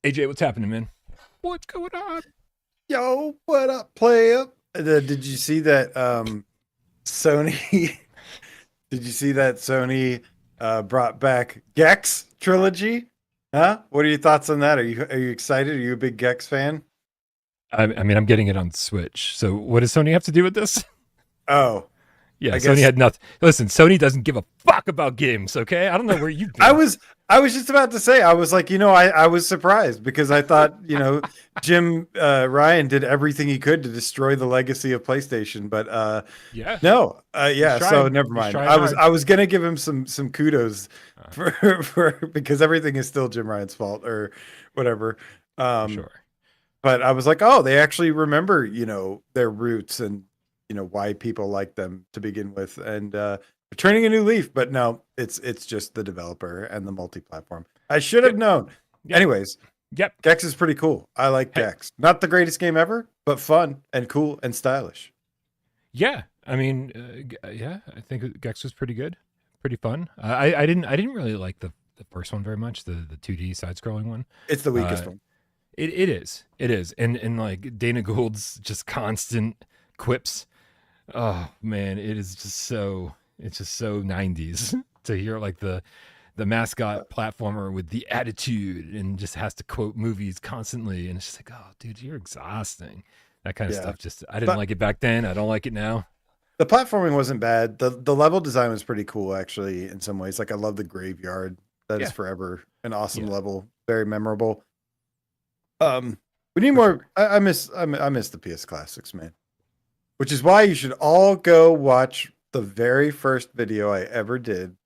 AJ, what's happening, man? What's going on? Yo, what up, playa? Did you see that Sony? Did you see that Sony brought back Gex trilogy? Huh? What are your thoughts on that? Are you excited? Are you a big Gex fan? I mean, I'm getting it on Switch. So what does Sony have to do with this? Oh, Yeah, I Sony guess had nothing. Listen, Sony doesn't give a fuck about games, okay? I don't know where you've been. I was just about to say, I was like, I was surprised because I thought, Jim Ryan did everything he could to destroy the legacy of PlayStation, but Yeah. no, yeah, He's so trying. never He's mind. trying I hard. was gonna give him some kudos for because everything is still Jim Ryan's fault or whatever. For sure. But I was like, oh, they actually remember, their roots and why people like them to begin with, and turning a new leaf. But no, it's just the developer and the multi-platform. I should have known. Yep. Anyways, Yep. Gex is pretty cool. I like Gex. Not the greatest game ever, but fun and cool and stylish. Yeah. I mean, yeah, I think Gex was pretty good, pretty fun. I didn't really like the first one very much, the 2D side-scrolling one. It's the weakest one. It is, and like Dana Gould's just constant quips. Oh man, it's just so 90s to hear like the mascot platformer with the attitude and just has to quote movies constantly, and it's just like, oh dude, you're exhausting. That kind of stuff. Just I didn't like it back then. I don't like it now. The platforming wasn't bad. The level design was pretty cool actually in some ways. Like I love the graveyard. That is forever an awesome level, very memorable. We need more. Sure. I miss the PS Classics, man. Which is why you should all go watch the very first video I ever did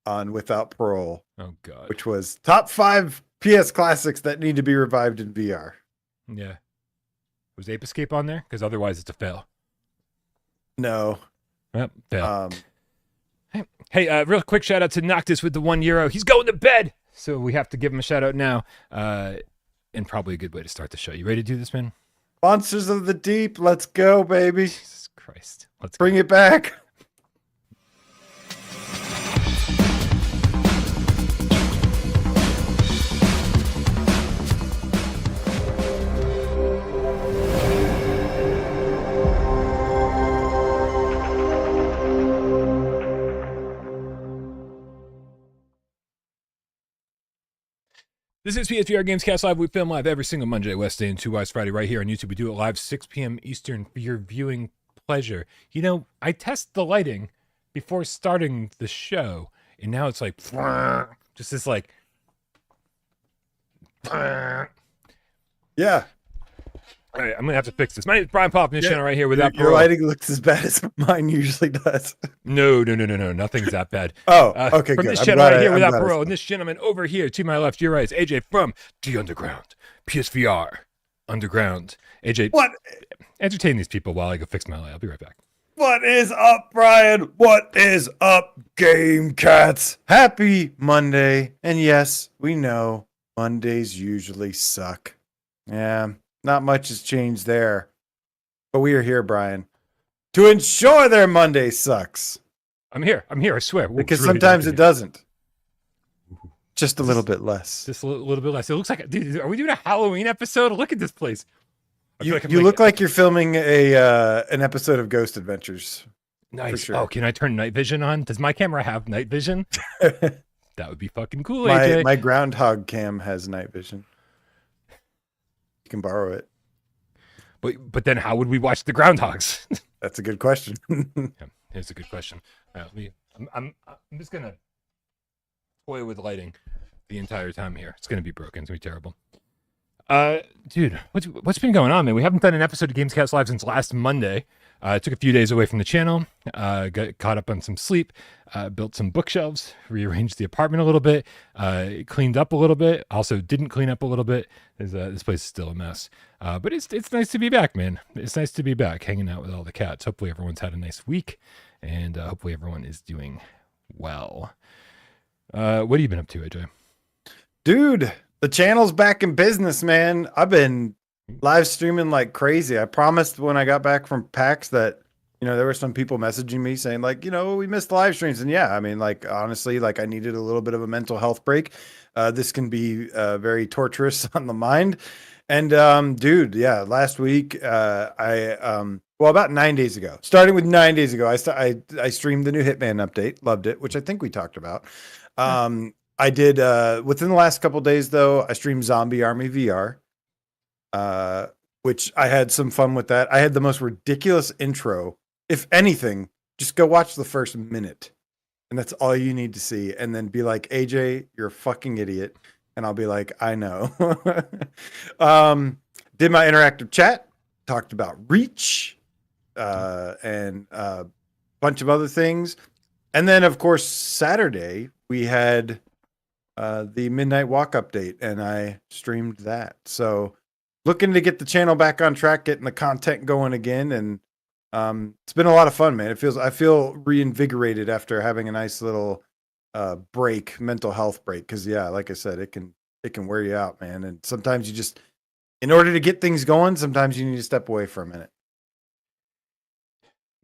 on Without Parole. Oh god. Which was top 5 PS Classics that need to be revived in VR. Yeah. Was Ape Escape on there? Because otherwise it's a fail. No. Yep, fail. Hey, real quick shout out to Noctis with the €1. He's going to bed, so we have to give him a shout out now. And probably a good way to start the show. You ready to do this, man? Monsters of the Deep, let's go, baby. Jesus Christ. Let's bring it back. This is PSVR Gamescast Live. We film live every single Monday, Wednesday, and 2 Wise Friday right here on YouTube. We do it live 6 p.m. Eastern for your viewing pleasure. I test the lighting before starting the show, and now it's like, just this like, yeah. All right, I'm going to have to fix this. My name is Brian Pop, this channel right here without Your lighting looks as bad as mine usually does. No. Nothing's that bad. Oh, okay, from good. This channel right here without Parole, and this gentleman over here to my left, your right, is AJ from The Underground, PSVR Underground. AJ, what? Entertain these people while I go fix my light. I'll be right back. What is up, Brian? What is up, Gamecats? Happy Monday. And yes, we know Mondays usually suck. Yeah. Not much has changed there. But we are here, Brian, to ensure their Monday sucks. I'm here, I swear. Because sometimes it doesn't. Just a little bit less. Just a little bit less. It looks like, dude, are we doing a Halloween episode? Look at this place. You look like you're filming an episode of Ghost Adventures. Nice. Sure. Oh, can I turn night vision on? Does my camera have night vision? That would be fucking cool, AJ. My groundhog cam has night vision. You can borrow it. But then how would we watch the groundhogs? That's a good question. Here's a good question. I'm just gonna toy with lighting the entire time here. It's gonna be broken. It's gonna be terrible. Dude, what's been going on, man? We haven't done an episode of Gamescast Live since last Monday. I took a few days away from the channel, got caught up on some sleep, built some bookshelves, rearranged the apartment a little bit, cleaned up a little bit, also didn't clean up a little bit. This place is still a mess. But it's nice to be back, man. It's nice to be back, hanging out with all the cats. Hopefully everyone's had a nice week, and hopefully everyone is doing well. What have you been up to, AJ? Dude, the channel's back in business, man. I've been live streaming like crazy. I promised when I got back from PAX that there were some people messaging me saying like, we missed live streams. And yeah, I mean, like, honestly, like I needed a little bit of a mental health break. This can be very torturous on the mind. And dude, yeah, last week, well, about 9 days ago, starting with 9 days ago, I streamed the new Hitman update, loved it, which I think we talked about. I did, within the last couple days though, I streamed Zombie Army VR, which I had some fun with that. I had the most ridiculous intro. If anything, just go watch the first minute and that's all you need to see. And then be like, AJ, you're a fucking idiot. And I'll be like, I know. Did my interactive chat, talked about Reach, and a bunch of other things. And then of course, Saturday we had, the Midnight Walk update and I streamed that. So looking to get the channel back on track, getting the content going again. And, it's been a lot of fun, man. I feel reinvigorated after having a nice little, break, mental health break. Cause yeah, like I said, it can wear you out, man. And sometimes you just, in order to get things going, sometimes you need to step away for a minute.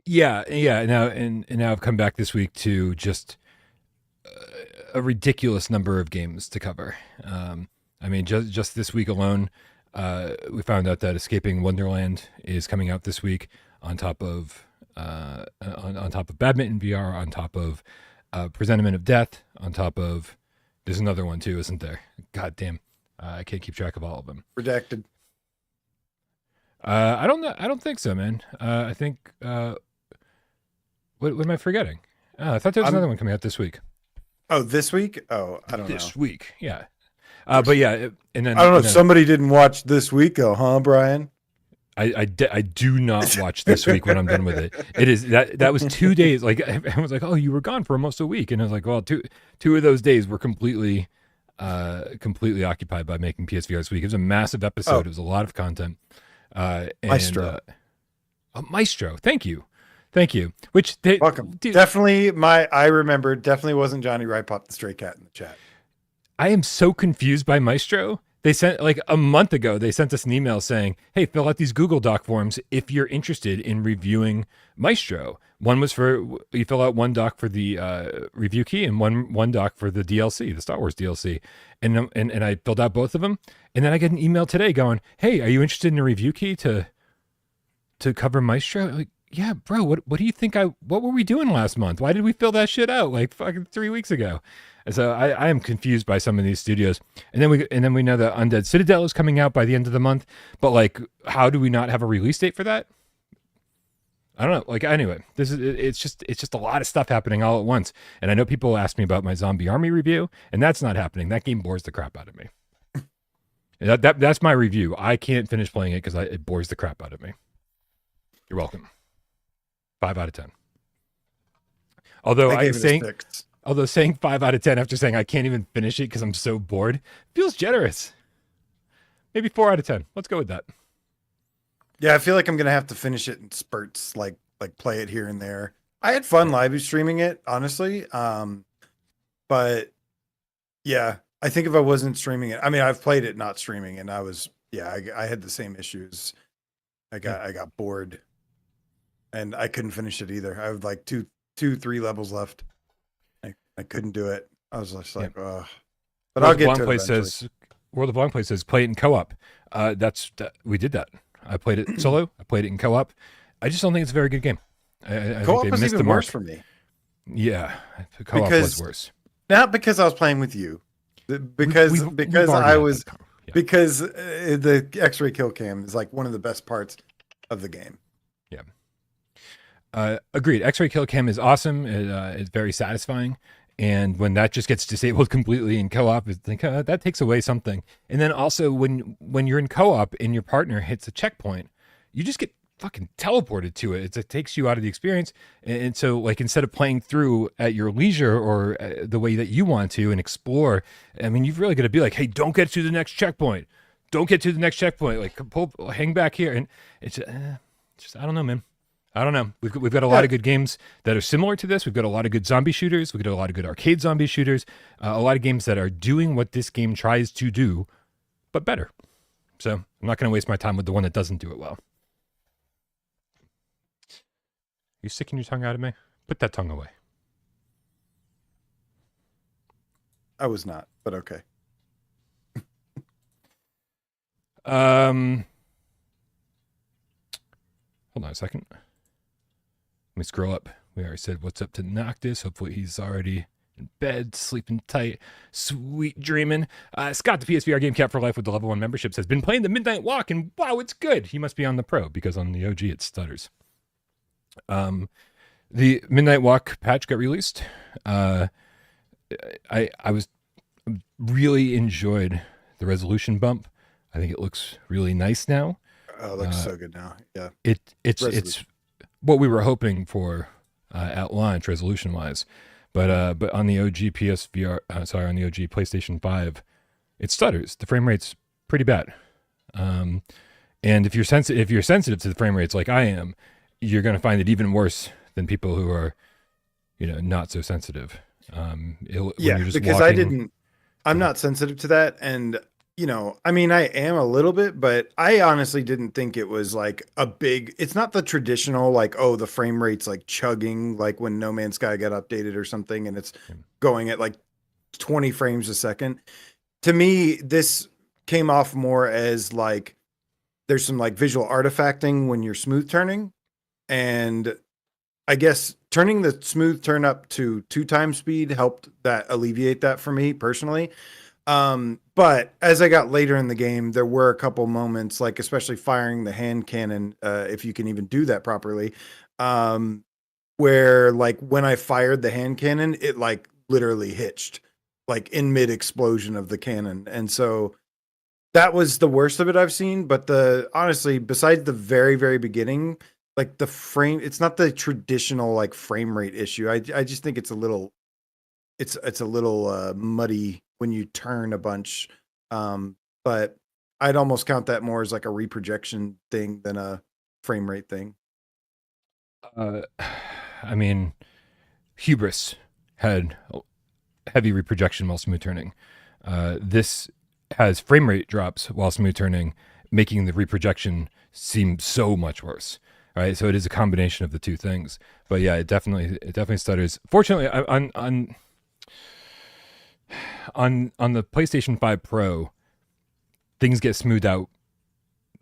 Yeah. Now I've come back this week to just a ridiculous number of games to cover. I mean, just this week alone, we found out that Escaping Wonderland is coming out this week on top of on top of Badminton VR, on top of Presentiment of Death, on top of there's another one too, isn't there? God damn, I can't keep track of all of them. Redacted. I don't know. I don't think so, man. I think what am I forgetting? I thought there was another one coming out this week. Oh, this week? Oh, I don't know. This week, yeah. But yeah, and then I don't know if somebody didn't watch this week, though, huh, Brian? I do not watch this week when I'm done with it. It is that was 2 days. Like I was like, oh, you were gone for almost a week, and I was like, well, two of those days were completely occupied by making PSVR this week. It was a massive episode. It was a lot of content. Maestro. Maestro. Thank you. Which welcome. Dude, definitely definitely wasn't Johnny Ripop the stray cat in the chat. I am so confused by Maestro. They sent like a month ago, they sent us an email saying, hey, fill out these Google Doc forms if you're interested in reviewing Maestro. One was for, you fill out one doc for the review key and one doc for the DLC, the Star Wars DLC. And I filled out both of them. And then I get an email today going, hey, are you interested in a review key to cover Maestro? Like, yeah, bro, what do you think what were we doing last month? Why did we fill that shit out like fucking 3 weeks ago? And so I am confused by some of these studios. And then we know that Undead Citadel is coming out by the end of the month, but like, how do we not have a release date for that? I don't know. Like, anyway, it's just a lot of stuff happening all at once. And I know people ask me about my Zombie Army review, and that's not happening. That game bores the crap out of me. That's my review. I can't finish playing it because it bores the crap out of me. You're welcome. 5 out of 10. Although saying 5 out of 10 after saying I can't even finish it because I'm so bored feels generous. Maybe 4 out of 10. Let's go with that. Yeah, I feel like I'm gonna have to finish it in spurts, like play it here and there. I had fun live streaming it, honestly. But yeah, I think if I wasn't streaming it, I mean, I've played it not streaming, and I had the same issues. I got bored. And I couldn't finish it either. I had like 3 levels left. I couldn't do it. I was just like, oh. But I'll get to it eventually. World of Longplay says play it in co-op. We did that. I played it solo. I played it in co-op. I just don't think it's a very good game. I co-op think they was missed even the mark. worse for me. Yeah, co-op was worse. Not because I was playing with you, because the X-ray kill cam is like one of the best parts of the game. Yeah. Agreed. X-ray kill cam is awesome. It's very satisfying. And when that just gets disabled completely in co-op, it's like, that takes away something. And then also when you're in co-op and your partner hits a checkpoint, you just get fucking teleported to it. It takes you out of the experience. And so like, instead of playing through at your leisure or the way that you want to and explore, I mean, you've really got to be like, hey, don't get to the next checkpoint. Don't get to the next checkpoint. Like hang back here. And it's just, I don't know, man. I don't know. We've got a lot of good games that are similar to this. We've got a lot of good zombie shooters. We've got a lot of good arcade zombie shooters. A lot of games that are doing what this game tries to do, but better. So I'm not going to waste my time with the one that doesn't do it well. You sticking your tongue out at me? Put that tongue away. I was not, but okay. Hold on a second. Let me scroll up. We already said what's up to Noctis. Hopefully he's already in bed, sleeping tight, sweet dreaming. Scott, the PSVR Game Cat for Life with the level 1 memberships, has been playing the Midnight Walk, and wow, it's good. He must be on the Pro, because on the OG it stutters. The Midnight Walk patch got released. I really enjoyed the resolution bump. I think it looks really nice now. Oh, it looks so good now. Yeah. It's what we were hoping for at launch, resolution wise. But on the OG PSVR, on the OG PlayStation 5, it stutters. The frame rate's pretty bad. And if you're sensitive to the frame rates like I am, you're going to find it even worse than people who are, not so sensitive. Because I'm not sensitive to that. And, I mean, I am a little bit, but I honestly didn't think it was like it's not the traditional, like, oh, the frame rate's like chugging, like when No Man's Sky got updated or something, and it's going at like 20 frames a second. To me, this came off more as like, there's some like visual artifacting when you're smooth turning. And I guess turning the smooth turn up to 2x speed helped alleviate that for me personally. But as I got later in the game, there were a couple moments, like especially firing the hand cannon, if you can even do that properly, where like when I fired the hand cannon, it like literally hitched, like in mid explosion of the cannon. And so that was the worst of it I've seen. But honestly, besides the very, very beginning, like the frame, it's not the traditional like frame rate issue. I just think it's a little muddy when you turn a bunch. But I'd almost count that more as like a reprojection thing than a frame rate thing. I mean, Hubris had heavy reprojection while smooth turning. This has frame rate drops while smooth turning, making the reprojection seem so much worse. Right, so it is a combination of the two things. But yeah, it definitely stutters. Fortunately, on the PlayStation 5 Pro, things get smoothed out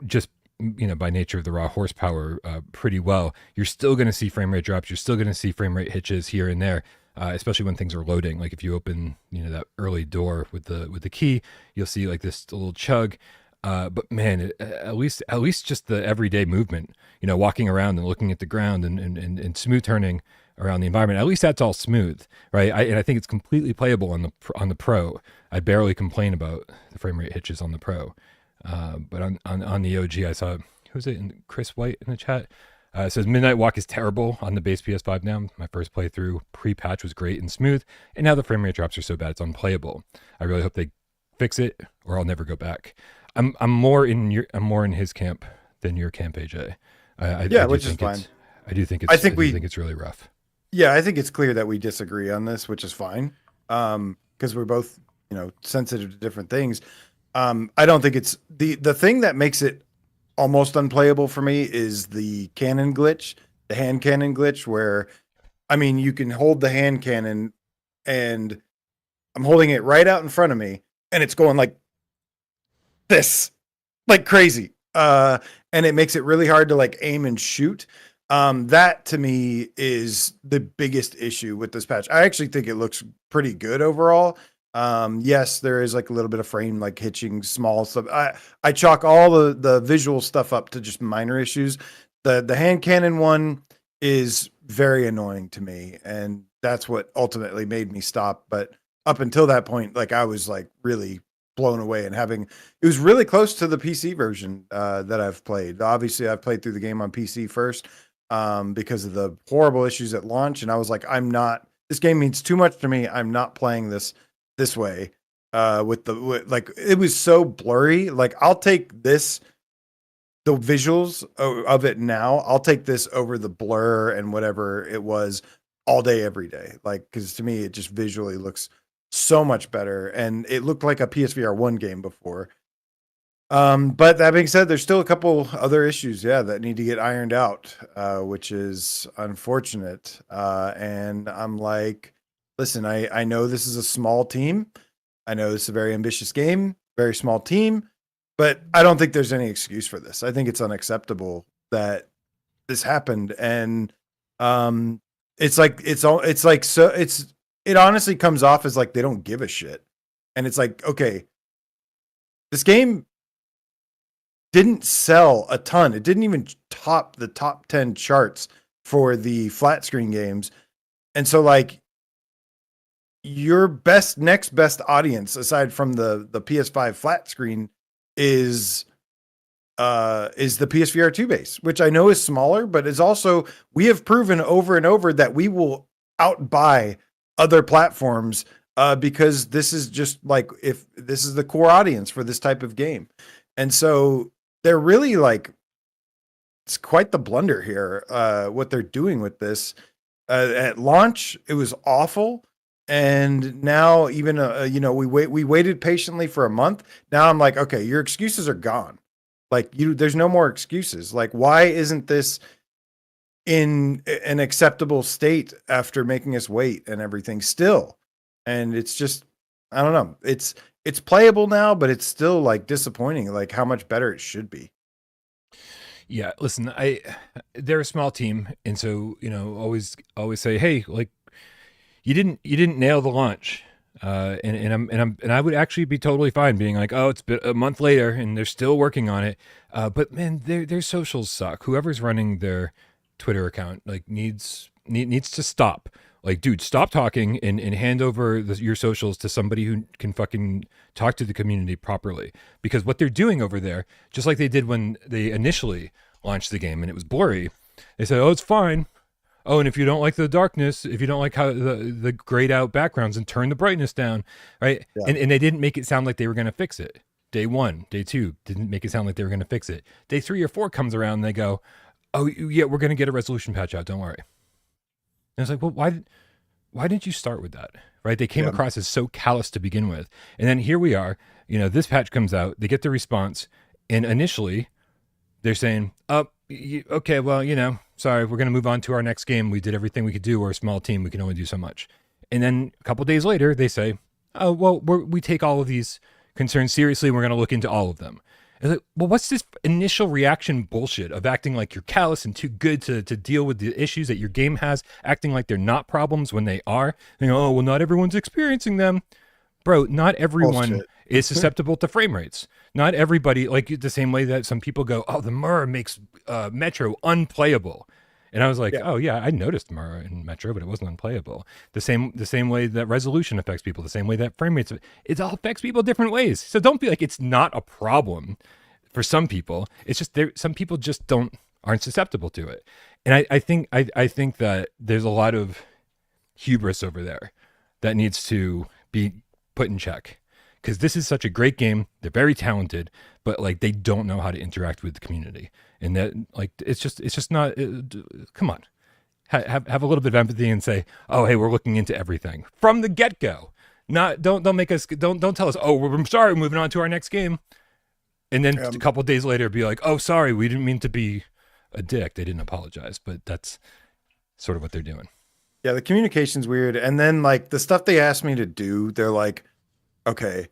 just by nature of the raw horsepower pretty well. You're still going to see frame rate drops. You're still going to see frame rate hitches here and there, especially when things are loading. Like if you open that early door with the key, you'll see like this little chug. But man, at least just the everyday movement, walking around and looking at the ground and smooth turning around the environment, at least that's all smooth, right? I think it's completely playable on the Pro. I barely complain about the frame rate hitches on the Pro. But on the OG, I saw, who's it? Chris White in the chat. It says Midnight Walk is terrible on the base PS5 now. My first playthrough pre-patch was great and smooth, and now the frame rate drops are so bad it's unplayable. I really hope they fix it, or I'll never go back. I'm more in his camp than your camp, AJ. Which is fine. I think it's really rough. Yeah, I think it's clear that we disagree on this, which is fine. Because we're both, sensitive to different things. I don't think it's the thing that makes it almost unplayable for me is the cannon glitch, the hand cannon glitch, where, I mean, you can hold the hand cannon and I'm holding it right out in front of me and it's going like this, like crazy. And it makes it really hard to like aim and shoot. That to me is the biggest issue with this patch. I actually think it looks pretty good overall. Yes, there is like a little bit of frame like hitching, small stuff. I chalk all the visual stuff up to just minor issues. The hand cannon one is very annoying to me, and that's what ultimately made me stop. But up until that point, like I was like really blown away and it was really close to the PC version that I've played. Obviously, I've played through the game on PC first because of the horrible issues at launch, and I was like, this game means too much to me. I'm not playing this way like it was so blurry. Like I'll take the visuals of it now. I'll take this over the blur and whatever it was all day, every day. Like, because to me, it just visually looks so much better, and it looked like a PSVR 1 game before. But that being said, there's still a couple other issues, that need to get ironed out, which is unfortunate. And I'm like, listen, I know this is a small team. I know this is a very ambitious game, very small team, but I don't think there's any excuse for this. I think it's unacceptable that this happened. And it honestly comes off as like they don't give a shit. And it's like, okay, this game didn't sell a ton. It didn't even top the top 10 charts for the flat screen games. And so like your next best audience aside from the PS5 flat screen is the PSVR2 base, which I know is smaller, but is also, we have proven over and over that we will outbuy other platforms because this is just like, if this is the core audience for this type of game. And so they're really like, it's quite the blunder here, what they're doing with this. At launch, it was awful. And now even, we waited patiently for a month. Now I'm like, okay, your excuses are gone. Like there's no more excuses. Like, why isn't this in an acceptable state after making us wait and everything still? And it's just, I don't know. It's playable now, but it's still like disappointing, like how much better it should be. Yeah, listen, they're a small team, and so always say, hey, like you didn't nail the launch, and I would actually be totally fine being like, oh, it's been a month later and they're still working on it, but man, their socials suck. Whoever's running their Twitter account like needs to stop. Like, dude, stop talking and hand over your socials to somebody who can fucking talk to the community properly. Because what they're doing over there, just like they did when they initially launched the game and it was blurry, they said, oh, it's fine. Oh, and if you don't like the darkness, if you don't like how the grayed out backgrounds, and turn the brightness down, right? Yeah. And they didn't make it sound like they were going to fix it. Day 1, day 2, didn't make it sound like they were going to fix it. Day 3 or 4 comes around and they go, oh, yeah, we're going to get a resolution patch out. Don't worry. And it's like, well, why didn't you start with that? Right? They came across as so callous to begin with. And then here we are, this patch comes out, they get the response, and initially they're saying, oh, okay, well, sorry, we're going to move on to our next game. We did everything we could do. We're a small team. We can only do so much. And then a couple days later, they say, oh, well, we take all of these concerns seriously, and we're going to look into all of them. It's like, well, what's this initial reaction bullshit of acting like you're callous and too good to deal with the issues that your game has, acting like they're not problems when they are? Oh, well, not everyone's experiencing them. Bro, not everyone is susceptible to frame rates. Not everybody, like the same way that some people go, oh, the mirror makes Metro unplayable. And I was like, oh yeah, I noticed mirror in Metro, but it wasn't unplayable. The same way that resolution affects people, the same way that frame rates, it all affects people different ways. So don't be like, it's not a problem for some people. It's just some people just aren't susceptible to it. And I think that there's a lot of hubris over there that needs to be put in check. Because this is such a great game. They're very talented, but like they don't know how to interact with the community. And that, like, it's just not. Come on, have a little bit of empathy and say, oh, hey, we're looking into everything from the get go. Don't make us don't tell us, oh, we're sorry, we're moving on to our next game, and then a couple of days later be like, oh, sorry, we didn't mean to be a dick. They didn't apologize, but that's sort of what they're doing. Yeah, the communication's weird, and then like the stuff they asked me to do, they're like, okay,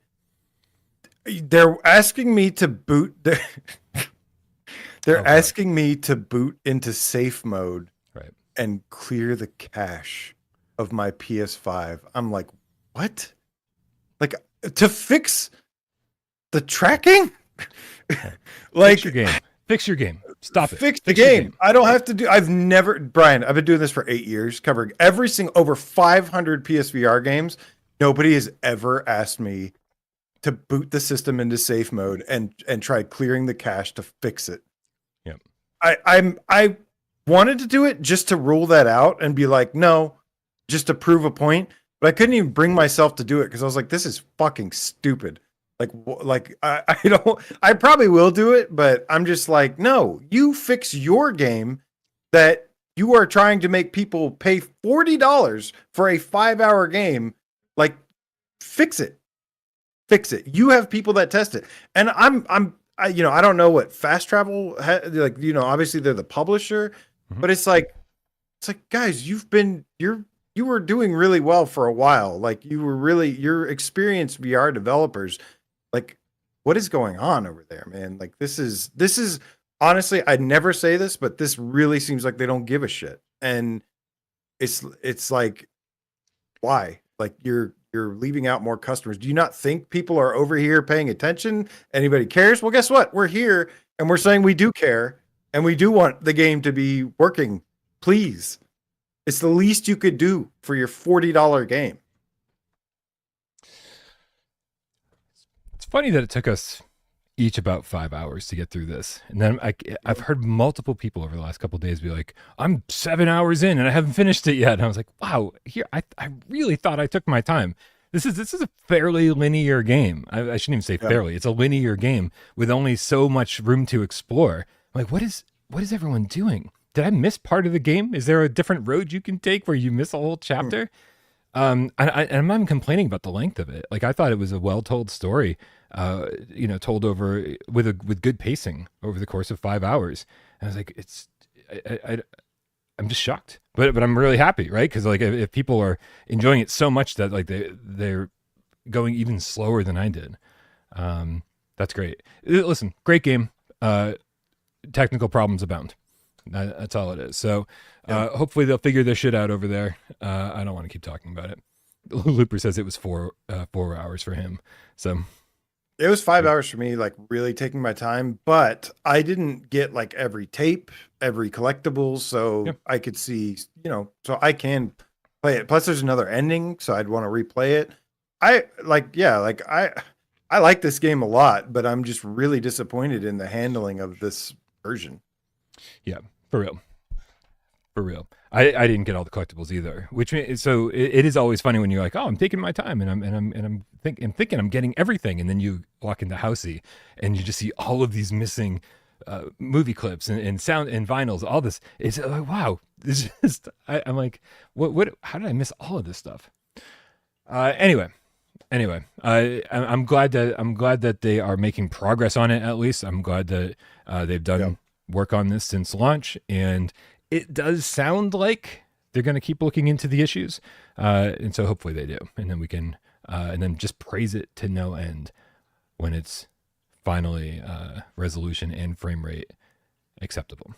they're asking me to boot their. They're asking me to boot into safe mode, right, and clear the cache of my PS5. I'm like, what? Like, to fix the tracking? Like, fix your game. Stop it. Fix the game. I don't have to do. Brian, I've been doing this for 8 years, covering over 500 PSVR games. Nobody has ever asked me to boot the system into safe mode and try clearing the cache to fix it. I wanted to do it just to rule that out and be like, no, just to prove a point. But I couldn't even bring myself to do it because I was like, this is fucking stupid. I probably will do it, but I'm just like, no, you fix your game that you are trying to make people pay $40 for a 5-hour game. Like, fix it. You have people that test it. And I don't know what Fast Travel like. Obviously they're the publisher, but it's like guys, you were doing really well for a while. Like you're experienced VR developers. Like, what is going on over there, man? Like this is honestly, I'd never say this, but this really seems like they don't give a shit. And it's like, why? Like you're leaving out more customers. Do you not think people are over here paying attention? Anybody cares? Well, guess what? We're here and we're saying we do care and we do want the game to be working. Please. It's the least you could do for your $40 game. It's funny that it took us each about 5 hours to get through this. And then I've heard multiple people over the last couple of days be like, I'm 7 hours in and I haven't finished it yet. And I was like, wow, here, I really thought I took my time. This is a fairly linear game. I shouldn't even say fairly. It's a linear game with only so much room to explore. I'm like, what is everyone doing? Did I miss part of the game? Is there a different road you can take where you miss a whole chapter? And I'm not even complaining about the length of it. Like I thought it was a well-told story, told over with good pacing over the course of 5 hours. And I was like, I'm just shocked, but I'm really happy, right? Because like if people are enjoying it so much that like they're going even slower than I did, that's great. Listen, great game. Technical problems abound. That's all it is. So hopefully they'll figure their shit out over there. I don't want to keep talking about it. Looper says it was 4 hours for him. So it was 5 hours for me, like really taking my time, but I didn't get like every tape, every collectible. So I could see, so I can play it. Plus there's another ending. So I'd want to replay it. I like this game a lot, but I'm just really disappointed in the handling of this version. Yeah. For real. I didn't get all the collectibles either, which so it is always funny when you're like, oh, I'm taking my time and I'm thinking I'm getting everything, and then you walk into Housey and you just see all of these missing movie clips and sound and vinyls, all this. It's like, wow, this just I'm like, what? How did I miss all of this stuff? Anyway, I'm glad that they are making progress on it. At least I'm glad that they've done work on this since launch, and it does sound like they're going to keep looking into the issues, and so hopefully they do, and then we can and then just praise it to no end when it's finally resolution and frame rate acceptable.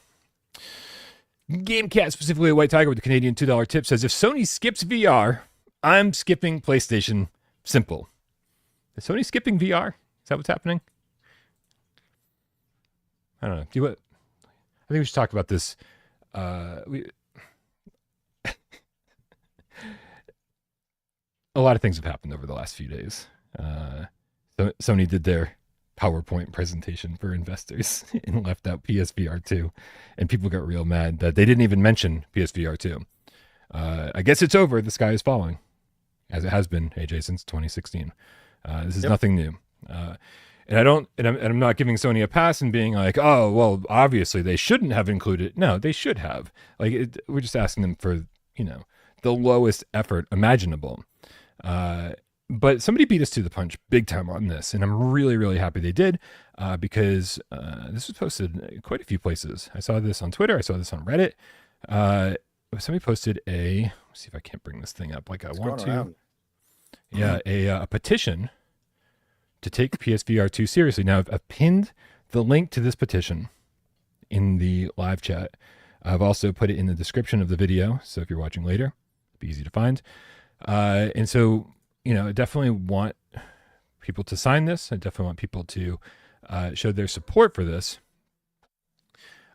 Gamecats, specifically a White Tiger with the Canadian $2 tip, says if Sony skips VR, I'm skipping PlayStation. Simple. Is Sony skipping VR? Is that what's happening? I don't know. I think we should talk about this. A lot of things have happened over the last few days. Sony did their PowerPoint presentation for investors and left out PSVR2, and people got real mad that they didn't even mention PSVR2. I guess it's over. The sky is falling, as it has been, AJ, since 2016. This is nothing new. And I'm not giving Sony a pass and being like, oh, well, obviously they shouldn't have included. No, they should have. Like, we're just asking them for, the lowest effort imaginable. But somebody beat us to the punch big time on this, and I'm really, really happy they did, because this was posted in quite a few places. I saw this on Twitter. I saw this on Reddit. Somebody posted let's see if I can't bring this thing up like I want to. Around. Yeah, a petition to take PSVR2 seriously. Now, I've pinned the link to this petition in the live chat. I've also put it in the description of the video, so if you're watching later, it'll be easy to find. And so, I definitely want people to sign this. I definitely want people to show their support for this.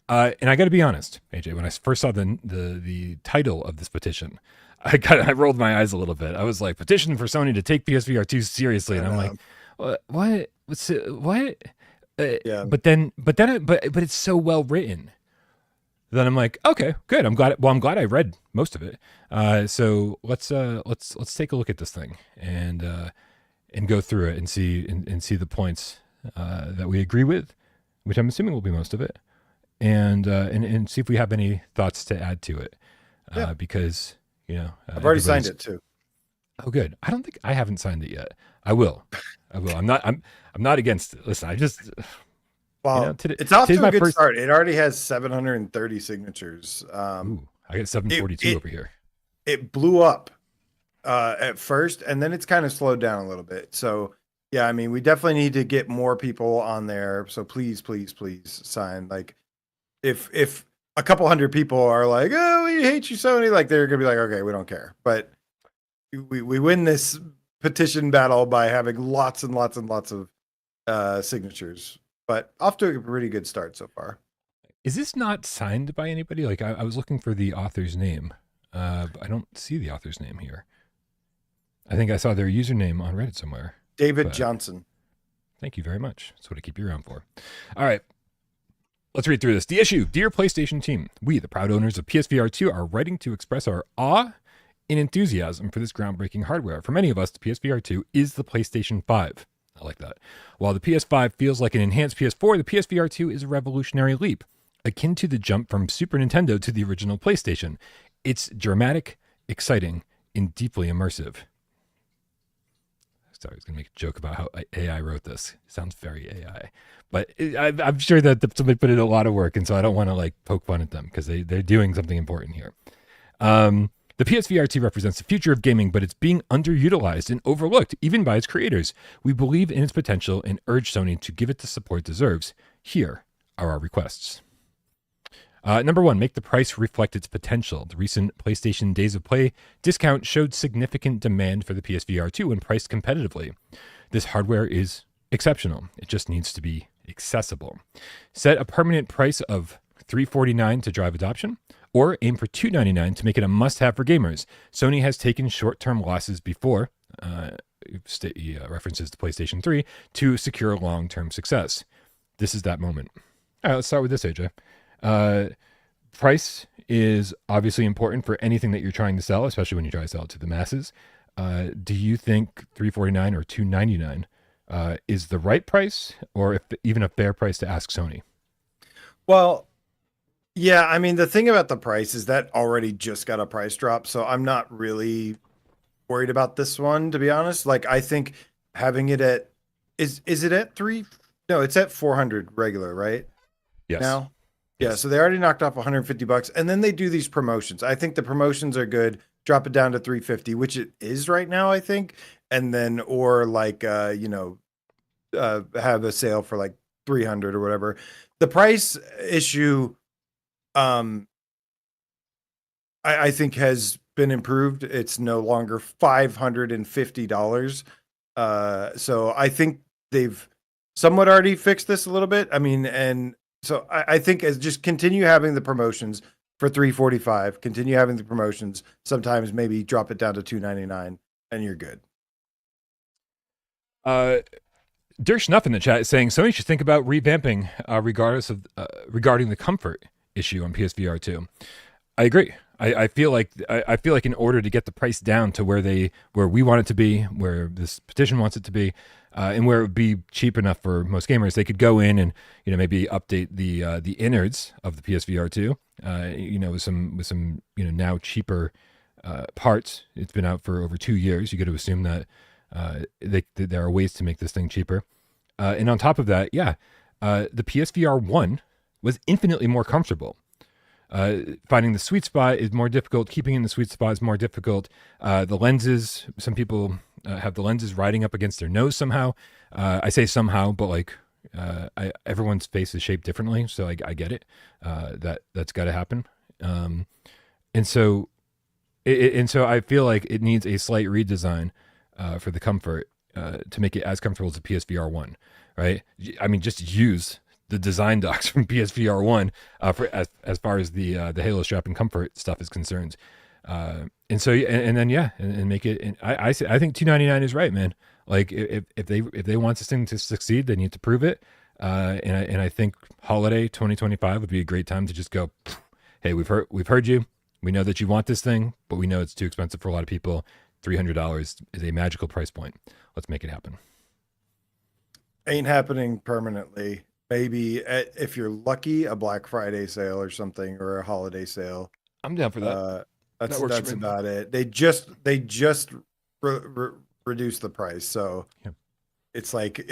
And I got to be honest, AJ, when I first saw the title of this petition, I rolled my eyes a little bit. I was like, petition for Sony to take PSVR2 seriously, and I'm like, what? What? Yeah. But it's so well written. Then I'm like, okay, good. I'm glad I read most of it. So let's take a look at this thing and go through it and see the points that we agree with, which I'm assuming will be most of it, and see if we have any thoughts to add to it. Because I've already signed it too. Oh, good. I haven't signed it yet. I will. I'm not against it. Listen, Well, today, it's off today's to a my good first. start. It already has 730 signatures. Ooh, I got 742 over here. It blew up at first, and then it's kind of slowed down a little bit. So yeah, I mean, we definitely need to get more people on there. So please, please, please sign. Like, if a couple hundred people are like, "Oh, we hate you, Sony," like they're gonna be like, "Okay, we don't care." But we win this petition battle by having lots and lots and lots of signatures. But off to a pretty good start so far. Is this not signed by anybody? Like I was looking for the author's name. But I don't see the author's name here. I think I saw their username on Reddit somewhere. David Johnson. Thank you very much. That's what I keep you around for. All right. Let's read through this. The issue. Dear PlayStation team, we, the proud owners of PSVR2, are writing to express our awe and enthusiasm for this groundbreaking hardware. For many of us, the PSVR2 is the PlayStation 5. I like that. While the PS5 feels like an enhanced PS4, the PSVR2 is a revolutionary leap, akin to the jump from Super Nintendo to the original PlayStation. It's dramatic, exciting, and deeply immersive. Sorry, I was going to make a joke about how AI wrote this. It sounds very AI. But I'm sure that somebody put in a lot of work, and so I don't want to like poke fun at them because they're doing something important here. The PSVR2 represents the future of gaming, but it's being underutilized and overlooked, even by its creators. We believe in its potential and urge Sony to give it the support it deserves. Here are our requests. Number one, make the price reflect its potential. The recent PlayStation Days of Play discount showed significant demand for the PSVR2 when priced competitively. This hardware is exceptional. It just needs to be accessible. Set a permanent price of $349 to drive adoption, or aim for $299 to make it a must-have for gamers. Sony has taken short-term losses before, he references the PlayStation 3, to secure long-term success. This is that moment. All right, let's start with this, AJ. Price is obviously important for anything that you're trying to sell, especially when you try to sell it to the masses. Do you think $349 or $299 is the right price, or even a fair price to ask Sony? Well, yeah, I mean, the thing about the price is that already just got a price drop, so I'm not really worried about this one, to be honest. Like, I think having it at is it at three? No, it's at 400 regular, right? Yes. Now, yes. Yeah. So they already knocked off $150, and then they do these promotions. I think the promotions are good. Drop it down to 350, which it is right now, I think, and then or like have a sale for like 300 or whatever. The price issue, I think has been improved. It's no longer $550. So I think they've somewhat already fixed this a little bit. I mean, and so I think as just continue having the promotions for $345, continue having the promotions, sometimes maybe drop it down to $299 and you're good. Dirk Schnuff in the chat is saying Sony should think about revamping regarding the comfort issue on PSVR 2. I agree. I feel like in order to get the price down to where we want it to be, where this petition wants it to be, and where it would be cheap enough for most gamers, they could go in and maybe update the innards of the PSVR 2, with some now cheaper parts. It's been out for over 2 years. You got to assume that there are ways to make this thing cheaper. And on top of that, the PSVR 1 was infinitely more comfortable. Finding the sweet spot is more difficult. Keeping in the sweet spot is more difficult. The lenses, some people have the lenses riding up against their nose somehow. I say somehow, but like everyone's face is shaped differently, so I get it. That's got to happen. And so I feel like it needs a slight redesign for the comfort to make it as comfortable as the PSVR 1, right? I mean, just use the design docs from PSVR 1 for as far as the Halo strap and comfort stuff is concerned. And make it. And I think $299 is right, man. Like if they want this thing to succeed, they need to prove it. And I think holiday 2025 would be a great time to just go, hey, we've heard you. We know that you want this thing, but we know it's too expensive for a lot of people. $300 is a magical price point. Let's make it happen. Ain't happening permanently. Maybe if you're lucky, a Black Friday sale or something, or a holiday sale. I'm down for that. That's about it. They just reduced the price, so It's like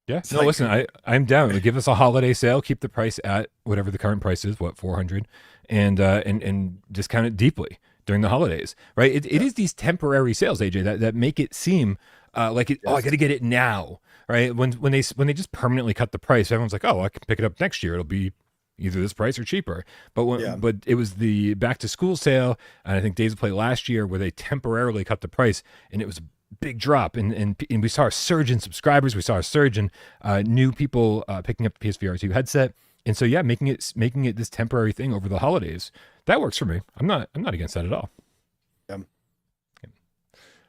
Yeah. It's No, like, listen, I'm down. Give us a holiday sale, keep the price at whatever the current price is, what, 400, and discount it deeply during the holidays, right? It is these temporary sales, AJ, that make it seem like it, oh, I got to get it now, right? When they just permanently cut the price, everyone's like, oh, I can pick it up next year. It'll be either this price or cheaper. But it was the back to school sale, and I think Days of Play last year where they temporarily cut the price, and it was big drop, and we saw a surge in subscribers. We saw a surge in new people picking up the PSVR2 headset, and so yeah, making it this temporary thing over the holidays, that works for me. I'm not against that at all. Yeah.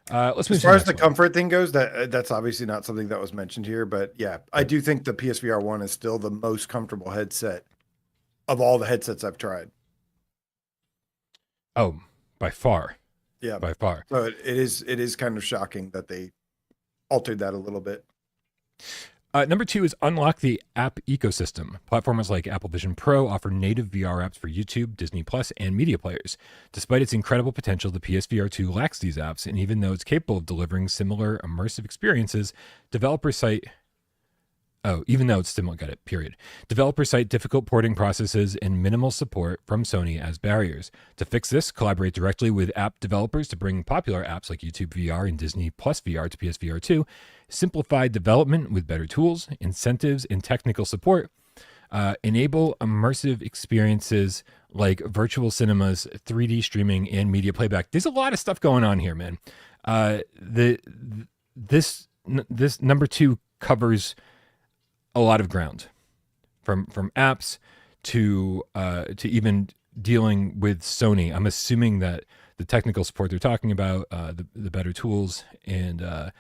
Let's move as far as the one. comfort thing goes, that's obviously not something that was mentioned here, but yeah, I do think the PSVR1 is still the most comfortable headset of all the headsets I've tried. Oh, by far. Yeah, by far. So it is kind of shocking that they altered that a little bit. Number 2 is unlock the app ecosystem. Platformers like Apple Vision Pro offer native VR apps for YouTube, Disney Plus, and media players. Despite its incredible potential, the PSVR2 lacks these apps, and even though it's capable of delivering similar immersive experiences, developers cite difficult porting processes and minimal support from Sony as barriers. To fix this, collaborate directly with app developers to bring popular apps like YouTube VR and Disney Plus VR to PSVR2, simplify development with better tools, incentives, and technical support, enable immersive experiences like virtual cinemas, 3D streaming, and media playback. There's a lot of stuff going on here, man. This number 2 covers a lot of ground, from apps to even dealing with Sony. I'm assuming that the technical support they're talking about, the better tools, and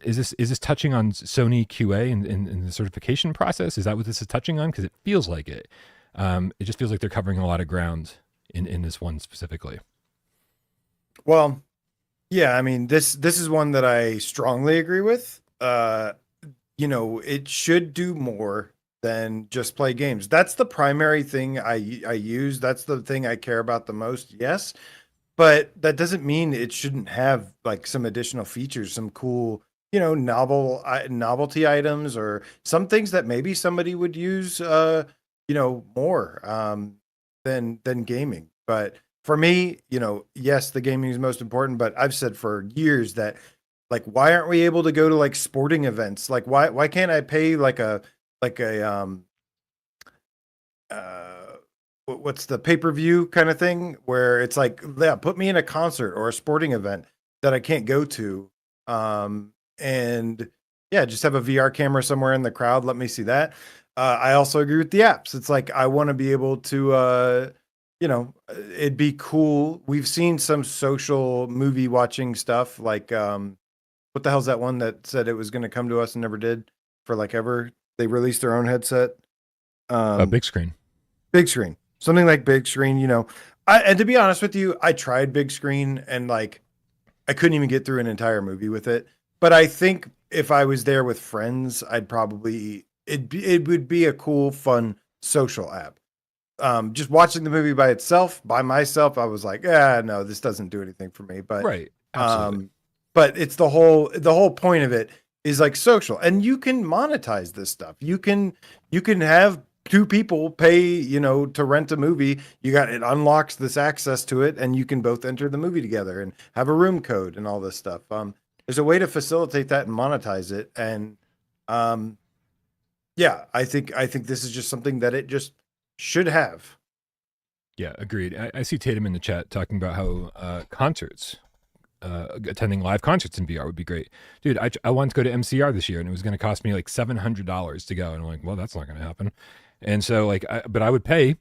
is this touching on Sony QA and the certification process? Is that what this is touching on? Because it feels like it. It just feels like they're covering a lot of ground in this one specifically. Well, yeah, I mean, this is one that I strongly agree with. It should do more than just play games. That's the primary thing I use. That's the thing I care about the most. Yes. But that doesn't mean it shouldn't have like some additional features, some cool, novelty items, or some things that maybe somebody would use, more than gaming. But for me, yes, the gaming is most important, but I've said for years that, like, why aren't we able to go to like sporting events? Like, why can't I pay what's the pay-per-view kind of thing where it's like, yeah, put me in a concert or a sporting event that I can't go to. And yeah, just have a VR camera somewhere in the crowd. Let me see that. I also agree with the apps. It's like, I want to be able to, it'd be cool. We've seen some social movie watching stuff. Like, what the hell's that one that said it was going to come to us and never did for like ever? They released their own headset. Big screen. Big screen. Something like big screen, and to be honest with you, I tried big screen and like, I couldn't even get through an entire movie with it. But I think if I was there with friends, I'd probably, it would be a cool, fun social app. Just watching the movie by myself, I was like, no, this doesn't do anything for me. But right. Absolutely. But it's the whole point of it is like social, and you can monetize this stuff. You can have 2 people pay, to rent a movie. It unlocks this access to it, and you can both enter the movie together and have a room code and all this stuff. There's a way to facilitate that and monetize it. And, yeah, I think this is just something that it just should have. Yeah, agreed. I see Tatum in the chat talking about how concerts, attending live concerts in VR would be great. Dude, I wanted to go to MCR this year, and it was going to cost me like $700 to go. And I'm like, well, that's not going to happen. And so but I would pay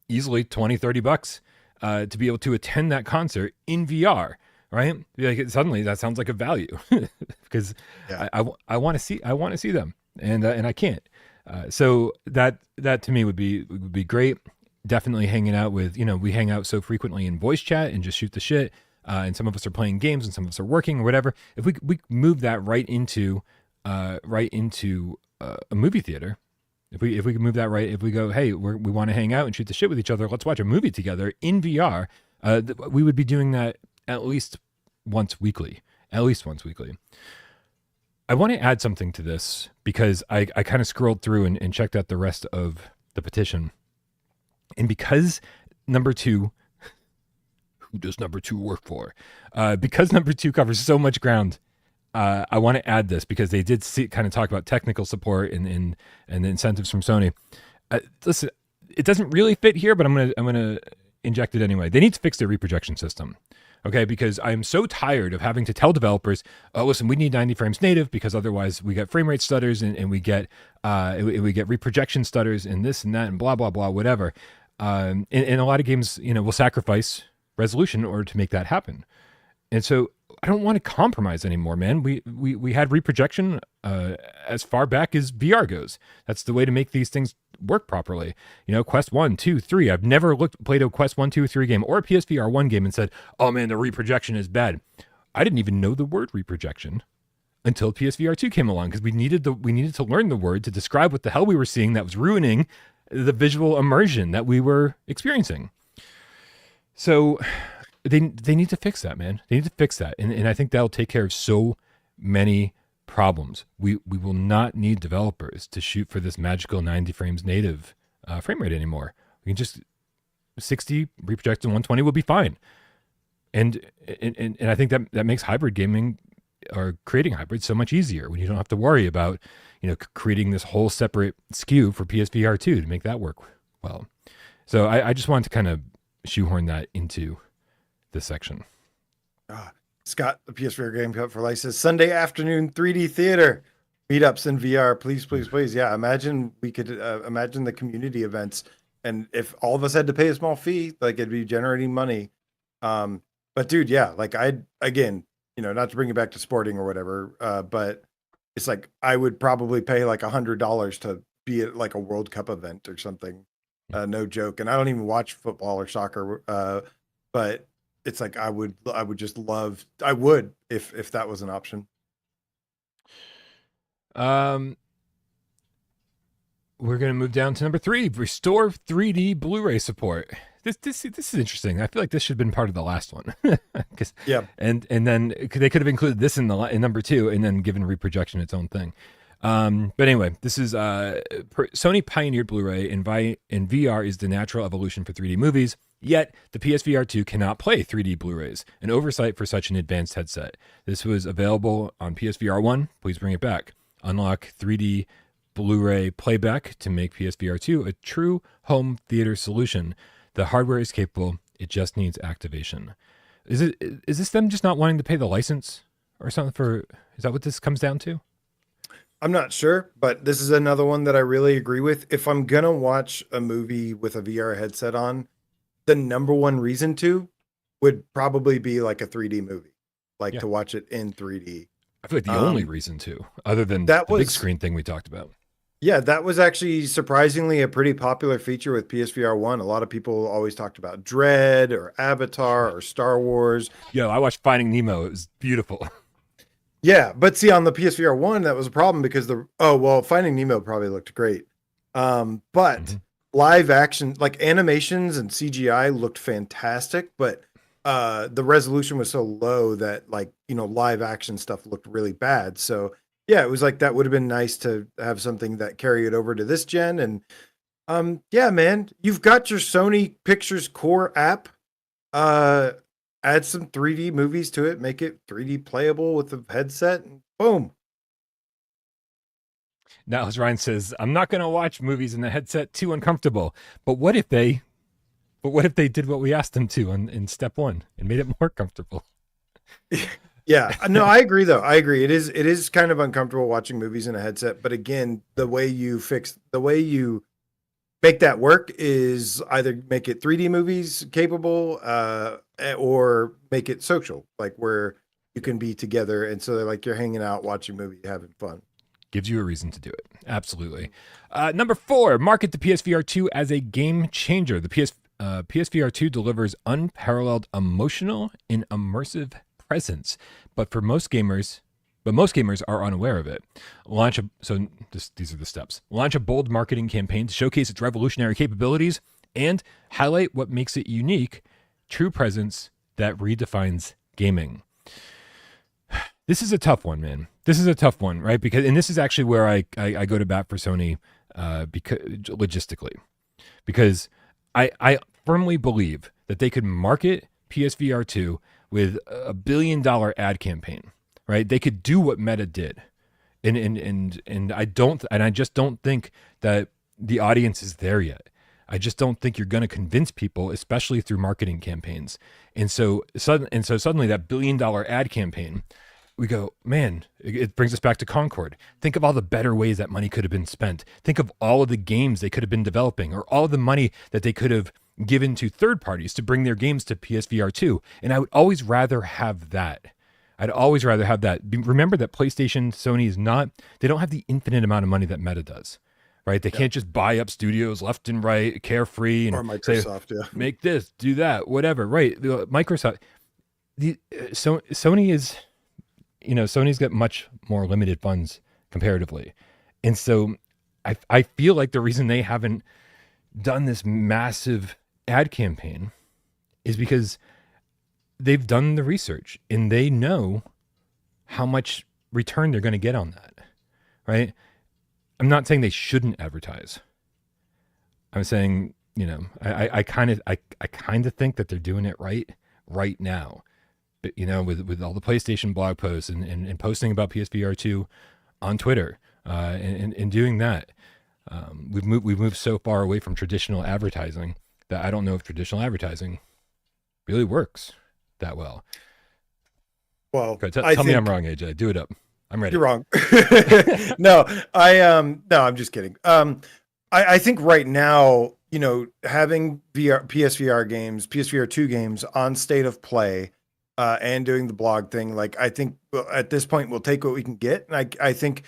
easily $20-$30 to be able to attend that concert in VR, right? Like, suddenly that sounds like a value because I want to see them, and I can't. So that to me would be great. Definitely hanging out with, we hang out so frequently in voice chat and just shoot the shit. And some of us are playing games and some of us are working or whatever. If we move that right into a movie theater, if we can move that right, if we go, hey, we want to hang out and shoot the shit with each other, let's watch a movie together in VR. We would be doing that at least once weekly. I want to add something to this because I kind of scrolled through and checked out the rest of the petition. And because number 2, who does number 2 work for? Because number 2 covers so much ground, I want to add this because they did kind of talk about technical support and the incentives from Sony. Listen, it doesn't really fit here, but I'm gonna inject it anyway. They need to fix their reprojection system. Okay, because I'm so tired of having to tell developers, oh, listen, we need 90 frames native because otherwise we get frame rate stutters and we get reprojection stutters and this and that and blah, blah, blah, whatever. And a lot of games, will sacrifice resolution in order to make that happen. And so I don't want to compromise anymore, man. We had reprojection as far back as VR goes. That's the way to make these things work properly. Quest 1, 2, 3. I've never played a Quest 1, 2, 3 game or a PSVR 1 game and said, oh man, the reprojection is bad. I didn't even know the word reprojection until PSVR 2 came along because we needed to learn the word to describe what the hell we were seeing that was ruining the visual immersion that we were experiencing. So they need to fix that, man. They need to fix that. And I think that'll take care of so many problems. We will not need developers to shoot for this magical 90 frames native frame rate anymore. We can just 60 reproject and 120 will be fine. And I think that makes hybrid gaming or creating hybrid so much easier when you don't have to worry about, creating this whole separate SKU for PSVR2 to make that work well. So I just wanted to kind of shoehorn that into this section. Scott, the PSVR Game Cut for Life says Sunday afternoon 3D theater meetups in VR. Please, please, please. Yeah, imagine we could imagine the community events, and if all of us had to pay a small fee, like it'd be generating money. But dude, yeah, like again, not to bring it back to sporting or whatever, but it's like I would probably pay like $100 to be at like a World Cup event or something. No joke. And I don't even watch football or soccer, but it's like I would just love. I would if that was an option. We're gonna move down to number 3. Restore 3D Blu-ray support. This is interesting. I feel like this should have been part of the last one. Yeah. And then they could have included this in number 2 and then given reprojection its own thing. But anyway, this is Sony pioneered Blu-ray and VR is the natural evolution for 3D movies. Yet the PSVR2 cannot play 3D Blu-rays, an oversight for such an advanced headset. This was available on PSVR 1. Please bring it back. Unlock 3D Blu-ray playback to make PSVR2 a true home theater solution. The hardware is capable. It just needs activation. Is this them just not wanting to pay the license or something is that what this comes down to? I'm not sure, but this is another one that I really agree with. If I'm going to watch a movie with a VR headset on, the number one reason to would probably be like a 3D movie, to watch it in 3D. I feel like the only reason to, other than the big screen thing we talked about. Yeah, that was actually surprisingly a pretty popular feature with PSVR 1. A lot of people always talked about Dread or Avatar or Star Wars. Yo, I watched Finding Nemo. It was beautiful. Yeah, but see, on the PSVR 1, that was a problem because Finding Nemo probably looked great. But live action, like animations and CGI looked fantastic, but the resolution was so low that live action stuff looked really bad. So yeah, it was like that would have been nice to have something that carry it over to this gen. And yeah, man, you've got your Sony Pictures Core app. Add some 3D movies to it, make it 3D playable with the headset, and boom. Now, as Ryan says, I'm not going to watch movies in the headset, too uncomfortable. But what if they did what we asked them to in step 1 and made it more comfortable? Yeah, no, I agree though. I agree. It is kind of uncomfortable watching movies in a headset, but again, the way you make that work is either make it 3D movies capable, or make it social, like where you can be together. And so like you're hanging out, watching a movie, having fun. Gives you a reason to do it. Absolutely. Number 4, market the PSVR2 as a game changer. The PSVR2 delivers unparalleled emotional and immersive presence, but most gamers are unaware of it. These are the steps. Launch a bold marketing campaign to showcase its revolutionary capabilities and highlight what makes it unique, true presence that redefines gaming. this is a tough one, man. This is a tough one, right? Because, and this is actually where I go to bat for Sony, because logistically, because I firmly believe that they could market PSVR2 with $1 billion ad campaign, right? They could do what Meta did. And I just don't think that the audience is there yet. I just don't think you're going to convince people, especially through marketing campaigns. And so suddenly that $1 billion ad campaign, we go, man, it brings us back to Concord. Think of all the better ways that money could have been spent. Think of all of the games they could have been developing, or all of the money that they could have given to third parties to bring their games to PSVR2. And I would always rather have that. I'd always rather have that. Remember that PlayStation, Sony is not, they don't have the infinite amount of money that Meta does, right? They can't just buy up studios left and right, carefree, and or Microsoft, say, make this, do that, whatever, right? Microsoft, Sony is, Sony's got much more limited funds comparatively. And so I feel like the reason they haven't done this massive ad campaign is because they've done the research and they know how much return they're going to get on that, right? I'm not saying they shouldn't advertise. I'm saying, I kind of think that they're doing it right now. But, with all the PlayStation blog posts and posting about PSVR2 on Twitter, and doing that, we've moved so far away from traditional advertising that I don't know if traditional advertising really works that well. Well, tell me I'm wrong, AJ. Do it up. I'm ready. You're wrong. No, I'm just kidding. I think right now, having PSVR games, PSVR2 games on State of Play, and doing the blog thing, like, I think at this point we'll take what we can get. And I think,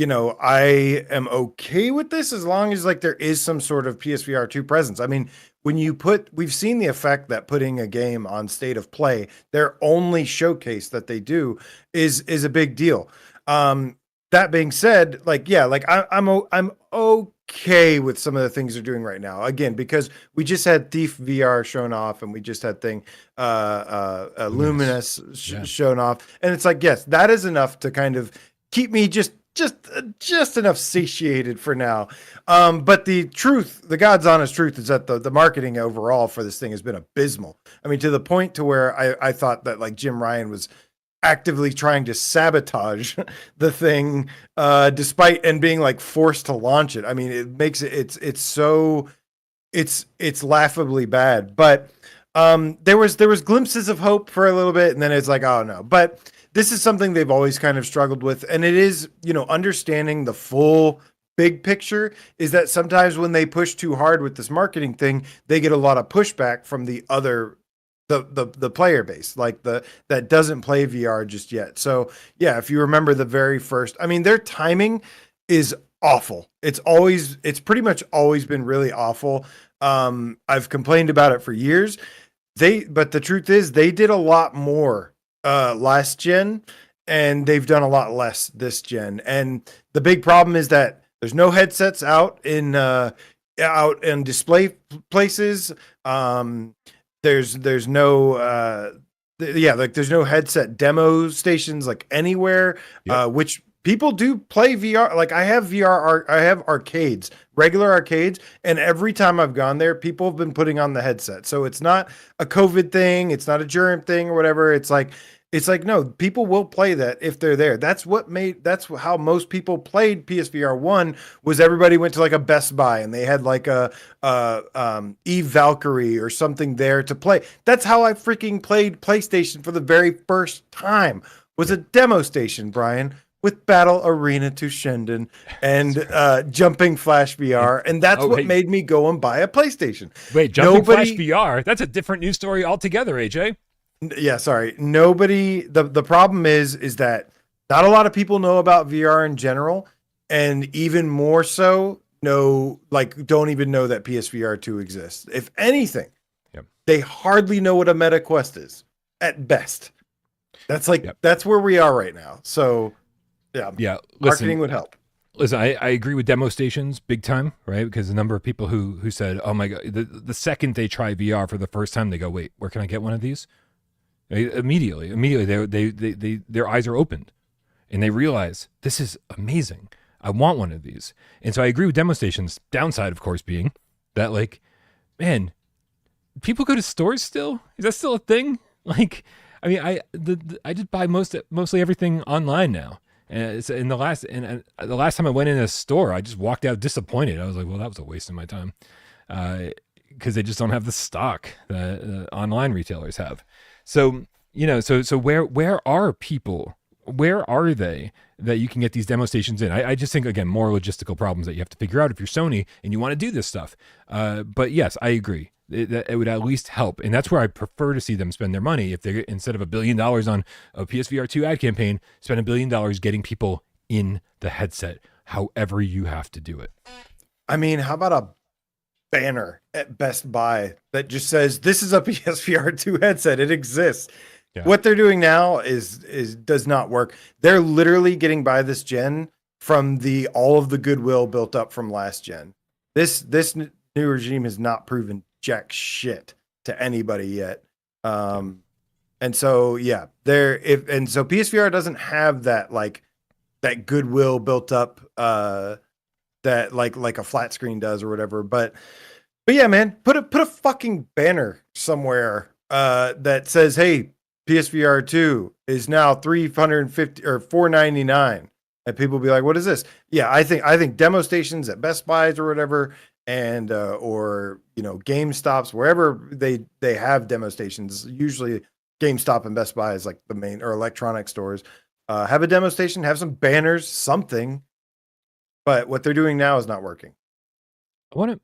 I am okay with this as long as, like, there is some sort of PSVR2 presence. I mean, we've seen the effect that putting a game on State of Play, their only showcase that they do, is a big deal. That being said, I'm okay with some of the things they're doing right now. Again, because we just had Thief VR shown off, and we just had Luminous shown off, and it's like, yes, that is enough to kind of keep me just enough satiated for now. But the God's honest truth is that the marketing overall for this thing has been abysmal. I mean, to the point to where I thought that, like, Jim Ryan was actively trying to sabotage the thing, despite and being, like, forced to launch it. I mean, it makes it's laughably bad. But there was glimpses of hope for a little bit, and then it's like, oh no. But this is something they've always kind of struggled with. And it is, understanding the full big picture is that sometimes when they push too hard with this marketing thing, they get a lot of pushback from the other, the player base, like that doesn't play VR just yet. So yeah, if you remember the very first, I mean, their timing is awful. It's pretty much always been really awful. I've complained about it for years. But the truth is they did a lot more last gen, and they've done a lot less this gen. And the big problem is that there's no headsets out in display places. There's no there's no headset demo stations, like, anywhere. Which people do play VR. Like, I have VR, I have arcades, regular arcades, and every time I've gone there, people have been putting on the headset. So it's not a COVID thing, it's not a germ thing or whatever. It's like, no, people will play that if they're there. That's how most people played PSVR 1, was everybody went to, like, a Best Buy and they had, like, a Eve Valkyrie or something there to play. That's how I freaking played PlayStation for the very first time, was a demo station, Brian, with Battle Arena to Shenden and Jumping Flash VR. And that's what made me go and buy a PlayStation. Wait, Jumping Flash VR? That's a different news story altogether, AJ. Yeah, sorry. Nobody, the problem is that not a lot of people know about VR in general. And even more so, don't even know that PSVR 2 exists. If anything, they hardly know what a Meta Quest is at best. That's that's where we are right now. So yeah. Marketing would help. Listen, I agree with demo stations big time, right? Because the number of people who said, oh my God, the second they try VR for the first time, they go, wait, where can I get one of these? Right? Immediately, their eyes are opened, and they realize this is amazing. I want one of these. And so I agree with demo stations. Downside, of course, being that, like, man, people go to stores still. Is that still a thing? Like, I mean, I just buy mostly everything online now. And it's the last time I went in a store, I just walked out disappointed. I was like, well, that was a waste of my time, because they just don't have the stock that online retailers have. So, you know, so where are people? Where are they that you can get these demo stations in? I just think, again, more logistical problems that you have to figure out if you're Sony and you want to do this stuff. But yes, I agree. It would at least help. And that's where I prefer to see them spend their money. If they, instead of $1 billion on a PSVR2 ad campaign, spend $1 billion getting people in the headset, however you have to do it. I mean, how about a banner at Best Buy that just says, this is a PSVR2 headset. It exists. Yeah. What they're doing now is does not work. They're literally getting by this gen from all of the goodwill built up from last gen. This new regime has not proven jack shit to anybody yet. And so yeah, so PSVR doesn't have that, like, that goodwill built up that like a flat screen does or whatever. But yeah, man, put a fucking banner somewhere that says, hey, PSVR 2 is now $350 or $499, and people will be like, what is this? Yeah, I think demo stations at Best Buys or whatever, and or, you know, GameStops, wherever they have demo stations, usually GameStop and Best Buy is like the main, or electronic stores, have a demo station, have some banners, something. But what they're doing now is not working. I'm going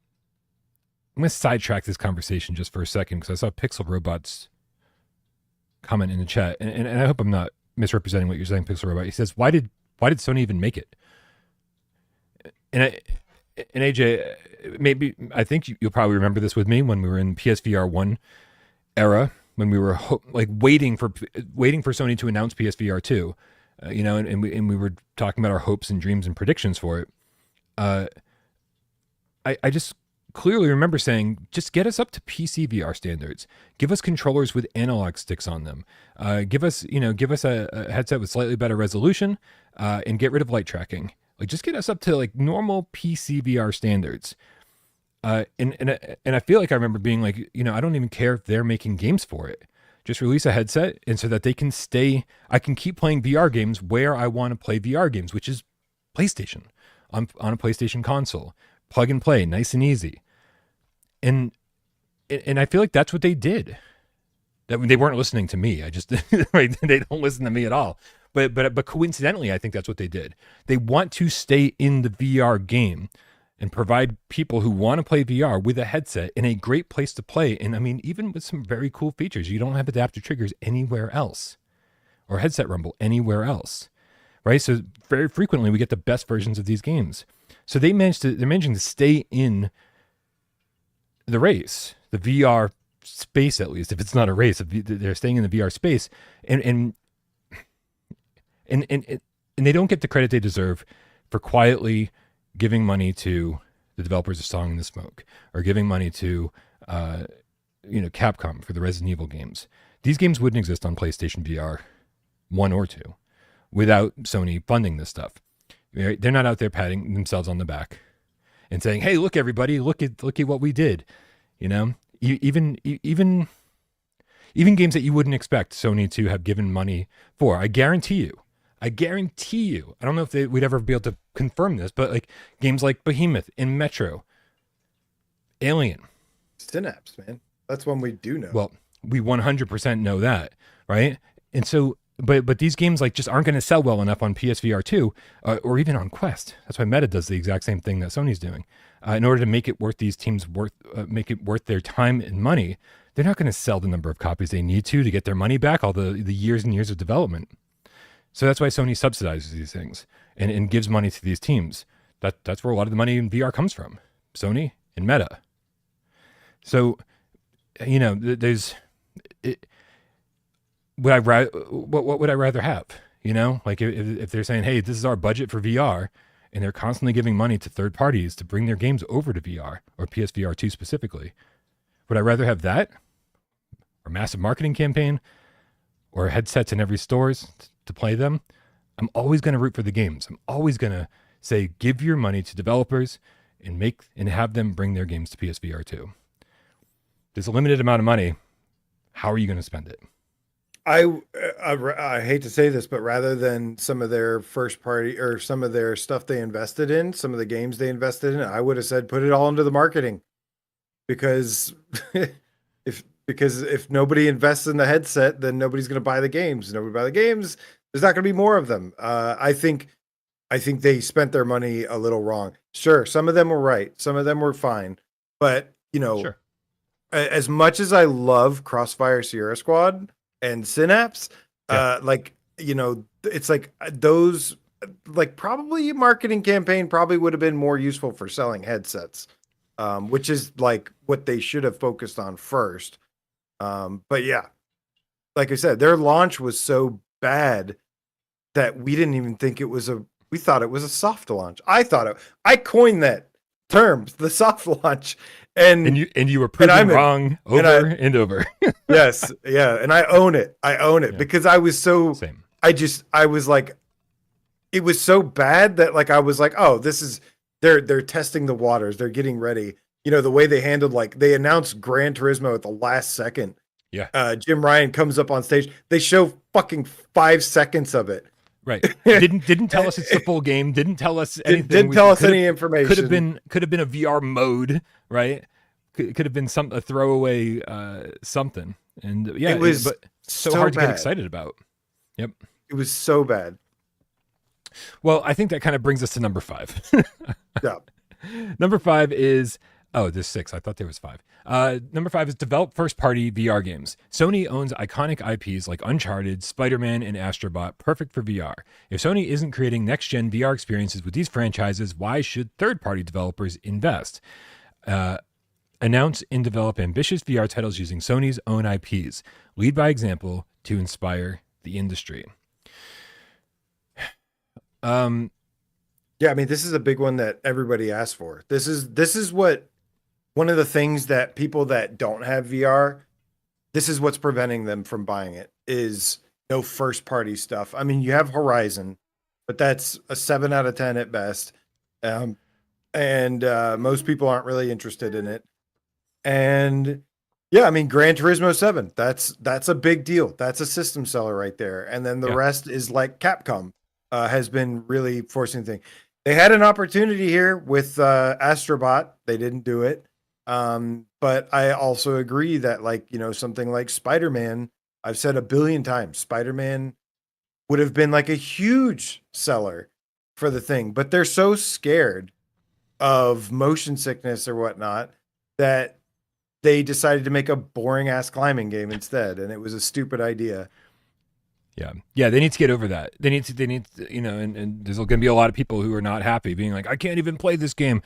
to sidetrack this conversation just for a second, because I saw Pixel Robot's comment in the chat, and I hope I'm not misrepresenting what you're saying, Pixel Robot. He says, why did Sony even make it? And AJ, maybe, I think you'll probably remember this with me when we were in PSVR 1 era, when we were waiting for Sony to announce PSVR 2, you know, and we were talking about our hopes and dreams and predictions for it. I just clearly remember saying, just get us up to PC VR standards. Give us controllers with analog sticks on them. Give us a headset with slightly better resolution, and get rid of light tracking. Like, just get us up to like normal PC VR standards. And I feel like I remember being like, you know, I don't even care if they're making games for it. Just release a headset, and so that I can keep playing VR games where I want to play VR games, which is PlayStation, on a PlayStation console. Plug and play, nice and easy. And I feel like that's what they did. That they weren't listening to me. I just right, they don't listen to me at all. But coincidentally, I think that's what they did. They want to stay in the VR game and provide people who want to play VR with a headset in a great place to play. And I mean, even with some very cool features, you don't have adaptive triggers anywhere else, or headset rumble anywhere else, right? So very frequently we get the best versions of these games. So they're managing to stay in the race, the VR space, at least, if it's not a race, they're staying in the VR space, and they don't get the credit they deserve for quietly giving money to the developers of Song in the Smoke, or giving money to Capcom for the Resident Evil games. These games wouldn't exist on PlayStation VR 1 or 2 without Sony funding this stuff. Right? They're not out there patting themselves on the back and saying, "Hey, look, everybody, look at what we did." You know, even games that you wouldn't expect Sony to have given money for. I guarantee you. I don't know if we'd ever be able to confirm this, but like games like Behemoth and Metro, Alien, Synapse, man, that's one we do know. Well, we 100% know that, right? And so, but these games like just aren't going to sell well enough on PSVR 2 or even on Quest. That's why Meta does the exact same thing that Sony's doing. In order to make it worth these teams make it worth their time and money, they're not going to sell the number of copies they need to get their money back, all the years and years of development. So that's why Sony subsidizes these things and gives money to these teams. That's where a lot of the money in VR comes from, Sony and Meta. So, you know, what would I rather have? You know, like if they're saying, hey, this is our budget for VR, and they're constantly giving money to third parties to bring their games over to VR, or PSVR 2 specifically, would I rather have that, or massive marketing campaign, or headsets in every stores to play them, I'm always going to root for the games. I'm always going to say, give your money to developers and have them bring their games to PSVR2. There's a limited amount of money. How are you going to spend it? I hate to say this, but rather than some of their first party or some of their stuff they invested in, some of the games they invested in, I would have said put it all into the marketing, because if nobody invests in the headset, then nobody's going to buy the games. Nobody buy the games. There's not going to be more of them. I think they spent their money a little wrong. Sure, some of them were right, some of them were fine, but Sure. As much as I love Crossfire Sierra Squad and Synapse, it's like those, like, probably a marketing campaign probably would have been more useful for selling headsets, which is like what they should have focused on first. But yeah, like I said, their launch was so bad that we didn't even think it was we thought it was a soft launch. I coined that term, the soft launch. And you were proven wrong over and over. Yes. Yeah. And I own it. Because I was so, same. I was like, it was so bad that, like, I was like, oh, this is, they're testing the waters. They're getting ready. The way they handled, like, they announced Gran Turismo at the last second. Yeah. Jim Ryan comes up on stage. They show fucking 5 seconds of it. Right. Didn't tell us it's the full game. Didn't tell us anything. Didn't tell us any information. Could have been a VR mode, right? Could have been a throwaway something. And yeah, it was but so hard to get excited about. Yep. It was so bad. Well, I think that kind of brings us to number 5. Yeah. Number 5 is, there's 6. I thought there was 5. Number 5 is develop first-party VR games. Sony owns iconic IPs like Uncharted, Spider-Man, and Astrobot, perfect for VR. If Sony isn't creating next-gen VR experiences with these franchises, why should third-party developers invest? Announce and develop ambitious VR titles using Sony's own IPs. Lead by example to inspire the industry. Yeah, I mean, this is a big one that everybody asked for. This is what, one of the things that people that don't have VR, this is what's preventing them from buying it, is no first party stuff. I mean, you have Horizon, but that's a 7 out of 10 at best. And most people aren't really interested in it. And yeah, I mean, Gran Turismo 7, that's a big deal. That's a system seller right there. And then the rest is like Capcom has been really forcing things. They had an opportunity here with Astrobot. They didn't do it. But I also agree that, like, something like Spider-Man, I've said a billion times, Spider-Man would have been like a huge seller for the thing, but they're so scared of motion sickness or whatnot that they decided to make a boring ass climbing game instead. And it was a stupid idea. Yeah. They need to get over that. They need to, and there's going to be a lot of people who are not happy being like, I can't even play this game.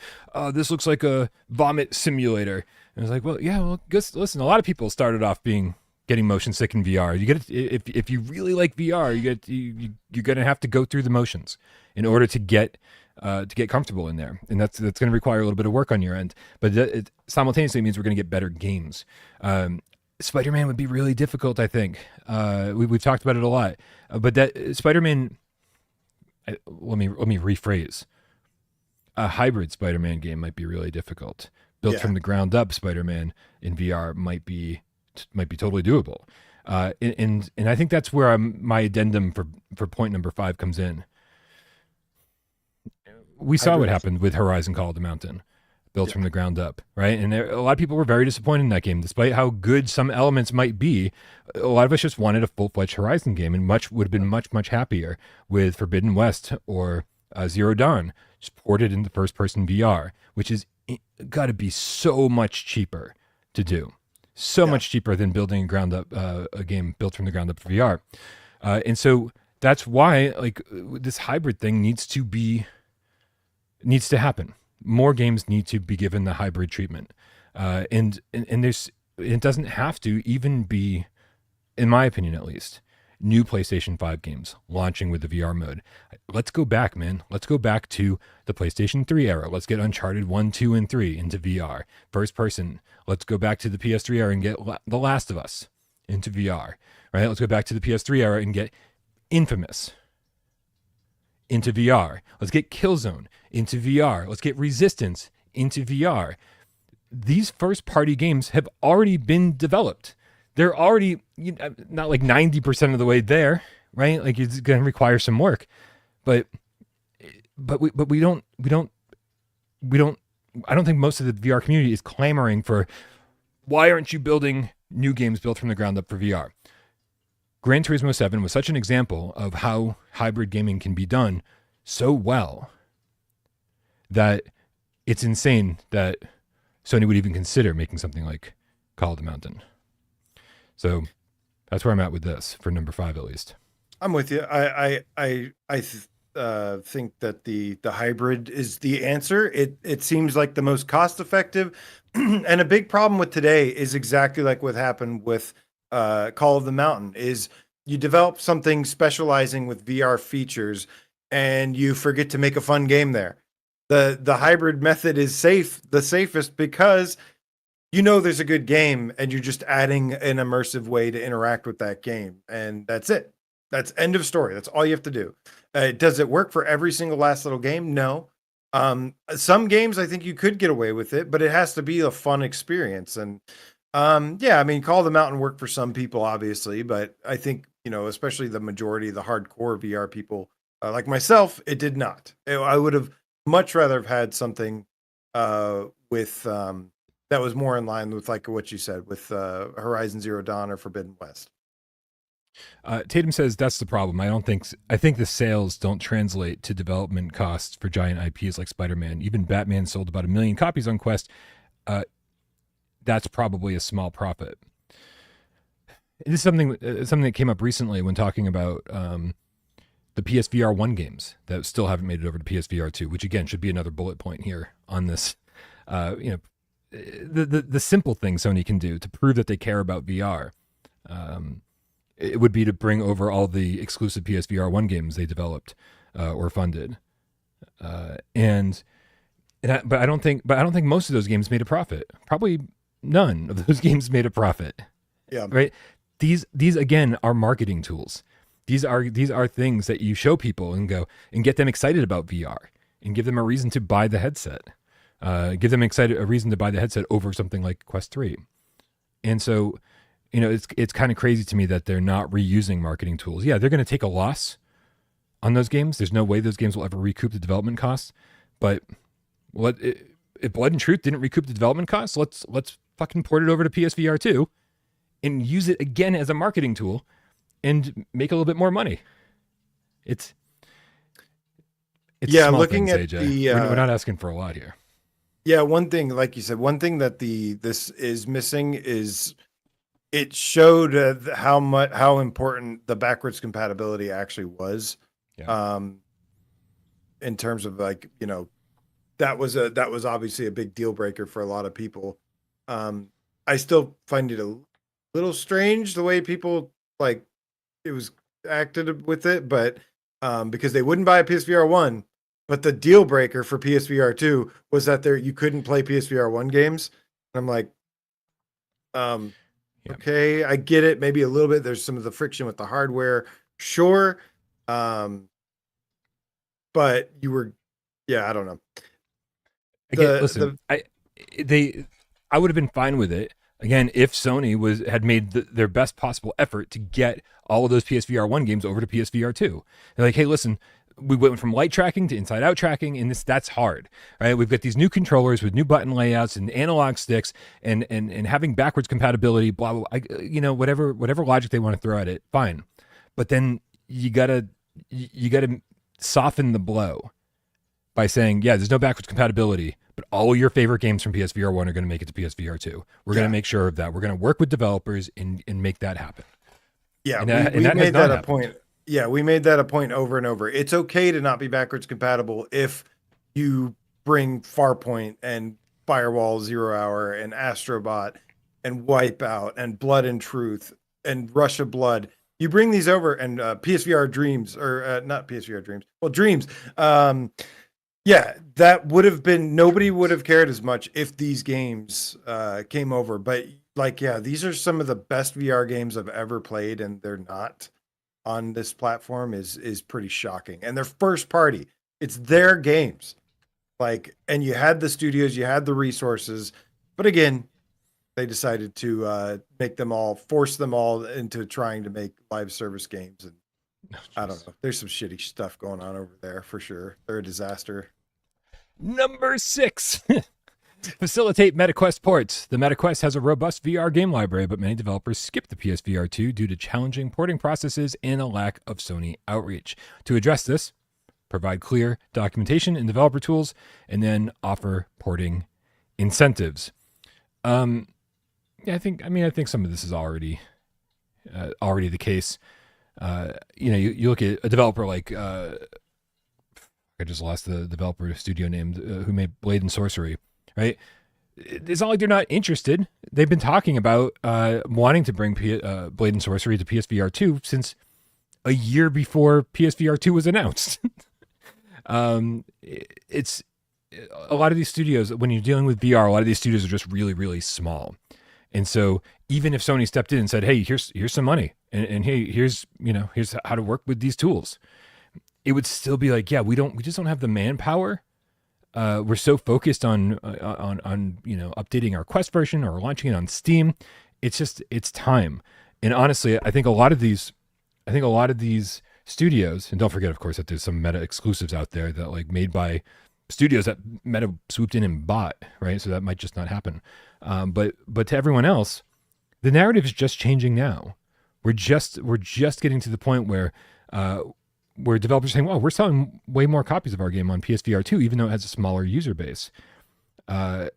This looks like a vomit simulator. And it's like, well, listen, a lot of people started off getting motion sick in VR. You get it, if you really like VR, you're going to have to go through the motions in order to get comfortable in there. And that's going to require a little bit of work on your end, but it simultaneously means we're going to get better games. Spider-Man would be really difficult, I think. We've talked about it a lot, but that Spider-Man, let me rephrase. A hybrid Spider-Man game might be really difficult. Built from the ground up, Spider-Man in VR might be totally doable. And I think that's where my addendum for point number 5 comes in. We saw what happened with Horizon Call of the Mountain, built from the ground up, right? And a lot of people were very disappointed in that game, despite how good some elements might be. A lot of us just wanted a full-fledged Horizon game, and would have been much happier with Forbidden West or Zero Dawn, just ported into first-person VR, which is got to be so much cheaper to do, much cheaper than building a game built from the ground up for VR. And so that's why, like, this hybrid thing needs to happen. More games need to be given the hybrid treatment. And it doesn't have to even be, in my opinion at least, new PlayStation 5 games launching with the VR mode. Let's go back, man. Let's go back to the PlayStation 3 era. Let's get Uncharted 1, 2, and 3 into VR. First person. Let's go back to the PS3 era and get The Last of Us into VR. right? Let's go back to the PS3 era and get Infamous into VR. Let's get Killzone into VR. Let's get Resistance into VR. These first-party games have already been developed. They're already not like 90% of the way there, right? Like it's going to require some work, but we don't. I don't think most of the VR community is clamoring for, why aren't you building new games built from the ground up for VR? Gran Turismo 7 was such an example of how hybrid gaming can be done so well that it's insane that Sony would even consider making something like Call of the Mountain. So that's where I'm at with this, for number 5 at least. I'm with you. I think that the hybrid is the answer. It seems like the most cost effective, and a big problem with today is exactly like what happened with Call of the Mountain. Is you develop something specializing with VR features, and you forget to make a fun game there. The hybrid method is the safest, because there's a good game, and you're just adding an immersive way to interact with that game, and that's it. That's end of story. That's all you have to do. Does it work for every single last little game? No. Some games I think you could get away with it, but it has to be a fun experience. And Call of the Mountain worked for some people, obviously, but I think, especially the majority, the hardcore VR people like myself, it did not. I would have much rather have had something with that was more in line with like what you said with Horizon Zero Dawn or Forbidden West. Tatum says that's the problem. I think the sales don't translate to development costs for giant IPs like Spider-Man. Even Batman sold about 1 million copies on Quest. That's probably a small profit. This is something that came up recently when talking about the PSVR1 games that still haven't made it over to PSVR2, which again should be another bullet point here on this. The simple things Sony can do to prove that they care about VR. It would be to bring over all the exclusive PSVR1 games they developed or funded, but I don't think most of those games made a profit. Probably none of those games made a profit. Yeah. Right. These again are marketing tools. These are things that you show people and go and get them excited about VR and give them a reason to buy the headset. Give them a reason to buy the headset over something like Quest 3. And so, it's kind of crazy to me that they're not reusing marketing tools. Yeah, they're going to take a loss on those games. There's no way those games will ever recoup the development costs. But if Blood and Truth didn't recoup the development costs, let's fucking port it over to PSVR 2 and use it again as a marketing tool and make a little bit more money. It's looking things, at AJ. We're not asking for a lot here. Yeah, one thing, like you said, that this is missing is it showed how important the backwards compatibility actually was. Yeah. In terms of that was obviously a big deal breaker for a lot of people. I still find it a little strange the way people it was acted with it, but because they wouldn't buy a PSVR 1, but the deal breaker for PSVR 2 was that you couldn't play PSVR 1 games. And I'm like, okay, I get it. Maybe a little bit. There's some of the friction with the hardware. Sure. But you were, I don't know. I would have been fine with it again if Sony had made their best possible effort to get all of those PSVR 1 games over to PSVR 2. They're like, hey, listen, we went from light tracking to inside out tracking, and that's hard, right? We've got these new controllers with new button layouts and analog sticks and having backwards compatibility, blah, blah, blah. Whatever logic they want to throw at it, fine. But then you gotta soften the blow by saying, there's no backwards compatibility, but all your favorite games from PSVR 1 are going to make it to PSVR 2. We're going to make sure of that. We're going to work with developers and make that happen. Yeah, we made that a point. Yeah, we made that a point over and over. It's okay to not be backwards compatible if you bring Farpoint and Firewall 0 Hour and Astrobot and Wipeout and Blood and Truth and Rush of Blood. You bring these over and PSVR Dreams, or not PSVR Dreams, well, Dreams. That would have been, nobody would have cared as much if these games came over. But like, yeah, these are some of the best VR games I've ever played, and they're not on this platform is pretty shocking. And they're first party. It's their games. Like, and you had the studios, you had the resources, but again, they decided to force them all into trying to make live service games. And I don't know. There's some shitty stuff going on over there for sure. They're a disaster. Number 6. Facilitate MetaQuest ports. The MetaQuest has a robust VR game library, but many developers skip the PSVR2 due to challenging porting processes and a lack of Sony outreach. To address this, provide clear documentation and developer tools, and then offer porting incentives. Yeah, I think some of this is already the case. You look at a developer like I just lost the developer studio name who made Blade and Sorcery. Right? It's not like they're not interested. They've been talking about wanting to bring Blade and Sorcery to PSVR2 since a year before PSVR2 was announced. It's a lot of these studios, when you're dealing with VR, a lot of these studios are just really, really small. And so even if Sony stepped in and said, hey, here's some money, and hey, here's how to work with these tools, it would still be like, yeah, we just don't have the manpower. We're so focused on updating our Quest version or launching it on Steam. It's time. And honestly, I think a lot of these studios, and don't forget, of course, that there's some Meta exclusives out there that like made by studios that Meta swooped in and bought, right? So that might just not happen. But to everyone else, the narrative is just changing now. We're just getting to the point where developers are saying, well, we're selling way more copies of our game on PSVR2, even though it has a smaller user base. And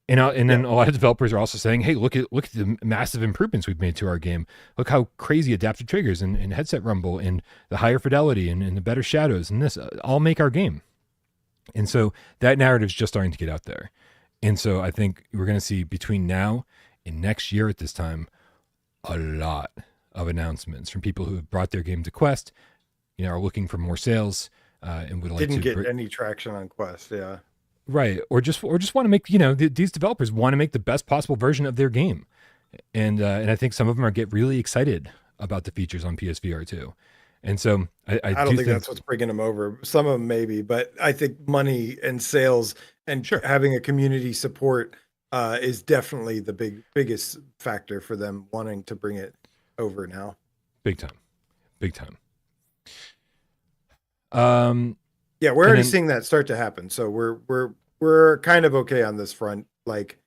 then a lot of developers are also saying, hey, look at the massive improvements we've made to our game. Look how crazy adaptive triggers and headset rumble and the higher fidelity and the better shadows and this all make our game. And so that narrative is just starting to get out there. And so I think we're going to see between now and next year at this time, a lot of announcements from people who have brought their game to Quest, are looking for more sales and would like Didn't get any traction on Quest, yeah. Right, or just want to make these developers want to make the best possible version of their game, and I think some of them get really excited about the features on PSVR 2, and so I don't think that's what's bringing them over. Some of them maybe, but I think money and sales and having a community support is definitely the biggest factor for them wanting to bring it over now. Big time. Yeah, we're already seeing that start to happen. So we're kind of okay on this front. Like,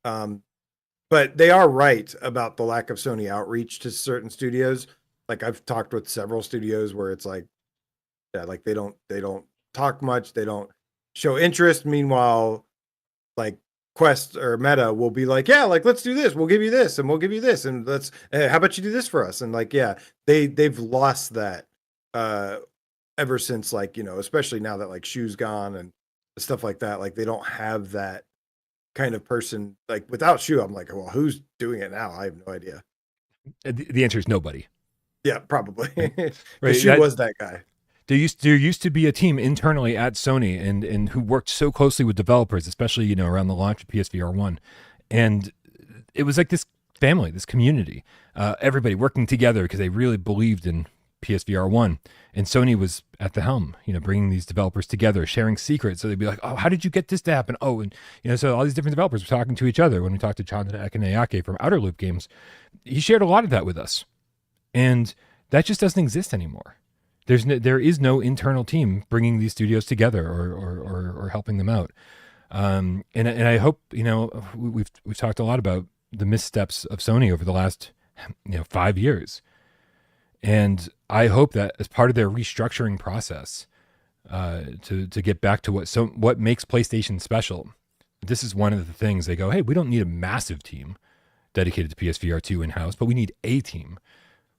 but they are right about the lack of Sony outreach to certain studios. Like I've talked with several studios where it's like, yeah, like they don't talk much. They don't show interest. Meanwhile, like Quest or Meta will be like, yeah, like let's do this. We'll give you this, and we'll give you this, and let's. How about you do this for us? And like, yeah, they've lost that. Ever since, like, especially now that like Shoe's gone and stuff like that, like they don't have that kind of person. Like without Shoe, I'm like, well, who's doing it now? I have no idea. The answer is nobody. Yeah, probably. Right. Shoe was that guy. There used to be a team internally at Sony and who worked so closely with developers, especially around the launch of PSVR 1, and it was like this family, this community, everybody working together because they really believed in PSVR 1, and Sony was at the helm, bringing these developers together, sharing secrets. So they'd be like, oh, how did you get this to happen? Oh, and so all these different developers were talking to each other. When we talked to Chandra Ekanayake from Outer Loop Games, he shared a lot of that with us, and that just doesn't exist anymore. There is no internal team bringing these studios together or helping them out. And I hope, we've talked a lot about the missteps of Sony over the last 5 years. And I hope that as part of their restructuring process, to get back to what makes PlayStation special, this is one of the things they go, hey, we don't need a massive team dedicated to PSVR 2 in-house, but we need a team.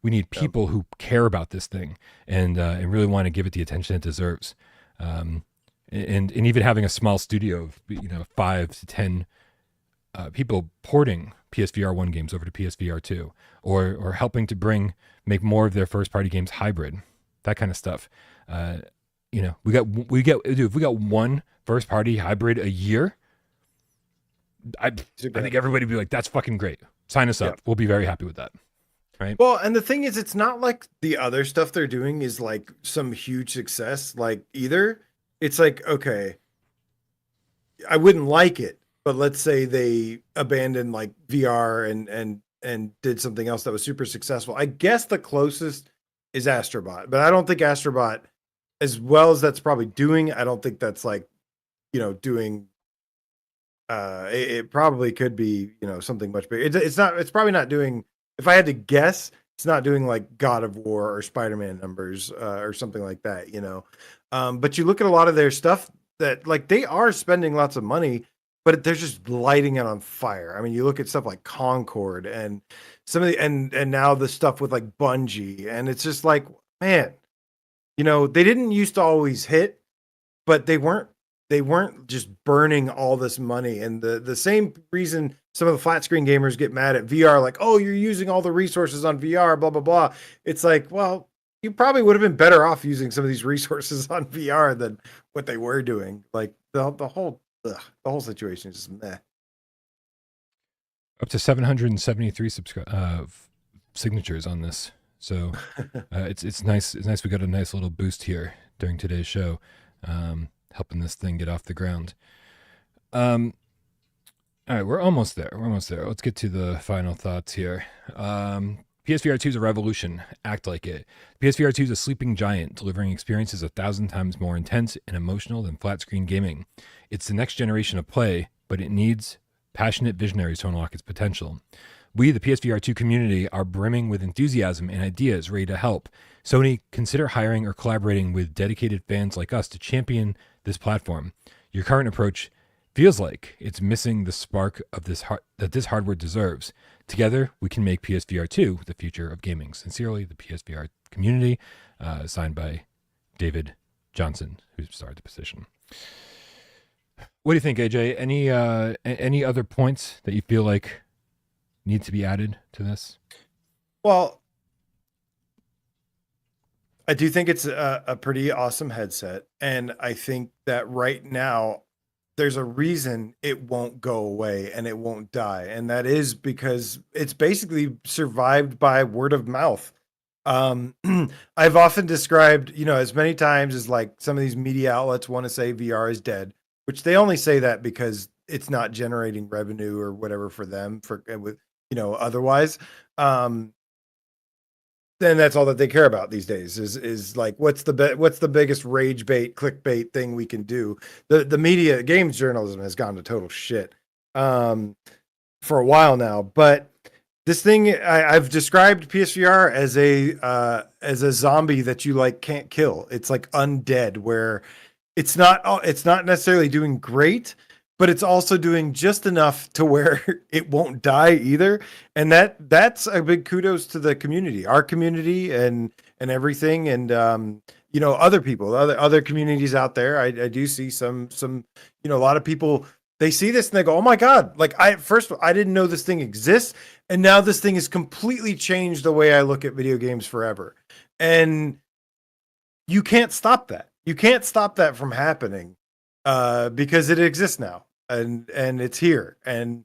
We need people who care about this thing and really want to give it the attention it deserves. And even having a small studio of 5 to 10 people porting PSVR 1 games over to PSVR 2, or helping to make more of their first party games hybrid, that kind of stuff. If we got one first party hybrid a year, I think everybody would be like, that's fucking great. Sign us up. Yeah. We'll be very happy with that. Right. Well, and the thing is, it's not like the other stuff they're doing is like some huge success, like either. It's like, okay, I wouldn't like it, but let's say they abandoned like VR and did something else that was super successful. I guess the closest is Astrobot, but I don't think Astrobot, as well as that's probably doing, I don't think that's like, doing. It probably could be, something much bigger. It's not. It's probably not doing. If I had to guess, it's not doing like God of War or Spider-Man numbers or something like that. But you look at a lot of their stuff that like they are spending lots of money, but they're just lighting it on fire. I mean, you look at stuff like Concord and some of the and now the stuff with like Bungie, and it's just like, man, they didn't used to always hit, but they weren't just burning all this money. And the same reason some of the flat screen gamers get mad at VR, like, oh, you're using all the resources on VR, blah, blah, blah. It's like, well, you probably would have been better off using some of these resources on VR than what they were doing. Like the whole situation is just meh. Up to 773 signatures on this. So it's nice. It's nice. We got a nice little boost here during today's show. Helping this thing get off the ground. All right, we're almost there. Let's get to the final thoughts here. PSVR2 is a revolution. Act like it. PSVR2 is a sleeping giant, delivering experiences 1,000 times more intense and emotional than flat screen gaming. It's the next generation of play, but it needs passionate visionaries to unlock its potential. We, the PSVR2 community, are brimming with enthusiasm and ideas ready to help. Sony, consider hiring or collaborating with dedicated fans like us to champion this platform. Your current approach feels like it's missing the spark of that this hardware deserves. Together, we can make PSVR2 the future of gaming. Sincerely, the PSVR community, signed by David Johnson, who started the petition. What do you think, AJ? Any other points that you feel like need to be added to this? Well, I do think it's a pretty awesome headset. And I think that right now, there's a reason it won't go away and it won't die. And that is because it's basically survived by word of mouth. I've often described, as many times as like some of these media outlets want to say VR is dead, which they only say that because it's not generating revenue or whatever for them otherwise. Then that's all that they care about these days is like, what's the biggest rage bait, clickbait thing we can do? The media, games journalism has gone to total shit for a while now. But this thing, I've described PSVR as a zombie that you like can't kill. It's like undead, where it's not necessarily doing great, but it's also doing just enough to where it won't die either. And that's a big kudos to the community, our community and everything. And, other people, other communities out there. I do see some, a lot of people, they see this and they go, oh my God, like I didn't know this thing exists. And now this thing has completely changed the way I look at video games forever. And you can't stop that. You can't stop that from happening because it exists now. And it's here, and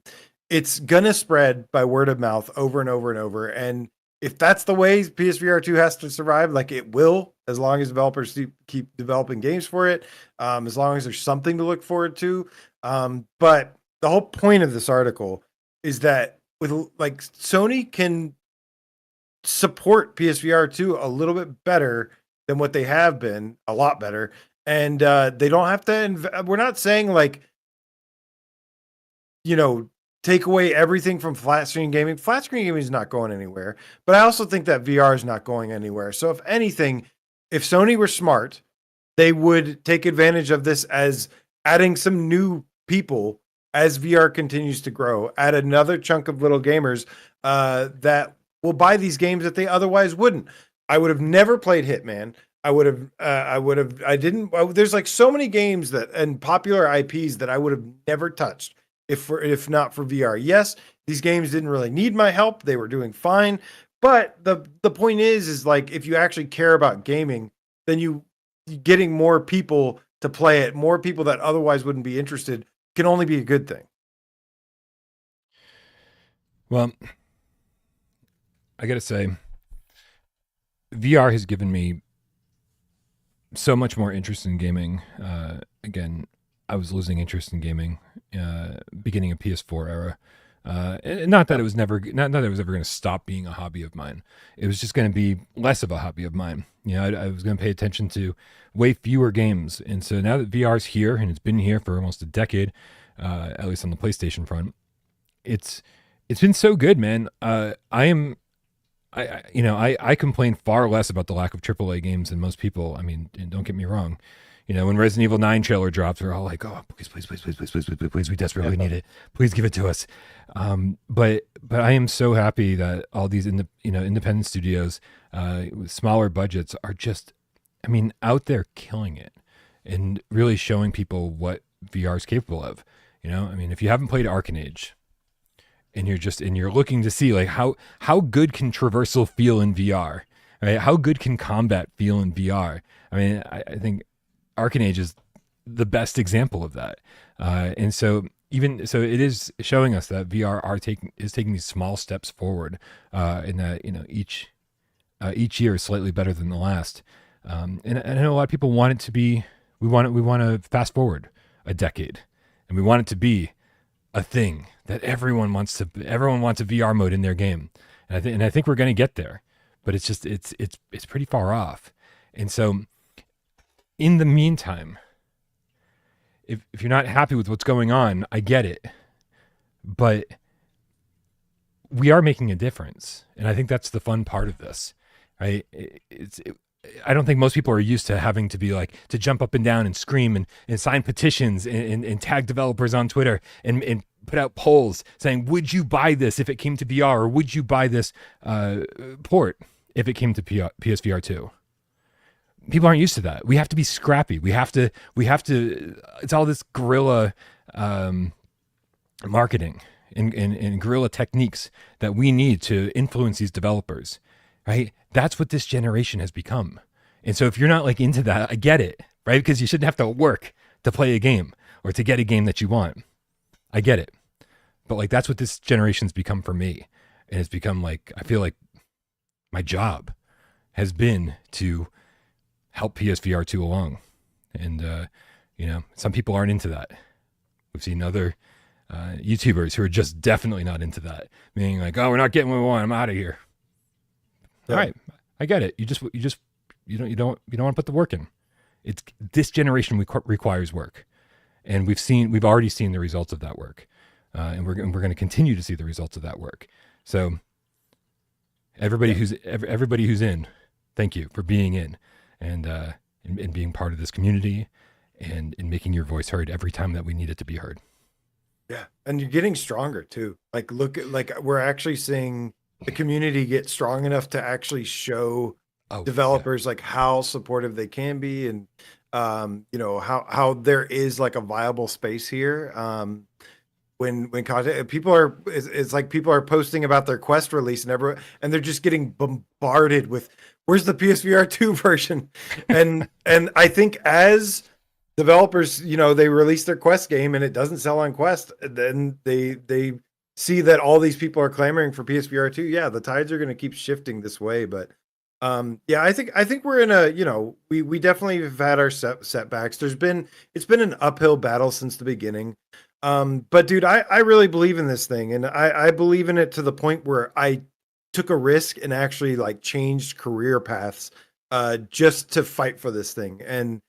it's gonna spread by word of mouth over and over and over. And if that's the way PSVR2 has to survive, like it will, as long as developers keep developing games for it, as long as there's something to look forward to. But the whole point of this article is that with like Sony can support PSVR2 a little bit better than what they have been, a lot better, and they don't have to. We're not saying like, take away everything from flat screen gaming. Flat screen gaming is not going anywhere, but I also think that VR is not going anywhere. So if anything, if Sony were smart, they would take advantage of this as adding some new people as VR continues to grow, add another chunk of little gamers that will buy these games that they otherwise wouldn't. I would have never played Hitman. There's like so many games and popular IPs that I would have never touched if not for VR. Yes, these games didn't really need my help. They were doing fine. But the point is like, if you actually care about gaming, then you getting more people to play it, more people that otherwise wouldn't be interested, can only be a good thing. Well, I gotta say, VR has given me so much more interest in gaming. Again, I was losing interest in gaming beginning of PS4 era. And not that it was never, not that it was ever going to stop being a hobby of mine. It was just going to be less of a hobby of mine. You know, I was going to pay attention to way fewer games. And so now that VR's here, and it's been here for almost a decade, at least on the PlayStation front, it's been so good, man. I complain far less about the lack of AAA games than most people. I mean, and don't get me wrong. You know, when Resident Evil 9 trailer drops, we're all like, "Oh, please, please, please, please, please, please, please, please, please, we desperately need it. Please give it to us." But I am so happy that all these independent studios with smaller budgets are just, I mean, out there killing it and really showing people what VR is capable of. You know, I mean, if you haven't played Arcanage, and you're looking to see like how good can traversal feel in VR, right? How good can combat feel in VR? I mean, I think Arcanage is the best example of that. And so it is showing us that VR is taking these small steps forward, and that, you know, each year is slightly better than the last. And I know a lot of people want it to be, we want to fast forward a decade, and we want it to be a thing that everyone wants a VR mode in their game. And I think we're going to get there, but it's just, it's pretty far off. And so in the meantime, if you're not happy with what's going on, I get it, but we are making a difference. And I think that's the fun part of this, right? I don't think most people are used to having to be like, to jump up and down and scream and sign petitions and tag developers on Twitter and put out polls saying, would you buy this if it came to VR, or would you buy this port if it came to PSVR2? People aren't used to that. We have to be scrappy. We have to, it's all this guerrilla marketing and guerrilla techniques that we need to influence these developers, right? That's what this generation has become. And so if you're not like into that, I get it, right? Because you shouldn't have to work to play a game or to get a game that you want. I get it. But like, that's what this generation's become for me. And it's become like, I feel like my job has been to help PSVR2 along. And, you know, some people aren't into that. We've seen other YouTubers who are just definitely not into that, meaning like, oh, we're not getting what we want, I'm out of here. Yeah. All right, I get it. You don't want to put the work in. It's this generation requires work, and we've already seen the results of that work, and we're going to continue to see the results of that work. So everybody who's in, thank you for being in, and being part of this community, and making your voice heard every time that we need it to be heard. Yeah, and you're getting stronger too. Like, look at, like, we're actually seeing the community get strong enough to actually show developers like how supportive they can be, and you know, how there is like a viable space here. When content, people are, it's like people are posting about their Quest release, and they're just getting bombarded with, where's the PSVR2 version? And I think as developers, you know, they release their Quest game and it doesn't sell on Quest, then they see that all these people are clamoring for PSVR2. Yeah, the tides are going to keep shifting this way. But yeah, I think we're in a, you know, we definitely have had our setbacks. It's been an uphill battle since the beginning. But dude, I really believe in this thing, and I believe in it to the point where I took a risk and actually like changed career paths just to fight for this thing. And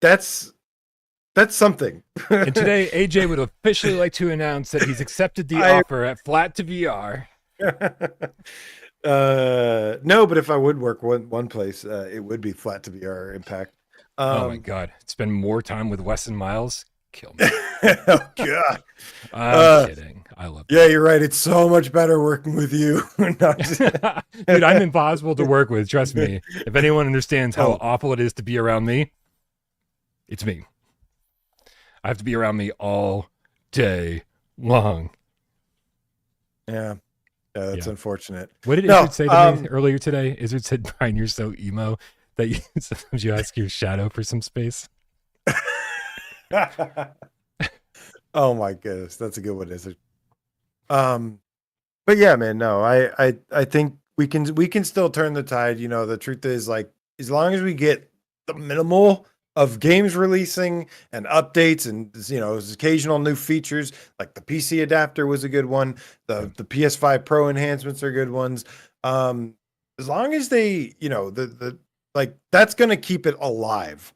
that's something. And today, AJ would officially like to announce that he's accepted the offer at Flat to VR. No, but if I would work one place, it would be Flat to VR Impact. Oh my God. Spend more time with Wes and Miles? Kill me. Oh God. I'm kidding. I love you. Yeah, you're right. It's so much better working with you. Dude, I'm impossible to work with. Trust me. If anyone understands how awful it is to be around me, it's me. I have to be around me all day long. Yeah. That's unfortunate. What did Izzard say to me earlier today? Izzard said, Bryan, you're so emo that sometimes you ask your shadow for some space. Oh my goodness. That's a good one, Izzard. But yeah, man, no, I think we can still turn the tide. You know, the truth is, like, as long as we get the minimal of games releasing and updates and, you know, occasional new features, like the PC adapter was a good one. The PS5 Pro enhancements are good ones. As long as they, you know, the like, that's going to keep it alive.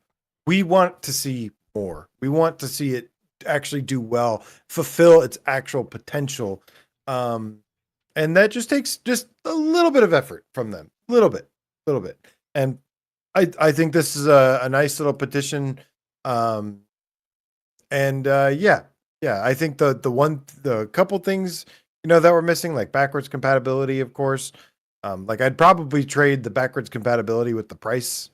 We want to see more. We want to see it actually do well, fulfill its actual potential. And that just takes just a little bit of effort from them, little bit. And I think this is a nice little petition. Yeah, I think the couple things, you know, that we're missing, like backwards compatibility, of course. Like, I'd probably trade the backwards compatibility with the price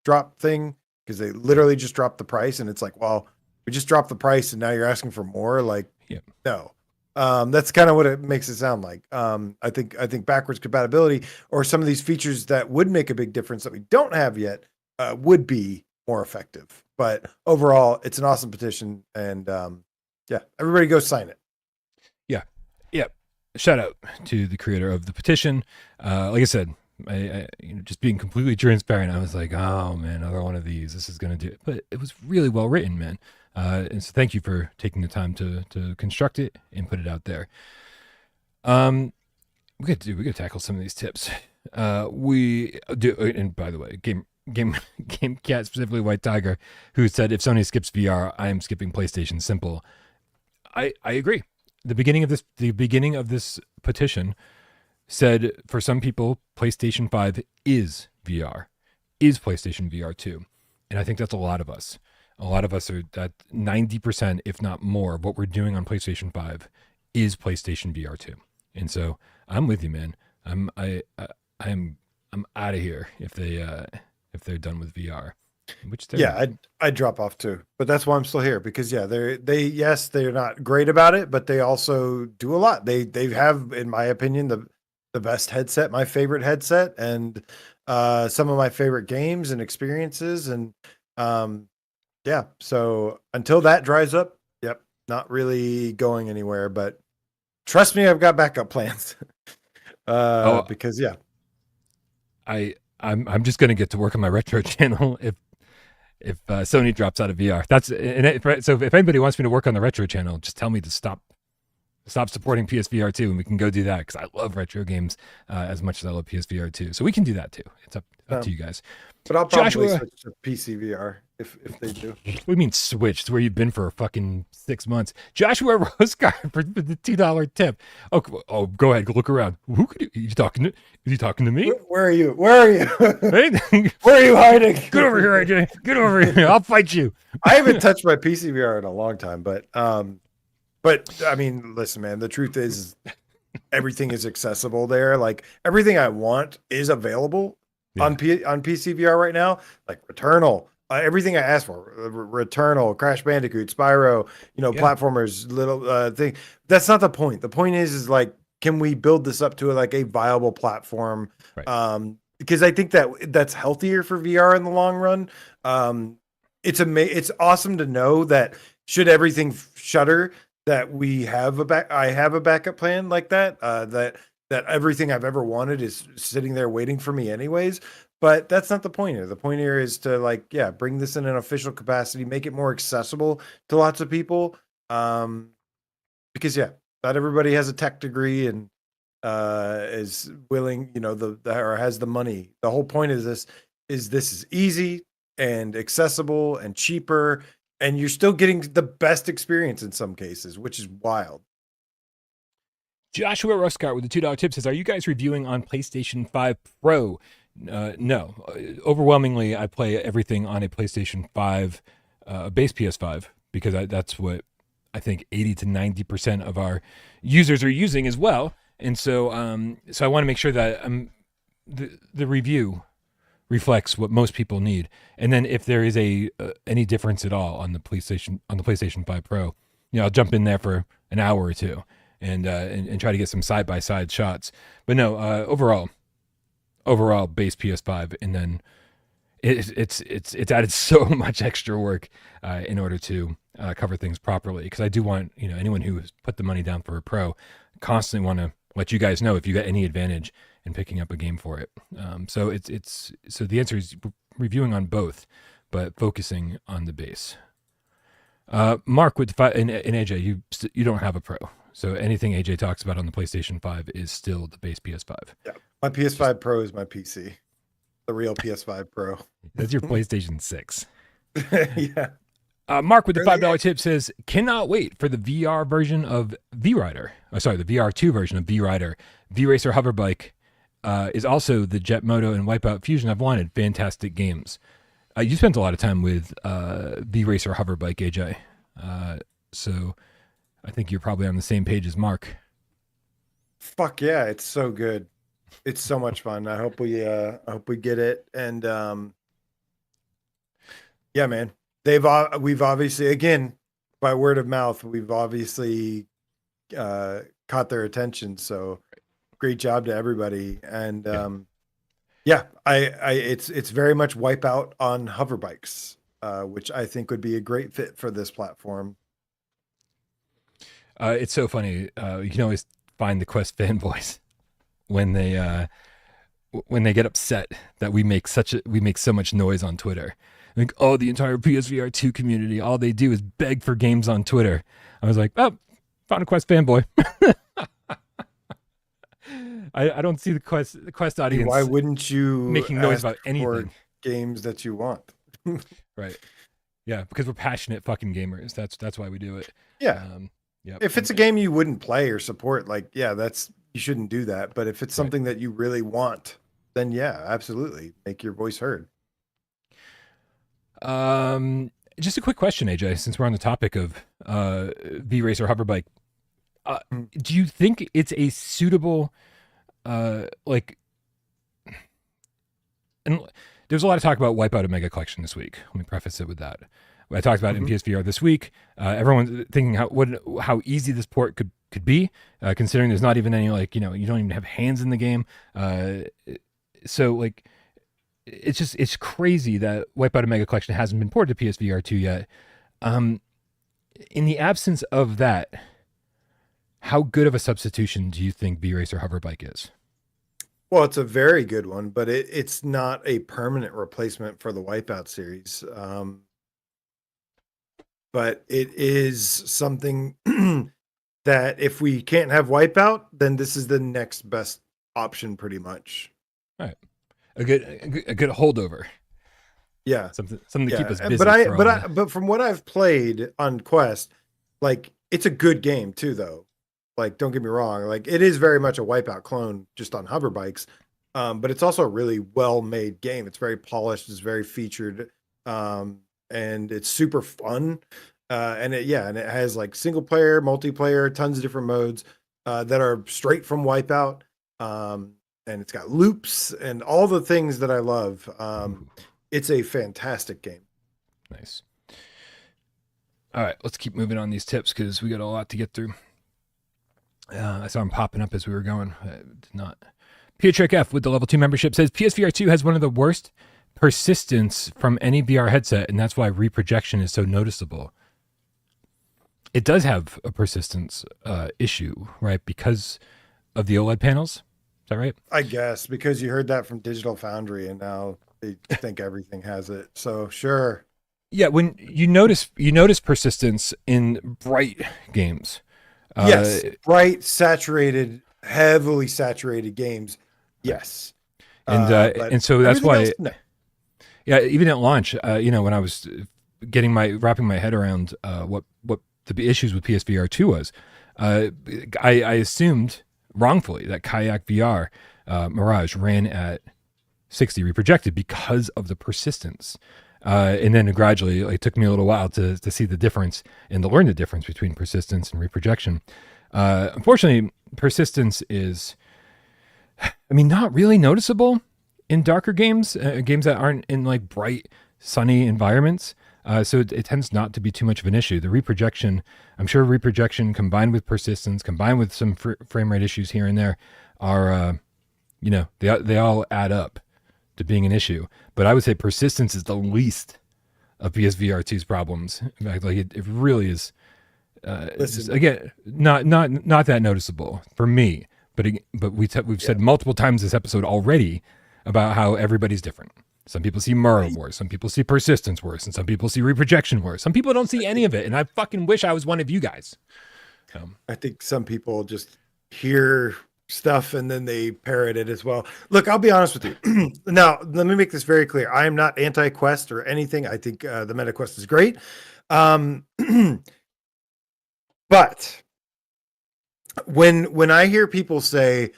drop thing, because they literally just dropped the price, and it's like, well, we just dropped the price and now you're asking for more. Like, no. That's kind of what it makes it sound like. I think backwards compatibility, or some of these features that would make a big difference that we don't have yet, would be more effective. But overall, it's an awesome petition, and yeah, everybody go sign it. Yeah. Shout out to the creator of the petition. Like I said, I just being completely transparent, I was like, oh man, another one of these. This is gonna do it. But it was really well written, man. And so thank you for taking the time to construct it and put it out there. We could tackle some of these tips. We do, and by the way, Gamecat, specifically White Tiger, who said, if Sony skips VR, I am skipping PlayStation. Simple. I agree. The beginning of this petition said, for some people, PlayStation 5 is VR, is PlayStation VR2. And I think that's a lot of us. A lot of us are that 90%, if not more, of what we're doing on PlayStation 5 is PlayStation VR2. And so I'm with you, man. I'm out of here if they're done with VR. I'd drop off too, but that's why I'm still here, because they're not great about it, but they also do a lot. They have, in my opinion, the best headset, my favorite headset, and some of my favorite games and experiences, and yeah. So until that dries up, not really going anywhere. But trust me, I've got backup plans. Because I'm just gonna get to work on my retro channel if Sony drops out of VR. So if anybody wants me to work on the retro channel, just tell me to stop supporting PSVR2, and we can go do that, because I love retro games as much as I love PSVR2. So we can do that too. It's up to you guys. But I'll probably switch to PCVR if they do. What do you mean switch? It's where you've been for fucking 6 months. Joshua Roscar for the $2 tip. Oh, go ahead, go look around. Who could you talking to? Is he talking to me? Where are you? Hey? Where are you hiding? Get over here, AJ. Get over here. I'll fight you. I haven't touched my PCVR in a long time, but I mean, listen, man, the truth is everything is accessible there. Like, everything I want is available on PCVR right now. Like Returnal, everything I asked for, Returnal, Crash Bandicoot, Spyro, platformers, little thing. That's not the point. The point is like, can we build this up to a viable platform? Right. Because I think that's healthier for VR in the long run. It's awesome to know that should everything shutter, that I have a backup plan like that. That everything I've ever wanted is sitting there waiting for me anyways. But that's not the point here. The point here is to bring this in an official capacity, make it more accessible to lots of people. Because not everybody has a tech degree and is willing, or has the money. The whole point of this is easy and accessible and cheaper, and you're still getting the best experience in some cases, which is wild. Joshua Ruscart with the $2 tip says, are you guys reviewing on PlayStation 5 Pro? No. Overwhelmingly, I play everything on a PlayStation 5, base PS5, because that's what I think 80 to 90% of our users are using as well. And so I want to make sure that the review reflects what most people need. And then if there is any difference at all on the PlayStation 5 Pro, I'll jump in there for an hour or two and try to get some side-by-side shots. But no, overall base PS5, and then it's added so much extra work in order to cover things properly, because I do want anyone who has put the money down for a Pro constantly want to let you guys know if you got any advantage in picking up a game for it. So the answer is reviewing on both, but focusing on the base. Mark and AJ, you don't have a Pro, so anything AJ talks about on the PlayStation 5 is still the base PS5. Yeah, my PS5 Pro is my PC, the real PS5 Pro. That's your PlayStation 6. Yeah. Mark with the $5 tip says, cannot wait for the VR version of V-Rider. Oh, sorry, the VR2 version of V-Rider. V-Racer Hoverbike is also the Jet Moto and Wipeout fusion I've wanted. Fantastic games. You spent a lot of time with V-Racer Hoverbike, AJ. So I think you're probably on the same page as Mark. Fuck yeah, it's so good. It's so much fun. I hope we get it. And yeah, man. We've obviously, again, by word of mouth, we've obviously caught their attention. So great job to everybody. And it's very much Wipeout on hover bikes, which I think would be a great fit for this platform. It's so funny. You can always find the Quest fanboys when they get upset that we make so much noise on Twitter. Like, oh, the entire PSVR2 community, all they do is beg for games on Twitter. I was like, oh, found a Quest fanboy. I don't see the Quest audience. Why wouldn't you making noise about anything? Games that you want. Right. Yeah, because we're passionate fucking gamers. That's why we do it. Yeah. Yep. If it's a game you wouldn't play or support, like, yeah, you shouldn't do that. But if it's something that you really want, then yeah, absolutely. Make your voice heard. Just a quick question, AJ, since we're on the topic of V-Racer Hoverbike. Do you think it's a suitable and there's a lot of talk about Wipeout Omega Collection this week. Let me preface it with that. I talked about it in PSVR this week. Everyone's thinking how easy this port could be, considering there's not even any, you don't even have hands in the game. So it's crazy that Wipeout Omega Collection hasn't been ported to PSVR2 yet. In the absence of that, how good of a substitution do you think V-Racer Hoverbike is? Well, it's a very good one, but it's not a permanent replacement for the Wipeout series. But it is something that if we can't have Wipeout, then this is the next best option, pretty much. All right. A good holdover. Yeah. Something to keep us busy. But from what I've played on Quest, it's a good game too, though. Don't get me wrong. It is very much a Wipeout clone just on hover bikes. But it's also a really well-made game. It's very polished. It's very featured. And it's super fun. And it has single player, multiplayer, tons of different modes that are straight from Wipeout. And it's got loops and all the things that I love. It's a fantastic game. Nice. All right, let's keep moving on these tips because we got a lot to get through. I saw them popping up as we were going. I did not. Pietrick F with the level 2 membership says PSVR 2 has one of the worst persistence from any VR headset, and that's why reprojection is so noticeable. It does have a persistence issue, right? Because of the OLED panels. Is that right? I guess because you heard that from Digital Foundry, and now they think everything has it. So sure. Yeah, when you notice persistence in bright games. Yes, bright, saturated, heavily saturated games. Yes, and so that's why. Else, no. Yeah, even at launch, when I was wrapping my head around what the issues with PSVR 2 was, I assumed wrongfully that Kayak VR Mirage ran at 60 reprojected because of the persistence. And then gradually, it took me a little while to see the difference and to learn the difference between persistence and reprojection. Unfortunately, persistence is, not really noticeable in darker games, games that aren't in bright, sunny environments. So it tends not to be too much of an issue. The reprojection, I'm sure reprojection combined with persistence, combined with some frame rate issues here and there are, they all add up to being an issue. But I would say persistence is the least of PSVR 2's problems. In fact, it really is, again, not that noticeable for me. but we've said multiple times this episode already about how everybody's different. Some people see mirror worse, some people see persistence worse, and some people see reprojection worse. Some people don't see any of it, and I fucking wish I was one of you guys. I think some people just hear stuff and then they parrot it as well. Look, I'll be honest with you. Now, let me make this very clear. I am not anti-Quest or anything. I think the MetaQuest is great. But when I hear people say,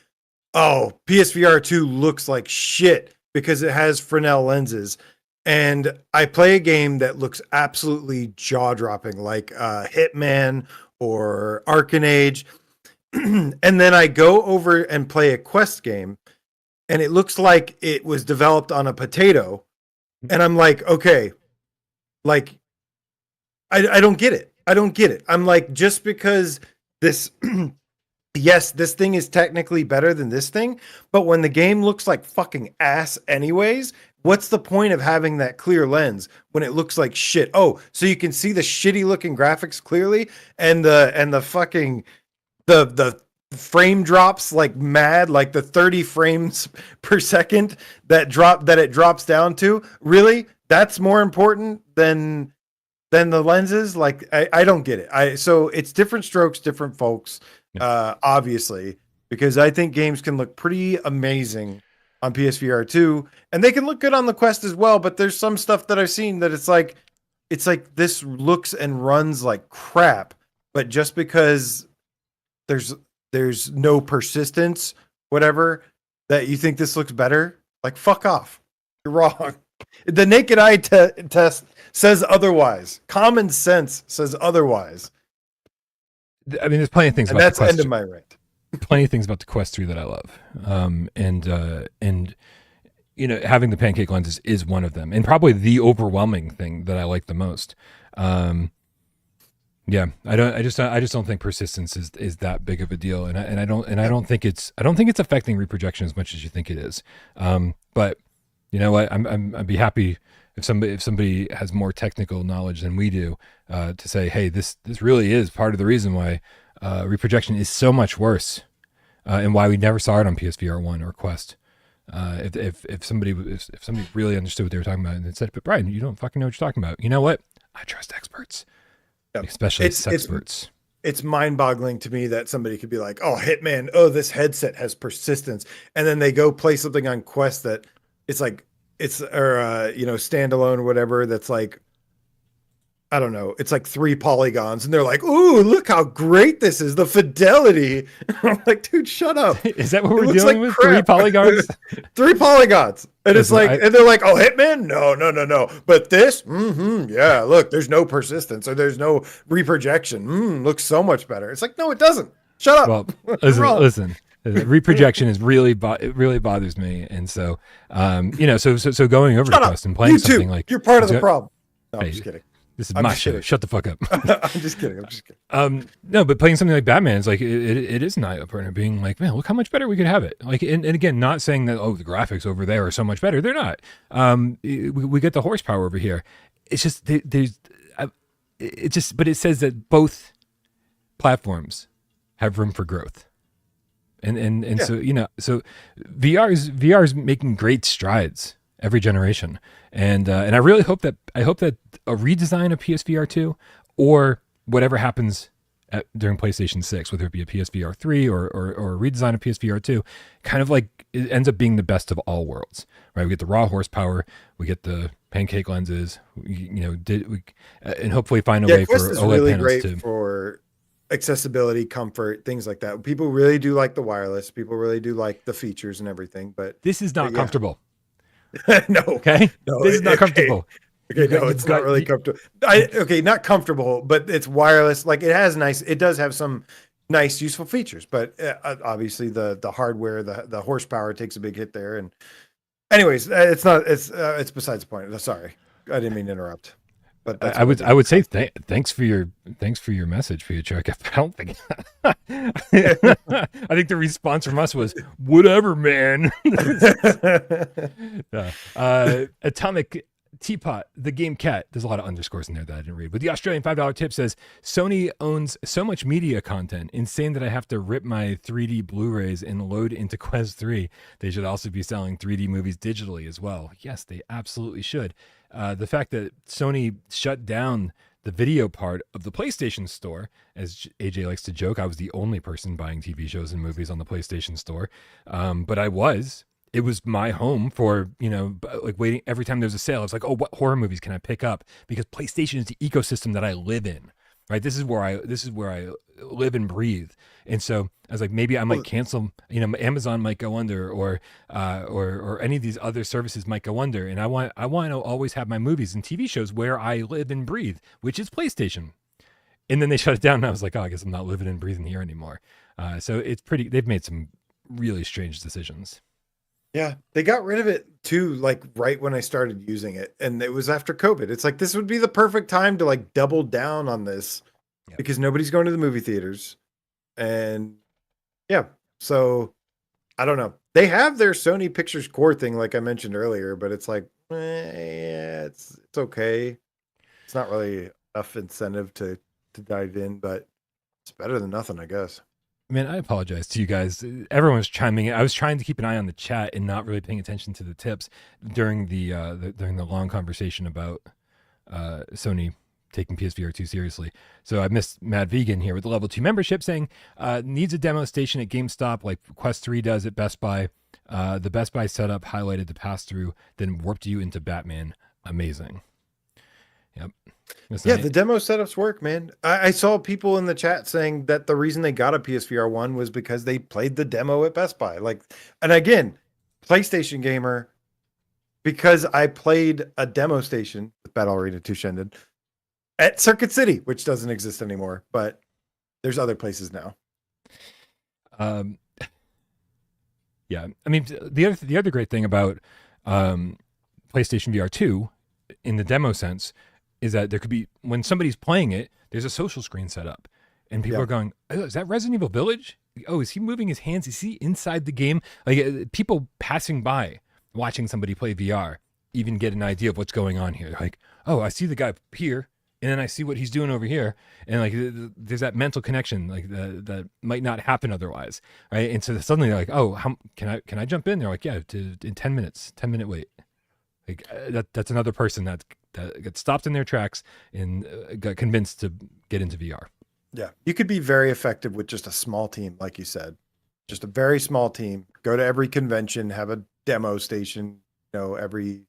oh, PSVR2 looks like shit because it has Fresnel lenses, and I play a game that looks absolutely jaw-dropping, like Hitman or Arcanage, and then I go over and play a Quest game, and it looks like it was developed on a potato, and I'm like, okay, like, I don't get it. I don't get it. I'm like, just because this... Yes, this thing is technically better than this thing, but when the game looks like fucking ass anyways, what's the point of having that clear lens when it looks like shit? Oh, so you can see the shitty looking graphics clearly, and the fucking the frame drops like mad, like the 30 frames per second that it drops down to. Really? That's more important than the lenses? Like I don't get it. So it's different strokes, different folks. Obviously, because I think games can look pretty amazing on PSVR 2, and they can look good on the Quest as well. But there's some stuff that I've seen that it's like this looks and runs like crap, but just because there's no persistence, whatever, that you think this looks better, like fuck off. You're wrong. The naked eye test says otherwise. Common sense says otherwise. I mean, there's plenty of things and about that's the Quest. End of my rant. Plenty of things about the Quest 3 that I love. And you know, having the pancake lenses is one of them, and probably the overwhelming thing that I like the most. Yeah, I just don't think persistence is that big of a deal, and I don't think it's affecting reprojection as much as you think it is. But you know what, I'd be happy if somebody has more technical knowledge than we do, to say, hey, this really is part of the reason why reprojection is so much worse, and why we never saw it on PSVR 1 or Quest. If somebody really understood what they were talking about and said, but Bryan, you don't fucking know what you're talking about. You know what? I trust experts, especially experts. It's mind-boggling to me that somebody could be like, oh, Hitman, oh, this headset has persistence, and then they go play something on Quest that it's like, standalone or whatever, that's like, I don't know, it's like 3 polygons, and they're like, ooh, look how great this is, the fidelity. I'm like, dude, shut up. Is that what we're dealing with? Crap. 3 polygons? 3 polygons. And it's like, and they're like, oh, Hitman? No. But this, yeah, look, there's no persistence, or there's no reprojection. Looks so much better. It's like, no, it doesn't. Shut up. Well, listen. Reprojection is it really bothers me, and so so going over to Quest and playing something like, you're part of the problem. No, I'm just kidding. This is my show. Shut the fuck up. I'm just kidding. No, but playing something like Batman is like it is an eye opener. Being like, man, look how much better we could have it. Like, and again, not saying that the graphics over there are so much better. They're not. We get the horsepower over here. It's just but it says that both platforms have room for growth. And so, so VR is making great strides every generation. And I really hope that a redesign of PSVR 2 or whatever happens during PlayStation 6, whether it be a PSVR 3 or a redesign of PSVR 2, kind of like it ends up being the best of all worlds, right? We get the raw horsepower, we get the pancake lenses, and hopefully find a way for OLED really panels great to for accessibility, comfort, things like that. People really do like the wireless. People really do like the features and everything. But this is not comfortable. No. Okay. No, this is not comfortable. Okay. No, it's not really comfortable. Not comfortable, but it's wireless. Like it does have some nice, useful features, but obviously the hardware, the horsepower takes a big hit there. And anyways, it's besides the point. Sorry. I didn't mean to interrupt. But I would say thanks for your message, Future. I don't think I think the response from us was whatever, man. Atomic Teapot, the Game Cat. There's a lot of underscores in there that I didn't read. But the Australian $5 tip says, Sony owns so much media content. Insane that I have to rip my 3D Blu-rays and load into Quest 3. They should also be selling 3D movies digitally as well. Yes, they absolutely should. The fact that Sony shut down the video part of the PlayStation Store, as AJ likes to joke, I was the only person buying TV shows and movies on the PlayStation Store. But it was my home for, like waiting every time there's a sale. It's like, oh, what horror movies can I pick up? Because PlayStation is the ecosystem that I live in, right? This is where I live and breathe. And so I was like, maybe I might cancel, Amazon might go under or any of these other services might go under. And I want to always have my movies and TV shows where I live and breathe, which is PlayStation. And then they shut it down. And I was like, oh, I guess I'm not living and breathing here anymore. So they've made some really strange decisions. Yeah, they got rid of it too, like right when I started using it. And it was after COVID. It's like, this would be the perfect time to like double down on this because nobody's going to the movie theaters. And yeah, so I don't know. They have their Sony Pictures Core thing, like I mentioned earlier, but it's like, yeah, it's okay. It's not really enough incentive to dive in, but it's better than nothing, I guess. Man, I apologize to you guys. Everyone's chiming in. I was trying to keep an eye on the chat and not really paying attention to the tips during the long conversation about Sony taking PSVR2 seriously. So I missed Mad Vegan here with the level 2 membership saying needs a demo station at GameStop like Quest 3 does at Best Buy. The Best Buy setup highlighted the pass through, then warped you into Batman. Amazing. Yep. The demo setups work, man. I saw people in the chat saying that the reason they got a PSVR 1 was because they played the demo at Best Buy. Like, and again, PlayStation gamer, because I played a demo station with Battle Arena 2 Shendon at Circuit City, which doesn't exist anymore, but there's other places now. Yeah, I mean, the other great thing about PlayStation VR 2 in the demo sense is that there could be, when somebody's playing it, there's a social screen set up and people are going, oh, is that Resident Evil Village? Oh, is he moving his hands? Is he inside the game? Like people passing by, watching somebody play VR, even get an idea of what's going on here. They're like, oh, I see the guy here and then I see what he's doing over here. And like, there's that mental connection like that might not happen otherwise. Right. And so suddenly they're like, oh, can I jump in? They're like, yeah, in 10 minutes, 10-minute wait. Like that's another person that got stopped in their tracks and got convinced to get into VR. Yeah, you could be very effective with just a small team, like you said, just a very small team. Go to every convention, have a demo station, every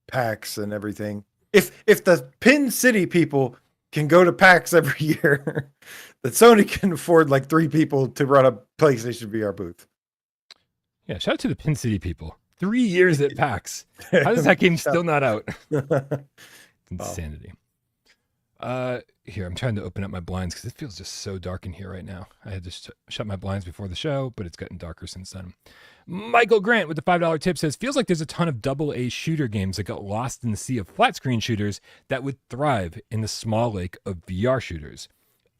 PAX and everything. If the Pin City people can go to PAX every year, that Sony can afford like 3 people to run a PlayStation VR booth. Yeah, shout out to the Pin City people. 3 years at PAX. How is that game still not out? Insanity. Here, I'm trying to open up my blinds because it feels just so dark in here right now. I had to shut my blinds before the show, but it's gotten darker since then. Michael Grant with the $5 tip says, feels like there's a ton of AA shooter games that got lost in the sea of flat screen shooters that would thrive in the small lake of VR shooters.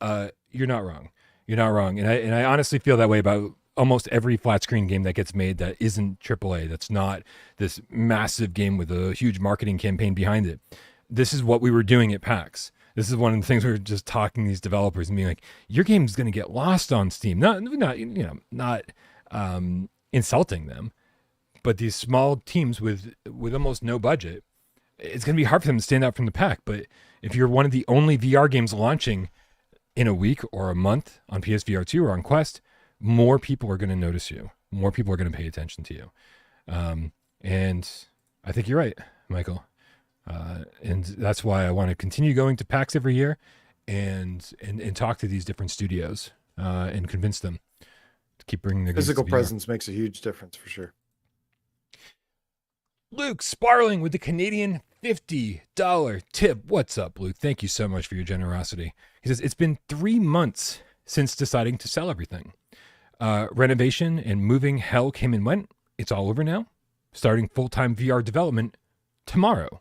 You're not wrong. You're not wrong. And I honestly feel that way about almost every flat screen game that gets made that isn't AAA, that's not this massive game with a huge marketing campaign behind it. This is what we were doing at PAX. This is one of the things we were just talking to these developers and being like, your game's going to get lost on Steam. Not insulting them, but these small teams with almost no budget, it's going to be hard for them to stand out from the pack. But if you're one of the only VR games launching in a week or a month on PSVR2 or on Quest, more people are going to notice you. More people are going to pay attention to you. And I think you're right, Michael. And that's why I want to continue going to PAX every year and talk to these different studios and convince them to keep bringing their physical presence makes a huge difference for sure. Luke Sparling with the Canadian $50 tip. What's up, Luke? Thank you so much for your generosity. He says, it's been 3 months since deciding to sell everything. Renovation and moving hell came and went. It's all over now. Starting full-time VR development tomorrow.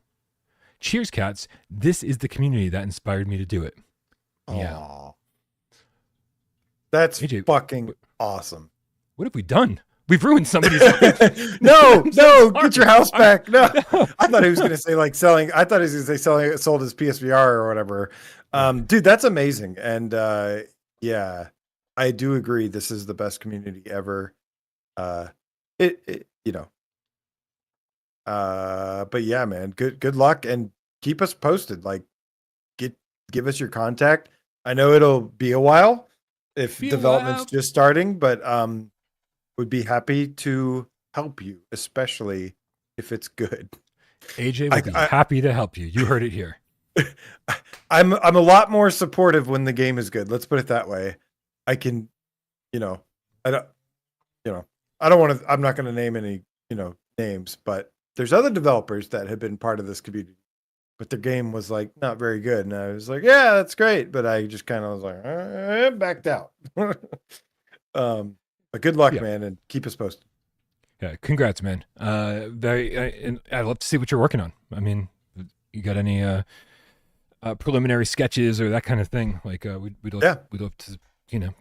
Cheers, cats. This is the community that inspired me to do it. Aww. Yeah. That's AJ, fucking awesome. What have we done? We've ruined somebody's life. No, get your house back. No, I thought he was going to say like selling. I thought he was going to say selling sold his PSVR or whatever. Dude, that's amazing. And yeah, I do agree. This is the best community ever. You know. But yeah, man, good luck and keep us posted. Like, give us your contact. I know it'll be a while if development's just starting, but would be happy to help you, especially if it's good. AJ would be happy to help you. You heard it here. I'm a lot more supportive when the game is good. Let's put it that way. I can, I don't want to. I'm not going to name any, names, but there's other developers that have been part of this community, but their game was like not very good, and I was like, yeah, that's great, but I just kind of was like, backed out. But good luck, man, and keep us posted. Yeah, congrats, man. And I'd love to see what you're working on. I mean, you got any preliminary sketches or that kind of thing? Like, we'd love to,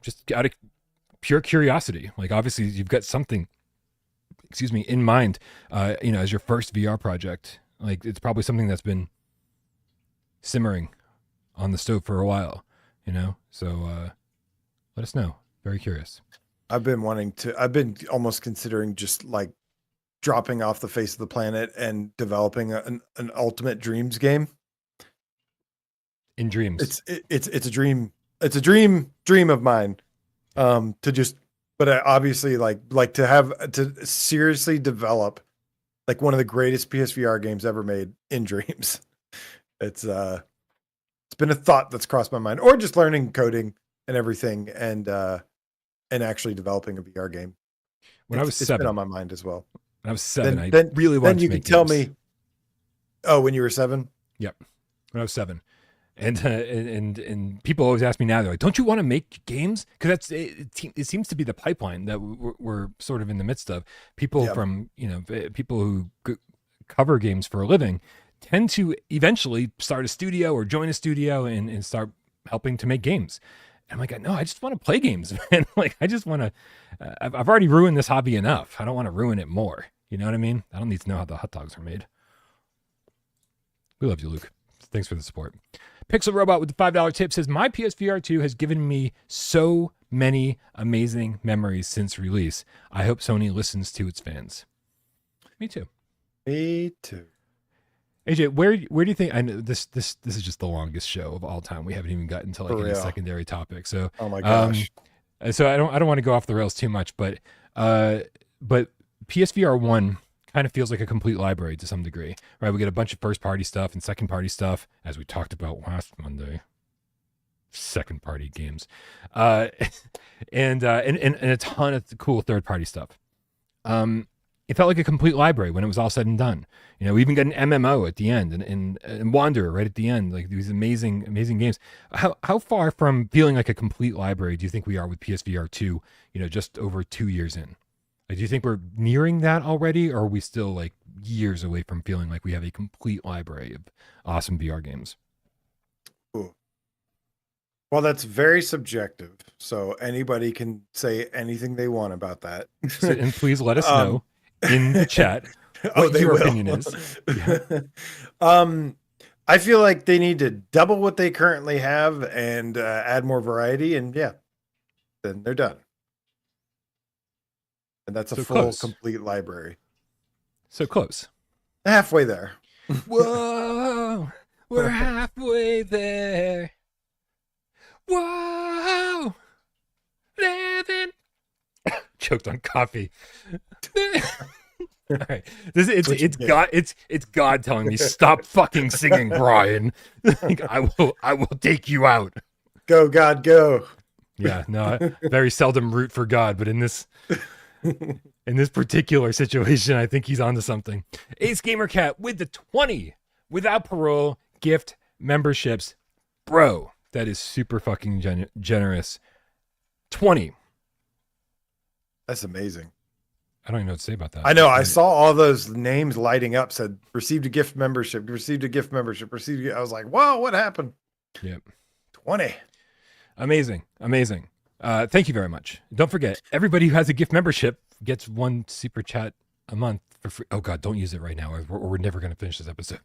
just out of pure curiosity. Like, obviously, you've got something, in mind. As your first VR project. Like, it's probably something that's been simmering on the stove for a while. So let us know. Very curious. I've been almost considering just like dropping off the face of the planet and developing an ultimate dreams game. In dreams. It's a dream. It's a dream of mine. But I obviously like to seriously develop like one of the greatest PSVR games ever made in dreams. It's been a thought that's crossed my mind, or just learning coding and everything, and actually developing a VR game. When I was 7, it's been on my mind as well. When I was 7, I really wanted to make games. Tell me. Oh, when you were 7? Yep. When I was 7. And people always ask me now, they're like, don't you want to make games? Because it seems to be the pipeline that we're sort of in the midst of. People from, people who cover games for a living tend to eventually start a studio or join a studio and start helping to make games. I'm like, no, I just want to play games, man. Like, I just want to, I've already ruined this hobby enough. I don't want to ruin it more. You know what I mean? I don't need to know how the hot dogs are made. We love you, Luke. Thanks for the support. Pixel Robot with the $5 tip says, my PSVR2 has given me so many amazing memories since release. I hope Sony listens to its fans. Me too. Me too. AJ, where do you think? I know this is just the longest show of all time. We haven't even gotten to like any secondary topic. So, oh my gosh. So I don't want to go off the rails too much, but PSVR 1 kind of feels like a complete library to some degree, right? We get a bunch of first party stuff and second party stuff, as we talked about last Monday. Second party games, and a ton of cool third party stuff. It felt like a complete library when it was all said and done. We even got an MMO at the end and Wanderer right at the end, like these amazing games. How far from feeling like a complete library do you think we are with PSVR 2, just over 2 years in? Like, do you think we're nearing that already, or are we still like years away from feeling like we have a complete library of awesome VR games? Ooh. Well, that's very subjective. So anybody can say anything they want about that. And please let us know in the chat what your opinion is. Yeah. I feel like they need to double what they currently have and add more variety, and then they're done. And that's a full, complete library. So close. Halfway there. Whoa, we're halfway there. Whoa, living. Choked on coffee. All right, it's God telling me stop fucking singing, Bryan. I will take you out. Go, God, go. Yeah, no, I very seldom root for God, but in this particular situation, I think he's onto something. Ace Gamercat with the 20 without parole gift memberships, bro. That is super fucking generous. 20. That's amazing. I don't even know what to say about that. I know. I saw all those names lighting up, said received a gift membership, received a gift membership, received. I was like, whoa, what happened? Yep. 20. Amazing. Thank you very much. Don't forget, everybody who has a gift membership gets one super chat a month for free. Oh God, don't use it right now, or we're never gonna finish this episode.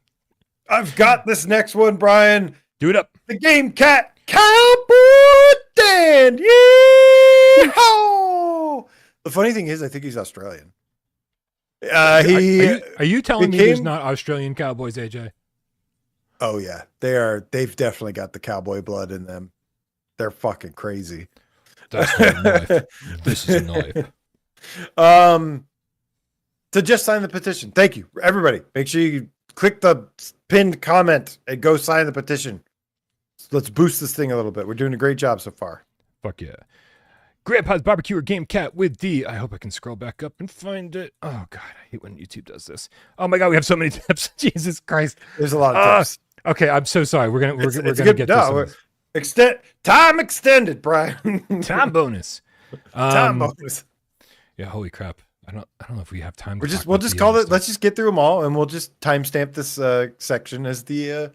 I've got this next one, Brian. Do it up. The Gamecat Cowboy Dan. Yeehaw! The funny thing is, I think he's Australian. Are you telling me there's not Australian cowboys, AJ? Oh yeah, they are. They've definitely got the cowboy blood in them. They're fucking crazy. That's not a knife. This is a knife. To just sign the petition. Thank you, everybody. Make sure you click the pinned comment and go sign the petition. Let's boost this thing a little bit. We're doing a great job so far. Fuck yeah. Grandpa's Barbecue or Gamecat with D. I hope I can scroll back up and find it. Oh God, I hate when YouTube does this. Oh my God, we have so many tips. Jesus Christ. There's a lot of tips. Okay, I'm so sorry. We're gonna get this. Time extended, Brian. Time bonus. Time bonus. Yeah, holy crap. I don't know if we have time. We'll just call it. Let's just get through them all, and we'll just timestamp this section as the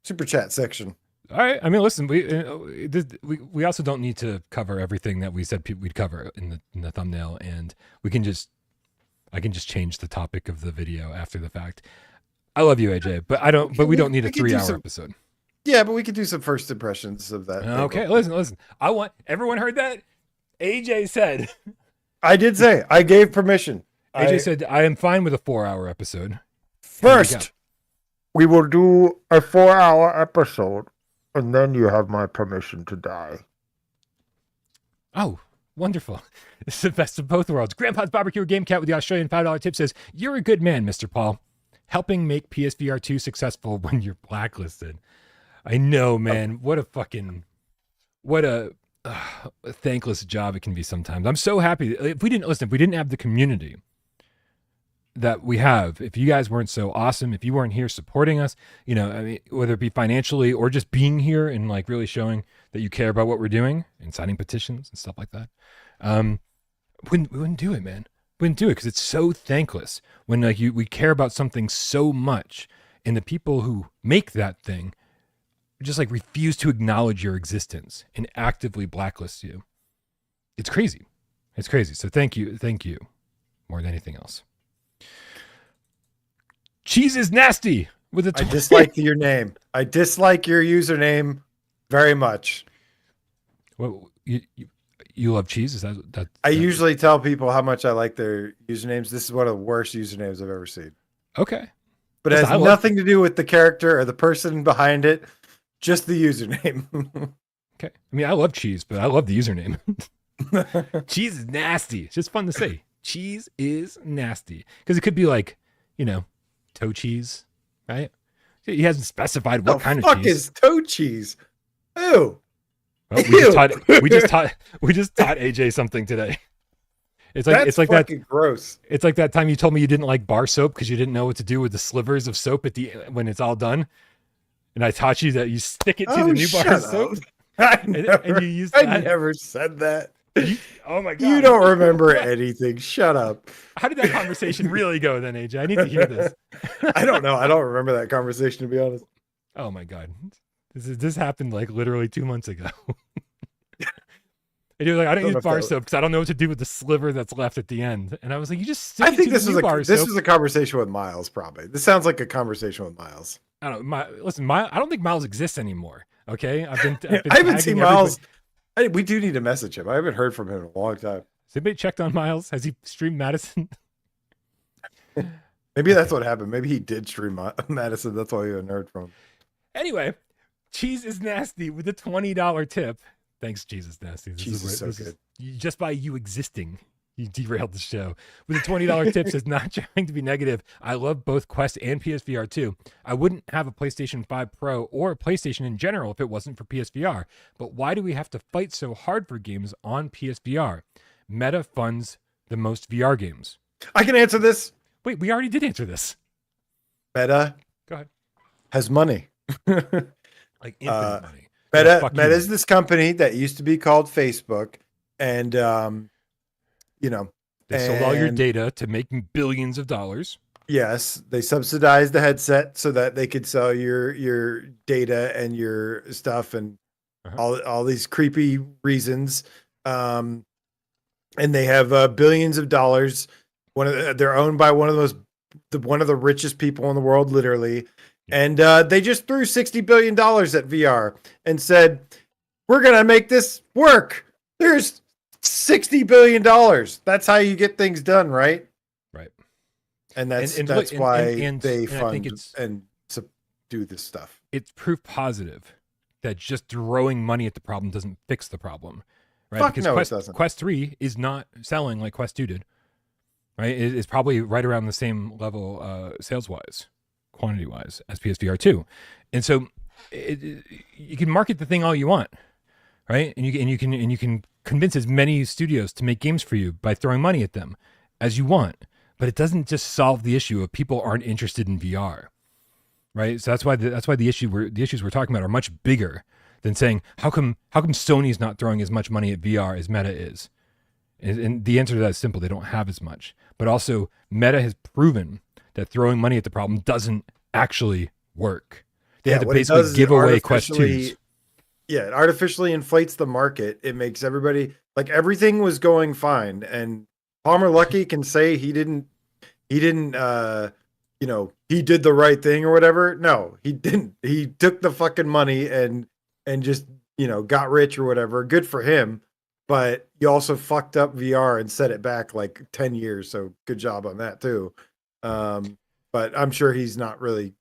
super chat section. All right. I mean, listen, we also don't need to cover everything that we said we'd cover in the thumbnail, and I can just change the topic of the video after the fact. I love you, AJ, but we don't need a 3-hour episode. Yeah, but we could do some first impressions of that. Okay, listen. Everyone heard that? AJ said. I did say I gave permission. AJ said I am fine with a 4-hour episode. First, we will do a 4-hour episode, and then you have my permission to die. Oh, wonderful. This is the best of both worlds. Grandpa's Barbecue Gamecat with the Australian $5 tip says, "You're a good man, Mr. Paul. Helping make PSVR2 successful when you're blacklisted." I know, man. What a thankless job it can be sometimes. I'm so happy. If we didn't have the community that we have, if you guys weren't so awesome, if you weren't here supporting us, I mean, whether it be financially or just being here and like really showing that you care about what we're doing and signing petitions and stuff like that, we wouldn't do it, man. We wouldn't do it because it's so thankless when we care about something so much, and the people who make that thing just refuse to acknowledge your existence and actively blacklist you. It's crazy. It's crazy. So thank you more than anything else. Cheese is nasty with a. I dislike your name. I dislike your username very much. Well, you love cheese? Is that? I usually tell people how much I like their usernames. This is one of the worst usernames I've ever seen. Okay, but it has nothing to do with the character or the person behind it. Just the username. Okay, I mean I love cheese, but I love the username. Cheese is nasty. It's just fun to say. Cheese is nasty because it could be toe cheese, right? He hasn't specified what kind of cheese. What is toe cheese? Ew. Well, we just taught AJ something today. It's like fucking that. Gross. It's like that time you told me you didn't like bar soap because you didn't know what to do with the slivers of soap when it's all done, and I taught you that you stick it to the new bar soap. I never said that. Oh my God. You don't remember anything. Shut up. How did that conversation really go then, AJ? I need to hear this. I don't know. I don't remember that conversation, to be honest. Oh my God. This happened literally 2 months ago. And you're like, I don't use bar soap because I don't know what to do with the sliver that's left at the end. And I was like, you just stick it to the new bar soap. This was a conversation with Miles, probably. This sounds like a conversation with Miles. I don't know. Listen, I don't think Miles exists anymore. Okay? I've been I haven't seen Miles. We do need to message him. I haven't heard from him in a long time. Has anybody checked on Miles? Has he streamed Madison? Maybe that's what happened. Maybe he did stream Madison. That's why you hadn't heard from him. Anyway, Cheese is nasty with a $20 tip. Thanks, Cheese is nasty. Cheese is so good. Just by you existing, you derailed the show. With a $20 tip says, not trying to be negative. I love both Quest and PSVR 2. I wouldn't have a PlayStation 5 Pro or a PlayStation in general if it wasn't for PSVR. But why do we have to fight so hard for games on PSVR? Meta funds the most VR games. I can answer this. Wait, we already did answer this. Meta. Go ahead. Has money. Like infinite money. Meta is this company that used to be called Facebook, and they sold all your data to make billions of dollars. Yes, they subsidized the headset so that they could sell your data and your stuff and all these creepy reasons. And and they have billions of dollars. They're owned by one of the richest people in the world, literally. And they just threw $60 billion at VR and said, we're going to make this work. There's $60 billion. That's how you get things done, right? Right. And that's why they fund and do this stuff. It's proof positive that just throwing money at the problem doesn't fix the problem. Right? Fuck because no, it doesn't. Quest 3 is not selling like Quest 2 did. Right? It's probably right around the same level sales-wise, quantity-wise, as PSVR2. And so you can market the thing all you want, right? And you can convince as many studios to make games for you by throwing money at them as you want. But it doesn't just solve the issue of people aren't interested in VR, right? So that's why the issues we're talking about are much bigger than saying how come Sony's not throwing as much money at VR as Meta is. And the answer to that is simple. They don't have as much. But also, Meta has proven that throwing money at the problem doesn't actually work. They had to basically give away Quest 2s. Yeah, it artificially inflates the market. It makes everybody, like, everything was going fine. And Palmer Luckey can say he didn't, he did the right thing or whatever. No, he didn't. He took the fucking money and just, got rich or whatever. Good for him. But you also fucked up VR and set it back like 10 years. So good job on that too. But I'm sure he's not really,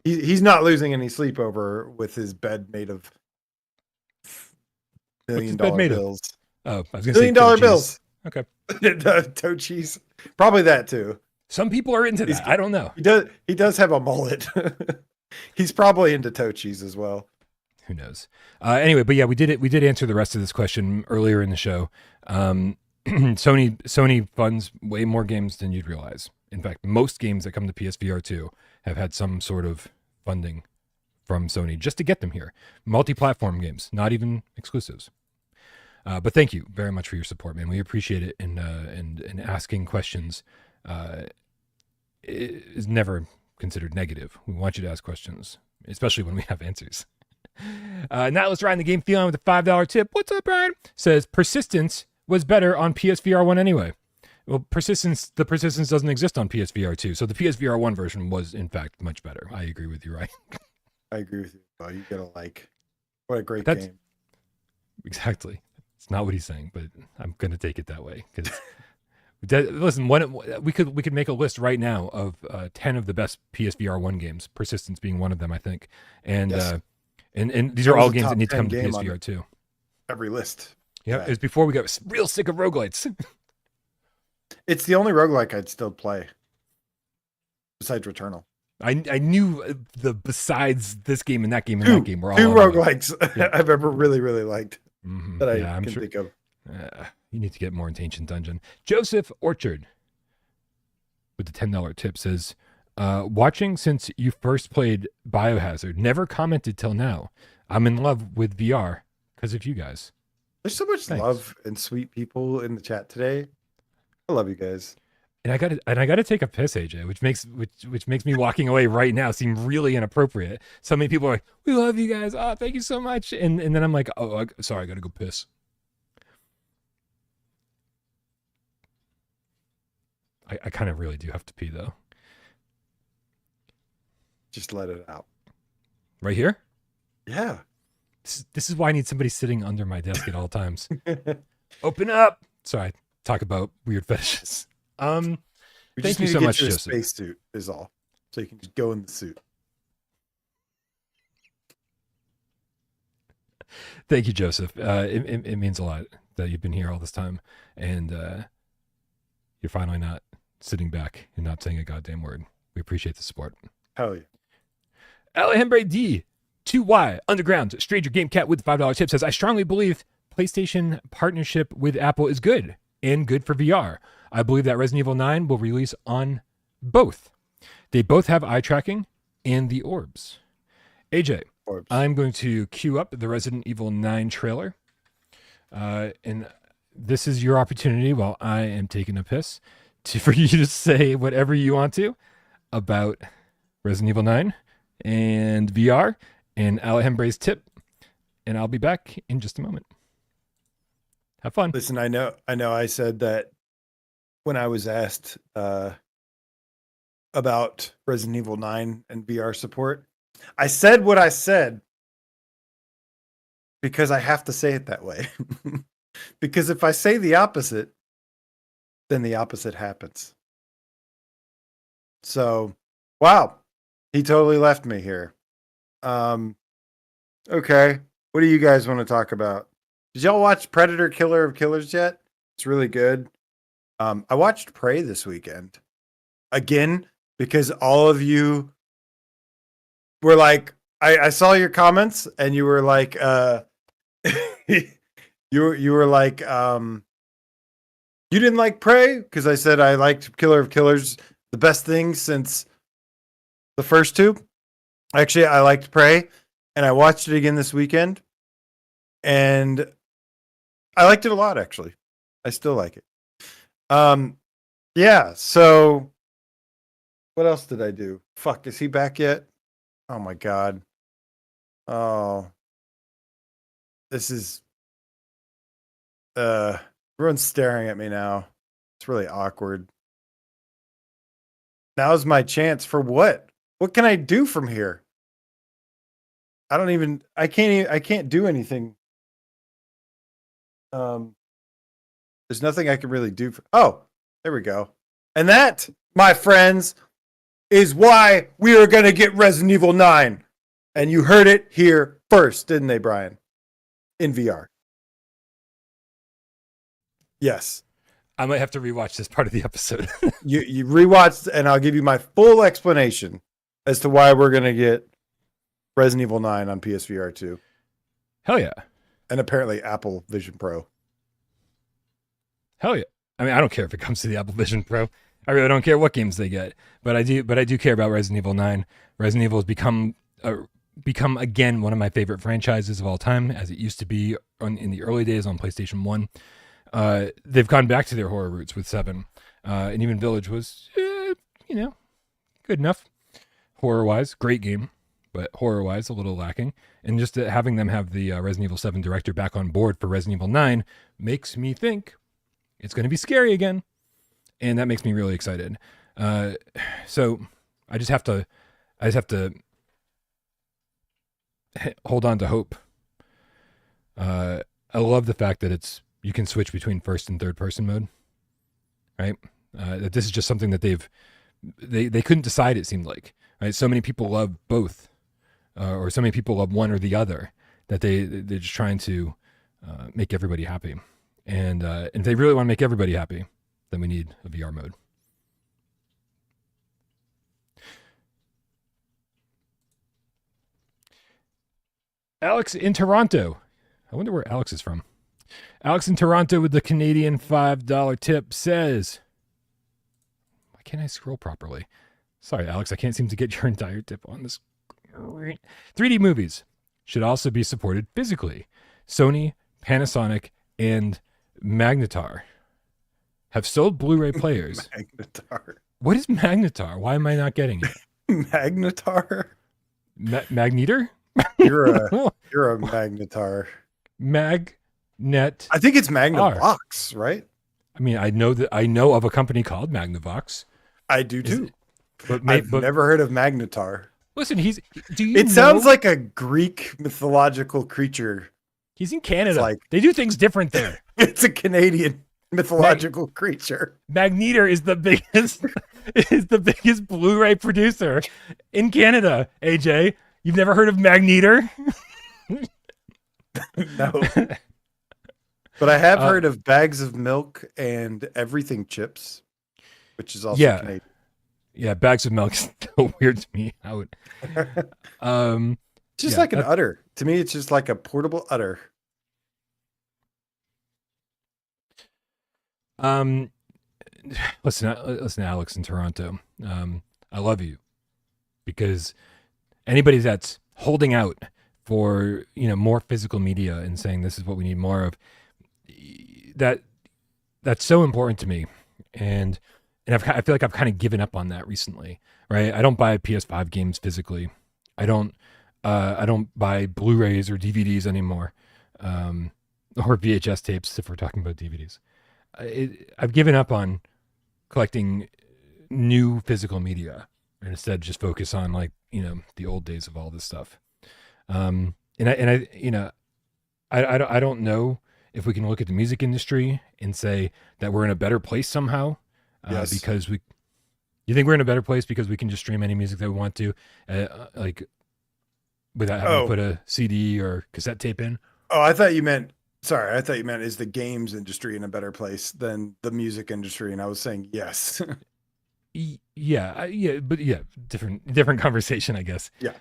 he's not losing any sleep over with his bed made of $1 million bills. Oh, I was going to say $1 million bills. Okay. Toe cheese. Probably that too. Some people are into that. I don't know. He does have a mullet. He's probably into toe cheese as well. Who knows? Anyway, but yeah, we did answer the rest of this question earlier in the show. Sony funds way more games than you'd realize. In fact, most games that come to PSVR2 have had some sort of funding from Sony just to get them here. Multi-platform games, not even exclusives. But thank you very much for your support, man. We appreciate it. And asking questions is never considered negative. We want you to ask questions, especially when we have answers. Now let's ride the game feeling with a $5 tip. What's up, Brian? Says persistence was better on PSVR1 anyway. Well, the persistence doesn't exist on PSVR2, so the PSVR1 version was in fact much better. I agree with you, right? I agree with you. Oh, you gotta what a great game. Exactly. It's not what he's saying, but I'm gonna take it that way because listen, we could make a list right now of 10 of the best PSVR1 games. Persistence being one of them, I think, and. Yes. And these are all games that need to come to PSVR too. Every list. Yeah, it was before we got real sick of roguelites. It's the only roguelike I'd still play. Besides Returnal. I knew besides this game and that game and that game were all two roguelikes I've ever really, really liked that I can think of. You need to get more into Ancient Dungeon. Joseph Orchard with the $10 tip says, watching since you first played Biohazard, never commented till now. I'm in love with VR because of you guys. There's so much love and sweet people in the chat today. I love you guys. And I got to take a piss, AJ, which makes me walking away right now seem really inappropriate. So many people are like, "We love you guys. Oh, thank you so much." And then I'm like, "Oh, sorry, I got to go piss." I kind of really do have to pee though. Just let it out. Right here? Yeah. This is why I need somebody sitting under my desk at all times. Open up. Sorry, talk about weird fetishes. Thank you so much, Joseph. Space suit is all, so you can just go in the suit. Thank you, Joseph. It means a lot that you've been here all this time, and you're finally not sitting back and not saying a goddamn word. We appreciate the support. Hell yeah. Alejandro D. 2Y Underground Stranger Gamecat with the $5 tip says, I strongly believe PlayStation partnership with Apple is good and good for VR. I believe that Resident Evil 9 will release on both. They both have eye tracking and the orbs. AJ, I'm going to queue up the Resident Evil 9 trailer. And this is your opportunity while I am taking a piss for you to say whatever you want to about Resident Evil 9 and VR and Alejandro's tip. And I'll be back in just a moment. Have fun. Listen, I know I said that when I was asked about Resident Evil 9 and VR support. I said what I said because I have to say it that way. Because if I say the opposite, then the opposite happens. So, wow, he totally left me here. Okay, what do you guys want to talk about? Did y'all watch Predator Killer of Killers yet? It's really good. I watched Prey this weekend. Again, because all of you were like, I saw your comments and you were like, you were like, you didn't like Prey? Because I said I liked Killer of Killers, the best thing since the first two. Actually, I liked Prey and I watched it again this weekend. And I liked it a lot, actually. I still like it. Yeah, so what else did I do? Fuck, is he back yet? Oh my god. Oh. This is everyone's staring at me now. It's really awkward. Now's my chance for what? What can I do from here? I can't do anything. There's nothing I can really do oh, there we go. And that, my friends, is why we are going to get Resident Evil 9. And you heard it here first, didn't they, Brian? In VR. Yes. I might have to rewatch this part of the episode. You rewatched, and I'll give you my full explanation as to why we're going to get Resident Evil 9 on PSVR 2. Hell yeah. And apparently Apple Vision Pro. Hell yeah. I mean, I don't care if it comes to the Apple Vision Pro. I really don't care what games they get, but I do care about Resident Evil 9. Resident Evil has become again one of my favorite franchises of all time, as it used to be in the early days on PlayStation 1. They've gone back to their horror roots with 7, and even Village was, good enough horror-wise. Great game, but horror-wise a little lacking. And just having them have the Resident Evil 7 director back on board for Resident Evil 9 makes me think it's going to be scary again. And that makes me really excited. So I just have to hold on to hope. I love the fact that you can switch between first and third person mode, right? That this is just something that they couldn't decide. It seemed like, right? So many people love both, or so many people love one or the other, that they're just trying to make everybody happy. And if they really want to make everybody happy, then we need a VR mode. Alex in Toronto. I wonder where Alex is from. Alex in Toronto with the Canadian $5 tip says, why can't I scroll properly? Sorry, Alex, I can't seem to get your entire tip on this. 3D movies should also be supported physically. Sony, Panasonic, and Magnetar have sold Blu-ray players. Magnetar. What is Magnetar? Why am I not getting it? Magnetar? Magnetar? You're a Magnetar. Magnet. I think it's Magnavox, right? I mean, I know of a company called Magnavox. I do too. I've never heard of Magnetar. Listen, It sounds like a Greek mythological creature. He's in Canada. They do things different there. It's a Canadian mythological creature. Magnetar is the biggest Blu-ray producer in Canada. AJ, you've never heard of Magnetar? No. But I have heard of Bags of Milk and Everything Chips, which is also Canadian. Yeah, Bags of Milk is so weird to me. It's just like an udder. To me, it's just like a portable udder. Listen, Alex in Toronto. I love you, because anybody that's holding out for more physical media and saying this is what we need more of, that's so important to me, and I feel like I've kind of given up on that recently. Right? I don't buy PS5 games physically. I don't buy Blu-rays or DVDs anymore. or VHS tapes if we're talking about DVDs. I've given up on collecting new physical media and instead just focus on like, the old days of all this stuff. I don't know if we can look at the music industry and say that we're in a better place somehow. Yes. Because you think we're in a better place because we can just stream any music that we want to, like without having to put a CD or cassette tape in? Oh, I thought you meant is the games industry in a better place than the music industry? And I was saying yes. Different conversation, I guess. Yeah.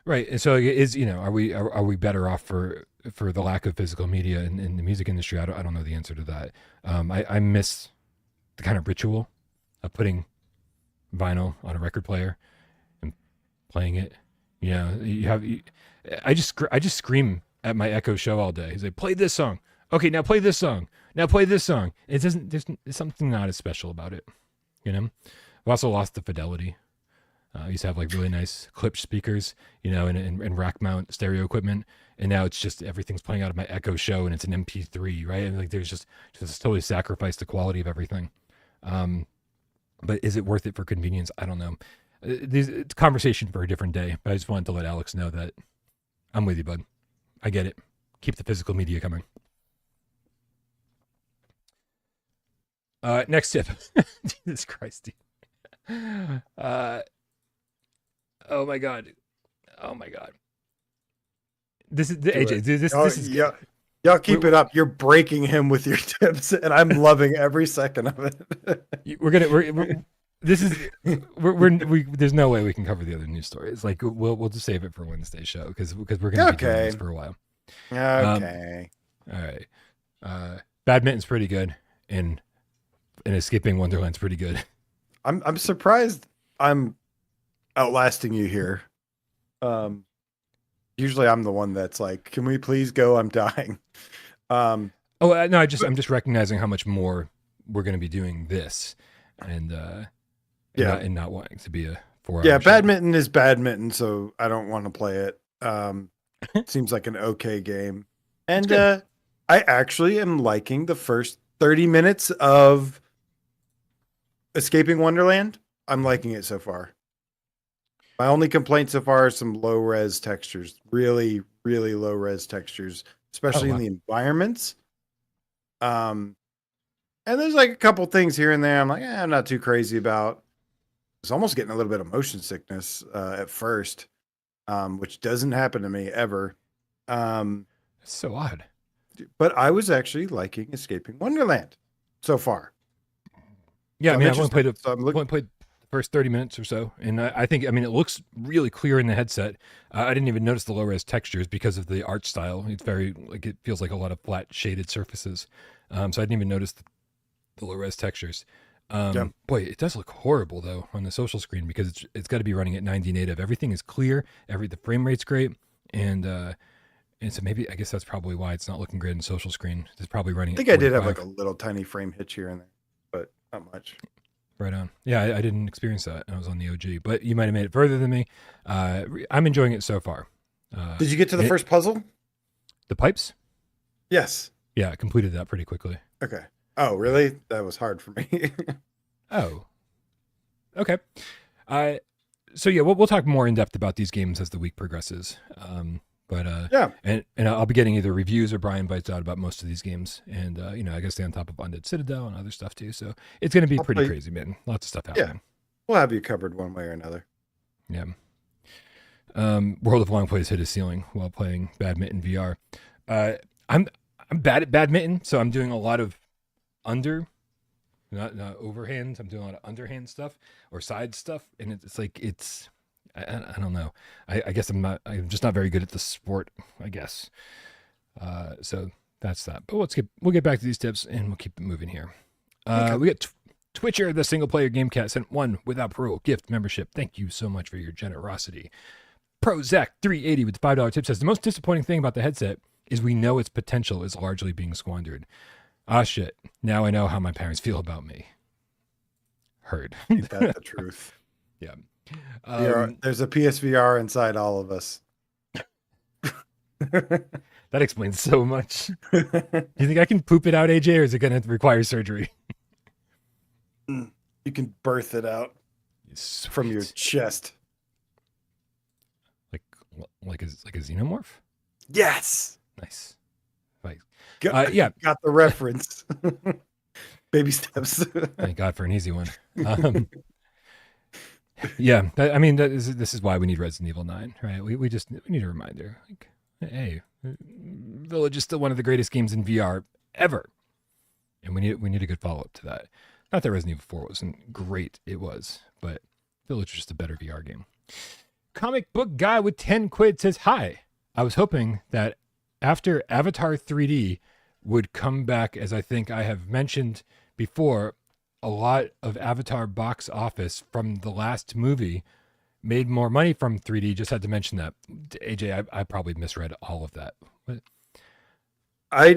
Right. And so are we better off for the lack of physical media in the music industry? I don't know the answer to that. I miss the kind of ritual of putting vinyl on a record player and playing it. I just scream at my Echo Show all day. He's like, play this song. Okay, now play this song. Now play this song. There's something not as special about it. I've also lost the fidelity. I used to have like really nice clipped speakers, and rack mount stereo equipment. And now it's just everything's playing out of my Echo Show and it's an MP3, right? And like there's just totally sacrificed the quality of everything. But is it worth it for convenience? I don't know. It's a conversation for a different day, but I just wanted to let Alex know that I'm with you, bud. I get it. Keep the physical media coming. Next tip. Jesus Christ, dude. Oh my God. This is AJ. This is yeah. Y'all keep it up. You're breaking him with your tips, and I'm loving every second of it. There's no way we can cover the other news stories. Like we'll just save it for Wednesday's show because we're gonna be doing this for a while. Okay. All right. Badminton's pretty good, and Escaping Wonderland's pretty good. I'm surprised I'm outlasting you here. Usually I'm the one that's like, can we please go? I'm dying. No, I'm just recognizing how much more we're going to be doing this, and not wanting to be a 4 hour. Yeah, badminton is badminton, so I don't want to play it. Seems like an okay game, and I actually am liking the first 30 minutes of Escaping Wonderland. I'm liking it so far. My only complaint so far is some low res textures, really, really low res textures, especially in the environments. And there's like a couple things here and there I'm like, I'm not too crazy about. It's almost getting a little bit of motion sickness at first, which doesn't happen to me ever. It's so odd. But I was actually liking Escaping Wonderland so far. Yeah, so I've only played the first 30 minutes or so, and I think it looks really clear in the headset. I didn't even notice the low res textures because of the art style. It's very it feels like a lot of flat shaded surfaces. So I didn't even notice the low res textures. Boy, it does look horrible though on the social screen because it's got to be running at 90 native. Everything is clear. The frame rate's great, and so maybe I guess that's probably why it's not looking great in social screen. It's probably running. I think I did have like a little tiny frame hitch here and there, but not much. Right on. Yeah, I didn't experience that. I was on the OG, but you might have made it further than me. I'm enjoying it so far. Did you get to the first puzzle? The pipes? Yes. Yeah, I completed that pretty quickly. Okay. Oh, really? That was hard for me. Oh. Okay. So yeah, we'll talk more in depth about these games as the week progresses. Yeah, and I'll be getting either reviews or Brian bites out about most of these games, and I got to stay on top of Undead Citadel and other stuff too. So it's going to be pretty crazy, man. Lots of stuff happening. Yeah, we'll have you covered one way or another. Yeah. World of Long Plays hit a ceiling while playing Badminton VR. I'm bad at Badminton, so I'm doing a lot of not overhand. I'm doing a lot of underhand stuff or side stuff, and it's like I don't know. I guess I'm just not very good at the sport, I guess. So that's that. But we'll get back to these tips and we'll keep it moving here. Okay. We got Twitcher, the single player Gamecat, sent one without parole gift membership. Thank you so much for your generosity. Pro Zach 380 with the $5 tip says the most disappointing thing about the headset is we know its potential is largely being squandered. Ah shit. Now I know how my parents feel about me. Heard. Ain't that the truth? Yeah. There's a PSVR inside all of us. That explains so much. Do you think I can poop it out, AJ, or is it going to require surgery? You can birth it out from your chest. Like a xenomorph? Yes. Nice. Got the reference. Baby steps. Thank God for an easy one. Yeah, this is why we need Resident Evil 9, right? We need a reminder. Like, hey, Village is still one of the greatest games in VR ever, and we need a good follow up to that. Not that Resident Evil 4 wasn't great, it was, but Village was just a better VR game. Comic book guy with 10 quid says, hi. I was hoping that after Avatar 3D would come back, as I think I have mentioned before, a lot of Avatar box office from the last movie made more money from 3D. Just had to mention that. AJ, I probably misread all of that. What? I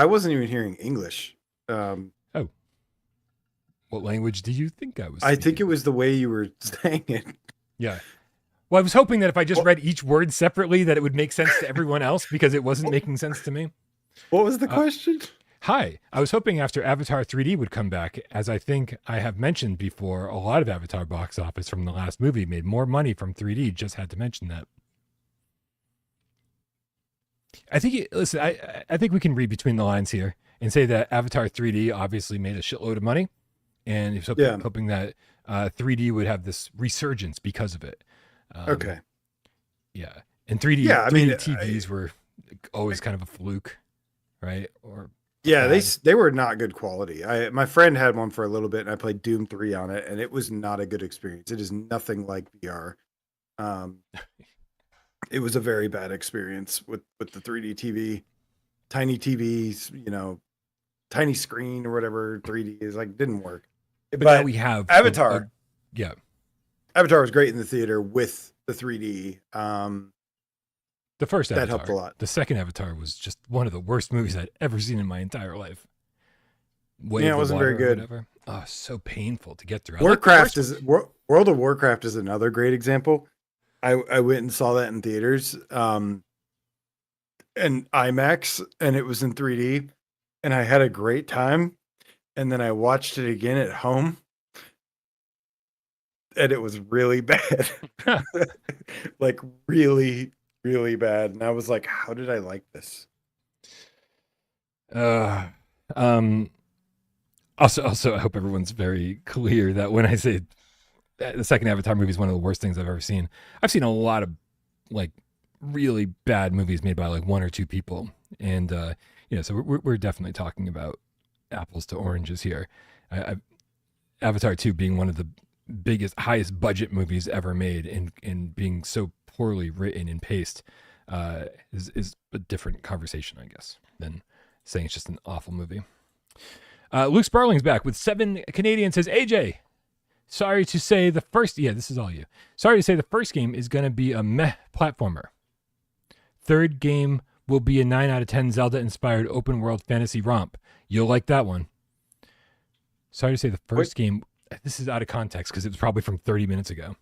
wasn't even hearing English. What language do you think I was speaking? I think it was the way you were saying it. Yeah. Well, I was hoping that if I just read each word separately, that it would make sense to everyone else, because it wasn't making sense to me. What was the question? Hi. I was hoping after Avatar 3D would come back, as I think I have mentioned before, a lot of Avatar box office from the last movie made more money from 3D. Just had to mention that. I think we can read between the lines here and say that Avatar 3D obviously made a shitload of money, and he's hoping that 3D would have this resurgence because of it. Okay. Yeah. And 3D, 3D TVs were always kind of a fluke, right? Or they were not good quality. My friend had one for a little bit, and I played Doom 3 on it, and it was not a good experience. It is nothing like VR. It was a very bad experience with the 3D TV. Tiny TVs, tiny screen or whatever 3D is, like, didn't work. But now we have Avatar. Yeah. Avatar was great in the theater with the 3D. The first Avatar. That helped a lot. The second Avatar was just one of the worst movies I'd ever seen in my entire life. It wasn't very good. Oh, so painful to get through. World of Warcraft is another great example. I went and saw that in theaters, and IMAX, and it was in 3D, and I had a great time. And then I watched it again at home, and it was really bad. Like, really, really bad. And I was like, how did I like this? Also, I hope everyone's very clear that when I say the second Avatar movie is one of the worst things I've ever seen, I've seen a lot of like really bad movies made by like one or two people. And, so we're definitely talking about apples to oranges here. Avatar 2 being one of the biggest, highest budget movies ever made, and being so poorly written and paced is a different conversation, I guess, than saying it's just an awful movie. Luke Sparling's back with 7 Canadian, says, AJ, sorry to say the first game is going to be a meh platformer. Third game will be a 9 out of 10 Zelda-inspired open-world fantasy romp. You'll like that one. Sorry to say the first game, this is out of context because it was probably from 30 minutes ago.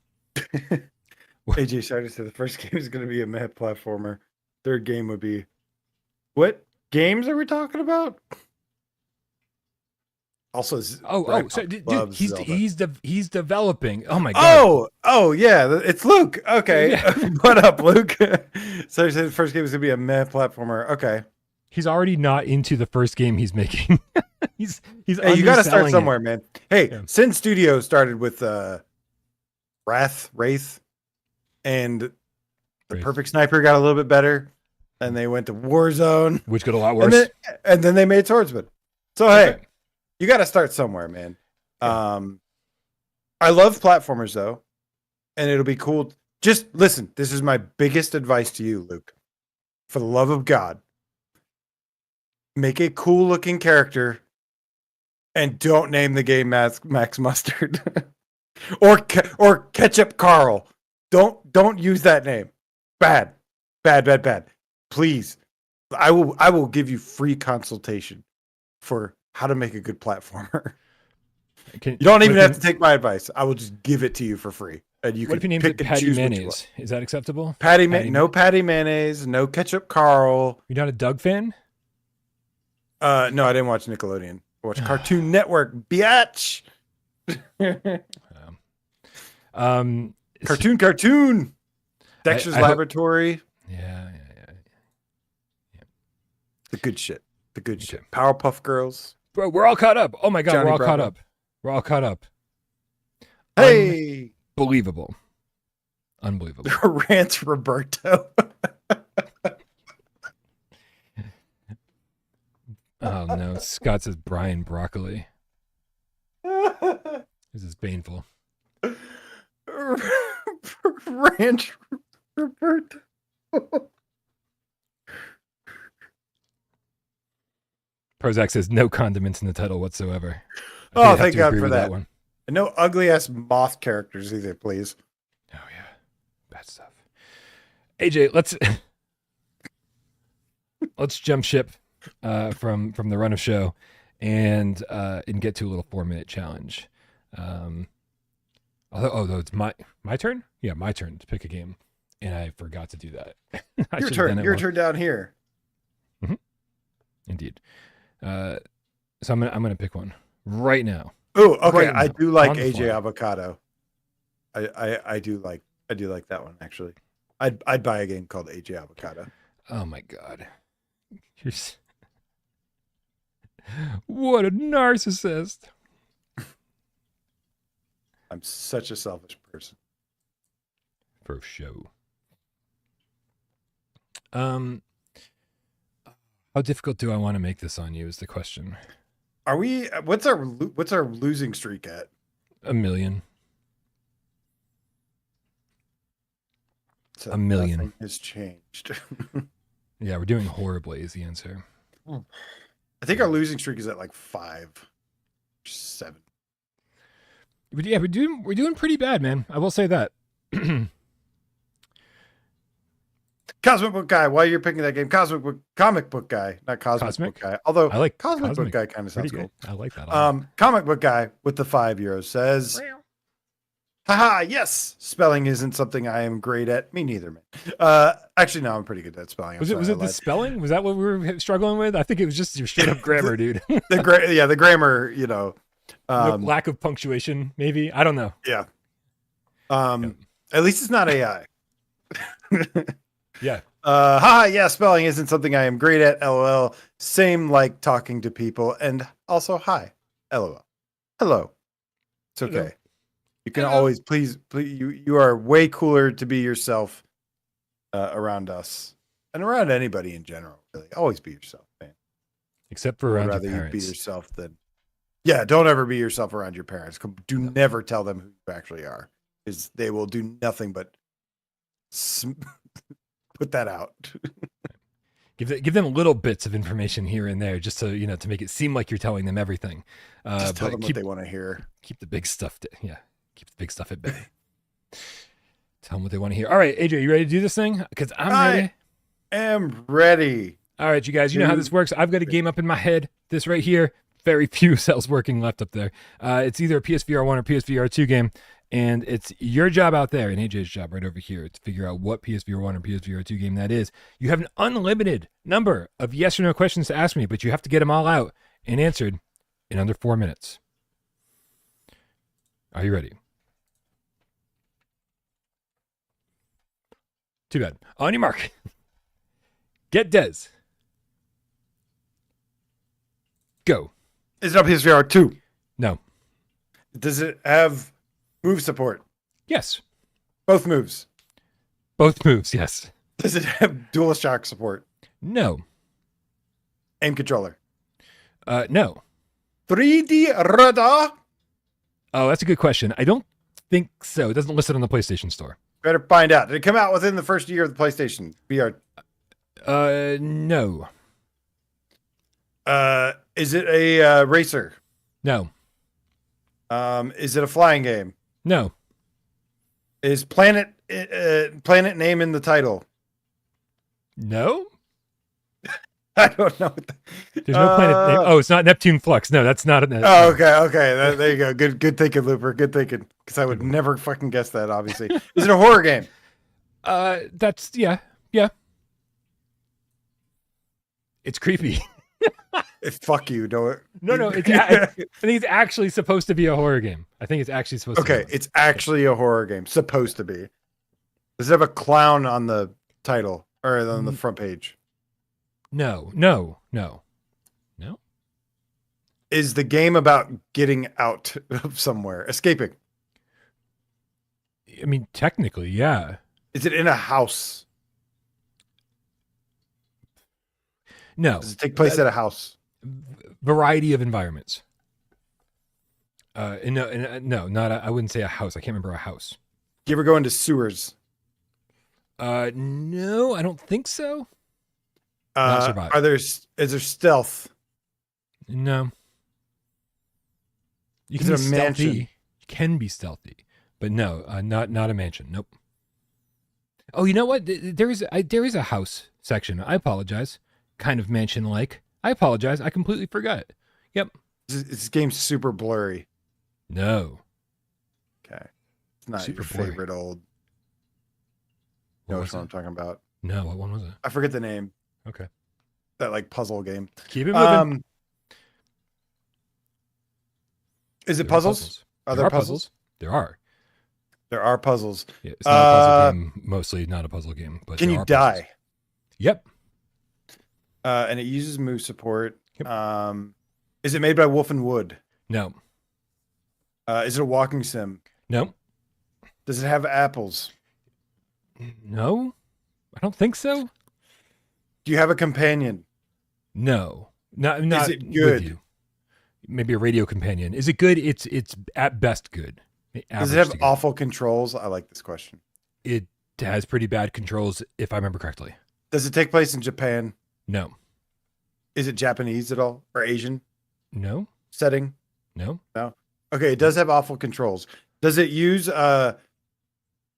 AJ, sorry to say the first game is going to be a meh platformer. Third game would be... What games are we talking about? Also, so dude, he's developing. Oh my god. Oh yeah, it's Luke. Okay, yeah. What up, Luke? So you said the first game is gonna be a meh platformer. Okay, he's already not into the first game he's making. he's hey, you got to start somewhere, man. Hey, yeah. Sin Studio started with Wraith, and the Perfect Sniper got a little bit better, and they went to Warzone, which got a lot worse, and then they made Swordsman. So okay. Hey. You got to start somewhere, man. Yeah. I love platformers, though, and it'll be cool. Just listen. This is my biggest advice to you, Luke. For the love of God, make a cool-looking character, and don't name the game Max Mustard or Ketchup Carl. Don't use that name. Bad. Please, I will give you free consultation for how to make a good platformer. You don't even have to take my advice. I will just give it to you for free. And you what if he names it Patty Mayonnaise? Is that acceptable? No Patty Mayonnaise, no Ketchup Carl. You're not a Doug fan? No, I didn't watch Nickelodeon. I watched Cartoon Network, biatch. Cartoon. Dexter's Laboratory. Yeah. The good shit. Powerpuff Girls. Bro, we're all caught up. Oh my God, Johnny Bravo. We're all caught up. Hey. Unbelievable. Rants Roberto. Oh no, Scott says Brian Broccoli. This is painful. Ranch Roberto. Prozac says no condiments in the title whatsoever. Oh, thank God for that one. And no ugly ass moth characters either, please. Oh yeah, bad stuff. AJ, let's jump ship from the run of show and get to a little 4-minute challenge. Although it's my turn. Yeah, my turn to pick a game, and I forgot to do that. Your turn down here. Mm-hmm. Indeed. So I'm gonna pick one right now. Oh, okay. Right, I do like AJ Avocado. I do like that one actually. I'd buy a game called AJ Avocado. Oh my God. What a narcissist. I'm such a selfish person. For show. How difficult do I want to make this on you is the question. Are we? What's our losing streak at? 1 million. So 1 million. Nothing has changed. Yeah, we're doing horribly is the answer. I think our losing streak is at like 5, 7. But yeah, we're doing pretty bad, man. I will say that. Comic book guy, while you're picking that game, comic book guy, not cosmic book guy. Although I like cosmic book guy kind of sounds cool. I like that. Comic book guy with the €5 says, haha, yes, spelling isn't something I am great at. Me neither, man. Actually, no, I'm pretty good at spelling. Was it the spelling? Was that what we were struggling with? I think it was just your straight up grammar, dude. The grammar, you know. Lack of punctuation, maybe. I don't know. Yeah. At least it's not AI. Yeah. Yeah, spelling isn't something I am great at. LOL. Same like talking to people. And also, hi. LOL. Hello. It's okay. Hello. You can always please you are way cooler to be yourself around us and around anybody in general. Really, always be yourself, man. Except for around your parents. Rather you be yourself than. Yeah, don't ever be yourself around your parents. Never tell them who you actually are, because they will do nothing but put that out. Give them little bits of information here and there, just to to make it seem like you're telling them everything. Just tell them what they want to hear. Keep the big stuff. Keep the big stuff at bay. Tell them what they want to hear. All right, AJ, you ready to do this thing? Because I'm ready. I am ready. All right, you guys, you know how this works. I've got a game up in my head. This right here. Very few cells working left up there. It's either a PSVR1 or PSVR2 game, and it's your job out there and AJ's job right over here to figure out what PSVR1 or PSVR2 game that is. You have an unlimited number of yes or no questions to ask me, but you have to get them all out and answered in under 4 minutes. Are you ready? Too bad. On your mark. Get Des. Go. Is it a PSVR 2? No. Does it have move support? Yes. Both moves? Both moves, yes. Does it have dual shock support? No. Aim controller? No. 3D radar? Oh, that's a good question. I don't think so. It doesn't list it on the PlayStation Store. Better find out. Did it come out within the first year of the PlayStation VR? No. Is it a racer? No. Is it a flying game? No. Is planet name in the title? No. I don't know. There's no planet name. Oh, it's not Neptune Flux. No, that's not. Oh, okay. There you go. Good thinking, Looper. Good thinking. Because I would never fucking guess that. Obviously, is it a horror game? That's yeah. It's creepy. Fuck you, don't it? No. I think it's actually supposed to be a horror game. I think it's actually supposed to be. Okay, it's actually a horror game. Supposed to be. Does it have a clown on the title or on the front page? No. Is the game about getting out of somewhere, escaping? I mean, technically, yeah. Is it in a house? No. Does it take place at a house? Variety of environments. No, not. I wouldn't say a house. I can't remember a house. Do you ever go into sewers? No, I don't think so. Not survive. Is there stealth? No. You Is can it be a stealthy. mansion? You can be stealthy, but no, not a mansion. Nope. Oh, you know what? There is a house section. I apologize. Kind of mansion-like. I apologize. I completely forgot. Yep. This game's super blurry. No. Okay. It's not Super your blurry. favorite old. You know which one I'm talking about? No, what one was it? I forget the name. Okay. That like puzzle game. Keep it moving. Is it There are puzzles? Are there puzzles? There are. There are puzzles. Yeah, it's not a puzzle game. Mostly not a puzzle game. But can there you are die? puzzles. Yep. And it uses move support. Yep. Is it made by Wolf and Wood? No. Is it a walking sim? No. Does it have apples? No. I don't think so. Do you have a companion? No. Not Is it with good? you. Maybe a radio companion. Is it good? It's at best good. Does it have awful controls? I like this question. It has pretty bad controls, if I remember correctly. Does it take place in Japan? No. Is it Japanese at all or Asian No. setting? No. No. Okay, it does have awful controls. Does it use the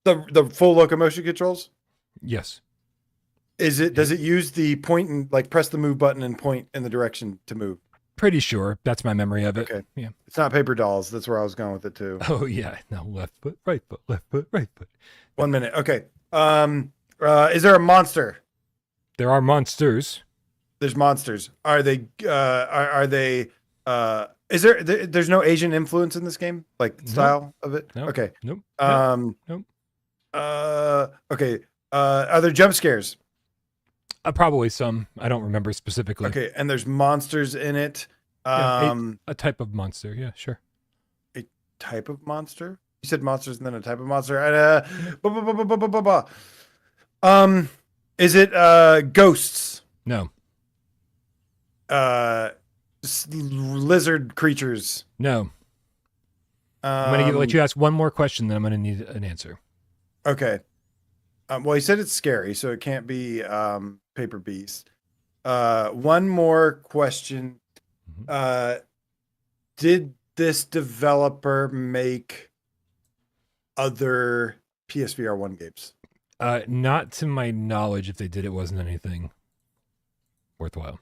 full locomotion controls? Yes. Does it use the point and like press the move button and point in the direction to move? Pretty sure. That's my memory of it. Okay. Yeah. It's not Paper Dolls. That's where I was going with it too. Oh yeah. No, left foot, right foot, left foot, right foot. 1 minute. Okay. Is there a monster? There are monsters. There's monsters. Are they is there's no Asian influence in this game? Like style of it? No. Okay. Nope. Nope. Okay. Are there jump scares? Probably some. I don't remember specifically. Okay, and there's monsters in it. Yeah, a type of monster. Yeah, sure. A type of monster? You said monsters and then a type of monster. Is it ghosts? No. Lizard creatures? No. I'm gonna let you ask one more question, then I'm gonna need an answer. Okay. Well, he said it's scary, so it can't be Paper Beast. One more question. Did this developer make other PSVR 1 games? Not to my knowledge. If they did, it wasn't anything worthwhile.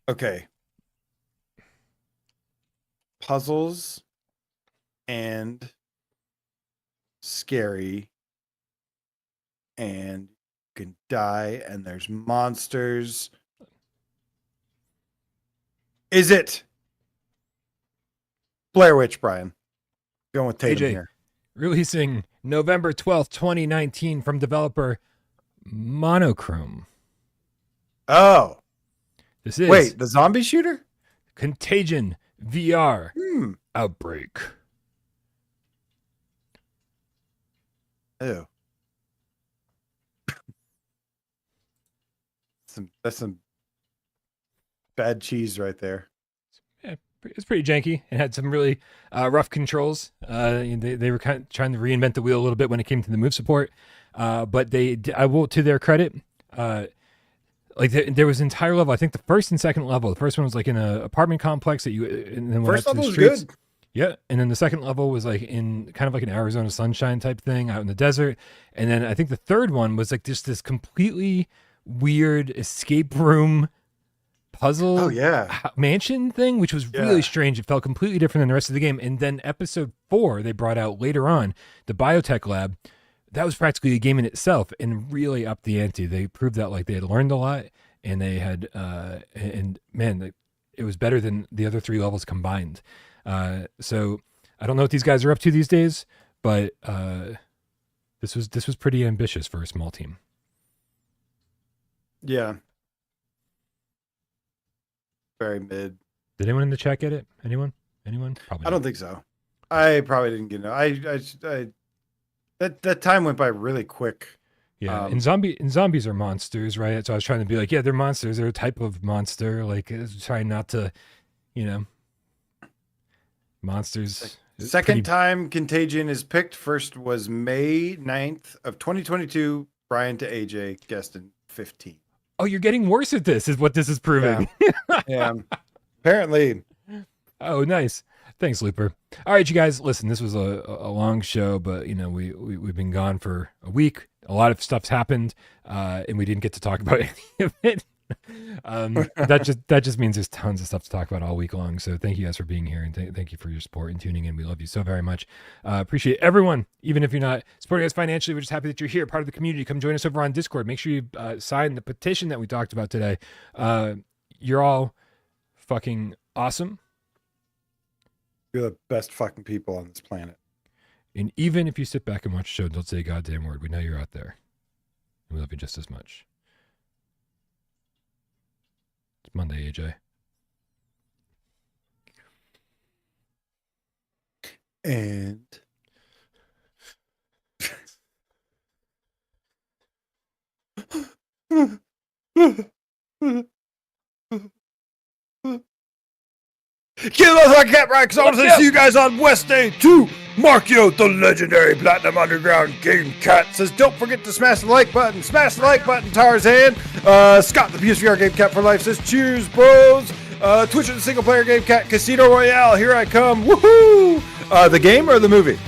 Okay. Puzzles and scary. And you can die, and there's monsters. Is it Blair Witch, Brian? Going with Tatum AJ, here. Releasing November 12th, 2019 from developer Monochrome. Oh. This is Wait, the zombie shooter? Contagion VR Outbreak. Ew. That's some bad cheese right there. Yeah, it's pretty janky. It had some really rough controls. They were kind of trying to reinvent the wheel a little bit when it came to the move support. But I will, to their credit, there was an entire level. I think the first and second level. The first one was like in an apartment complex that and then First level was good. Yeah, and then the second level was like in kind of like an Arizona sunshine type thing out in the desert. And then I think the third one was like just this completely weird escape room puzzle mansion thing, which was really strange. It felt completely different than the rest of the game. And then episode 4, they brought out later on, the biotech lab. That was practically a game in itself and really upped the ante. They proved that like they had learned a lot, and they had, it was better than the other 3 levels combined. So I don't know what these guys are up to these days, but this was pretty ambitious for a small team. Yeah. Very mid. Did anyone in the chat get it? Anyone? Probably. I don't think so. I probably didn't get it. That time went by really quick. Yeah, and zombies are monsters, right? So I was trying to be like, yeah, they're monsters. They're a type of monster. Like, trying not to, monsters. Second time Contagion is picked. First was May 9th of 2022. Bryan to AJ, guest in 15. Oh, you're getting worse at this, is what this is proving. Yeah. Apparently. Oh, nice. Thanks, Looper. All right, you guys, listen, this was a long show, but, we've been gone for a week. A lot of stuff's happened, and we didn't get to talk about any of it. That just means there's tons of stuff to talk about all week long. So thank you guys for being here, and thank you for your support and tuning in. We love you so very much. Appreciate everyone, even if you're not supporting us financially. We're just happy that you're here, part of the community. Come join us over on Discord. Make sure you sign the petition that we talked about today. You're all fucking awesome. You're the best fucking people on this planet. And even if you sit back and watch the show and don't say a goddamn word, we know you're out there. And we love you just as much. It's Monday, AJ. And kill the fucking cat, right? Because I want to see you guys on Wednesday too. Markio, the legendary Platinum Underground Gamecat, says, don't forget to smash the like button. Smash the like button, Tarzan. Scott, the PSVR Gamecat for life, says, cheers, bros. Twitch of the single player Gamecat, Casino Royale, here I come. Woohoo! The game or the movie?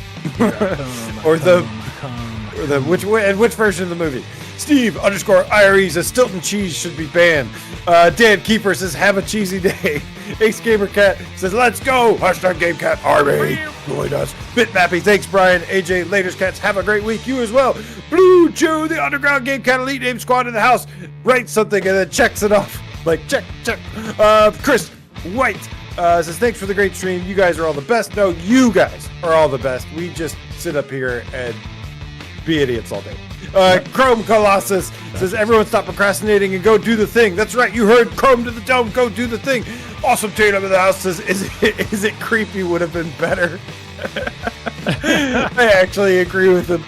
Which version of the movie? Steve _IRE says Stilton cheese should be banned. Dan Keeper says have a cheesy day. Ace Gamer Cat says let's go. Hashtag Gamecat Army. Join us. Bitmappy, thanks Bryan. AJ, Laters Cats, have a great week. You as well. Blue Chew, the Underground Gamecat Elite Name Squad in the house. Writes something and then checks it off. Like check. Chris White says thanks for the great stream. You guys are all the best. No, you guys are all the best. We just sit up here and be idiots all day. Chrome Colossus says everyone stop procrastinating and go do the thing. That's right, you heard Chrome to the dome, go do the thing. Awesome Tatum in the house says is it creepy would have been better. I actually agree with him.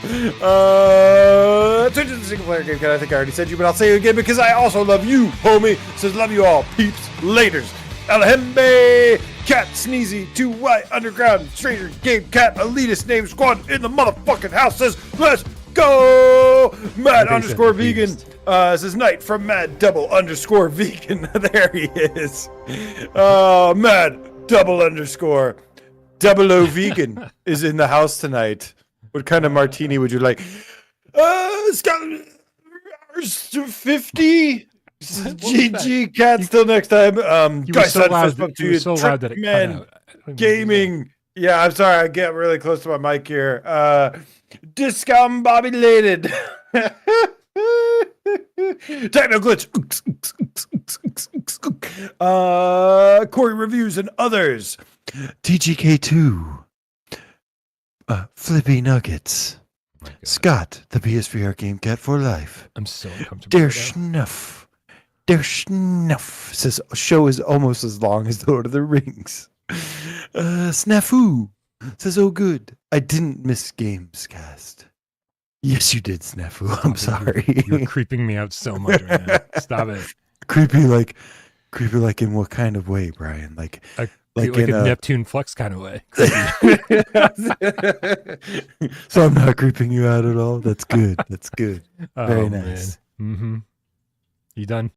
Twitch is a single player game, I think I already said you, but I'll say it again because I also love you, homie. Says love you all, peeps, laters. Alhembe, Cat Sneezy, 2Y Underground, Stranger Game Cat, Elitist Name Squad in the motherfucking house says let's go. Mad _vegan says night from Mad _vegan. There he is. Mad _00 vegan is in the house tonight. What kind of martini would you like? Scott 50. GG Cat. Till next time. Guys, so loud that it cut out. Gaming. Yeah, I'm sorry. I get really close to my mic here. Discombobulated. Techno glitch. Corey reviews and others. TGK2. Flippy Nuggets. Oh Scott, the PSVR Gamecat for life. I'm so uncomfortable. Der Schnuff. Says show is almost as long as Lord of the Rings. Snafu says, oh good, I didn't miss Gamescast. Yes you did, Snafu. I'm sorry. You're creeping me out so much right now. Stop it. Creepy like in what kind of way, Bryan? Like a Neptune Flux kind of way. So I'm not creeping you out at all. That's good. Very nice. Mm-hmm. You done?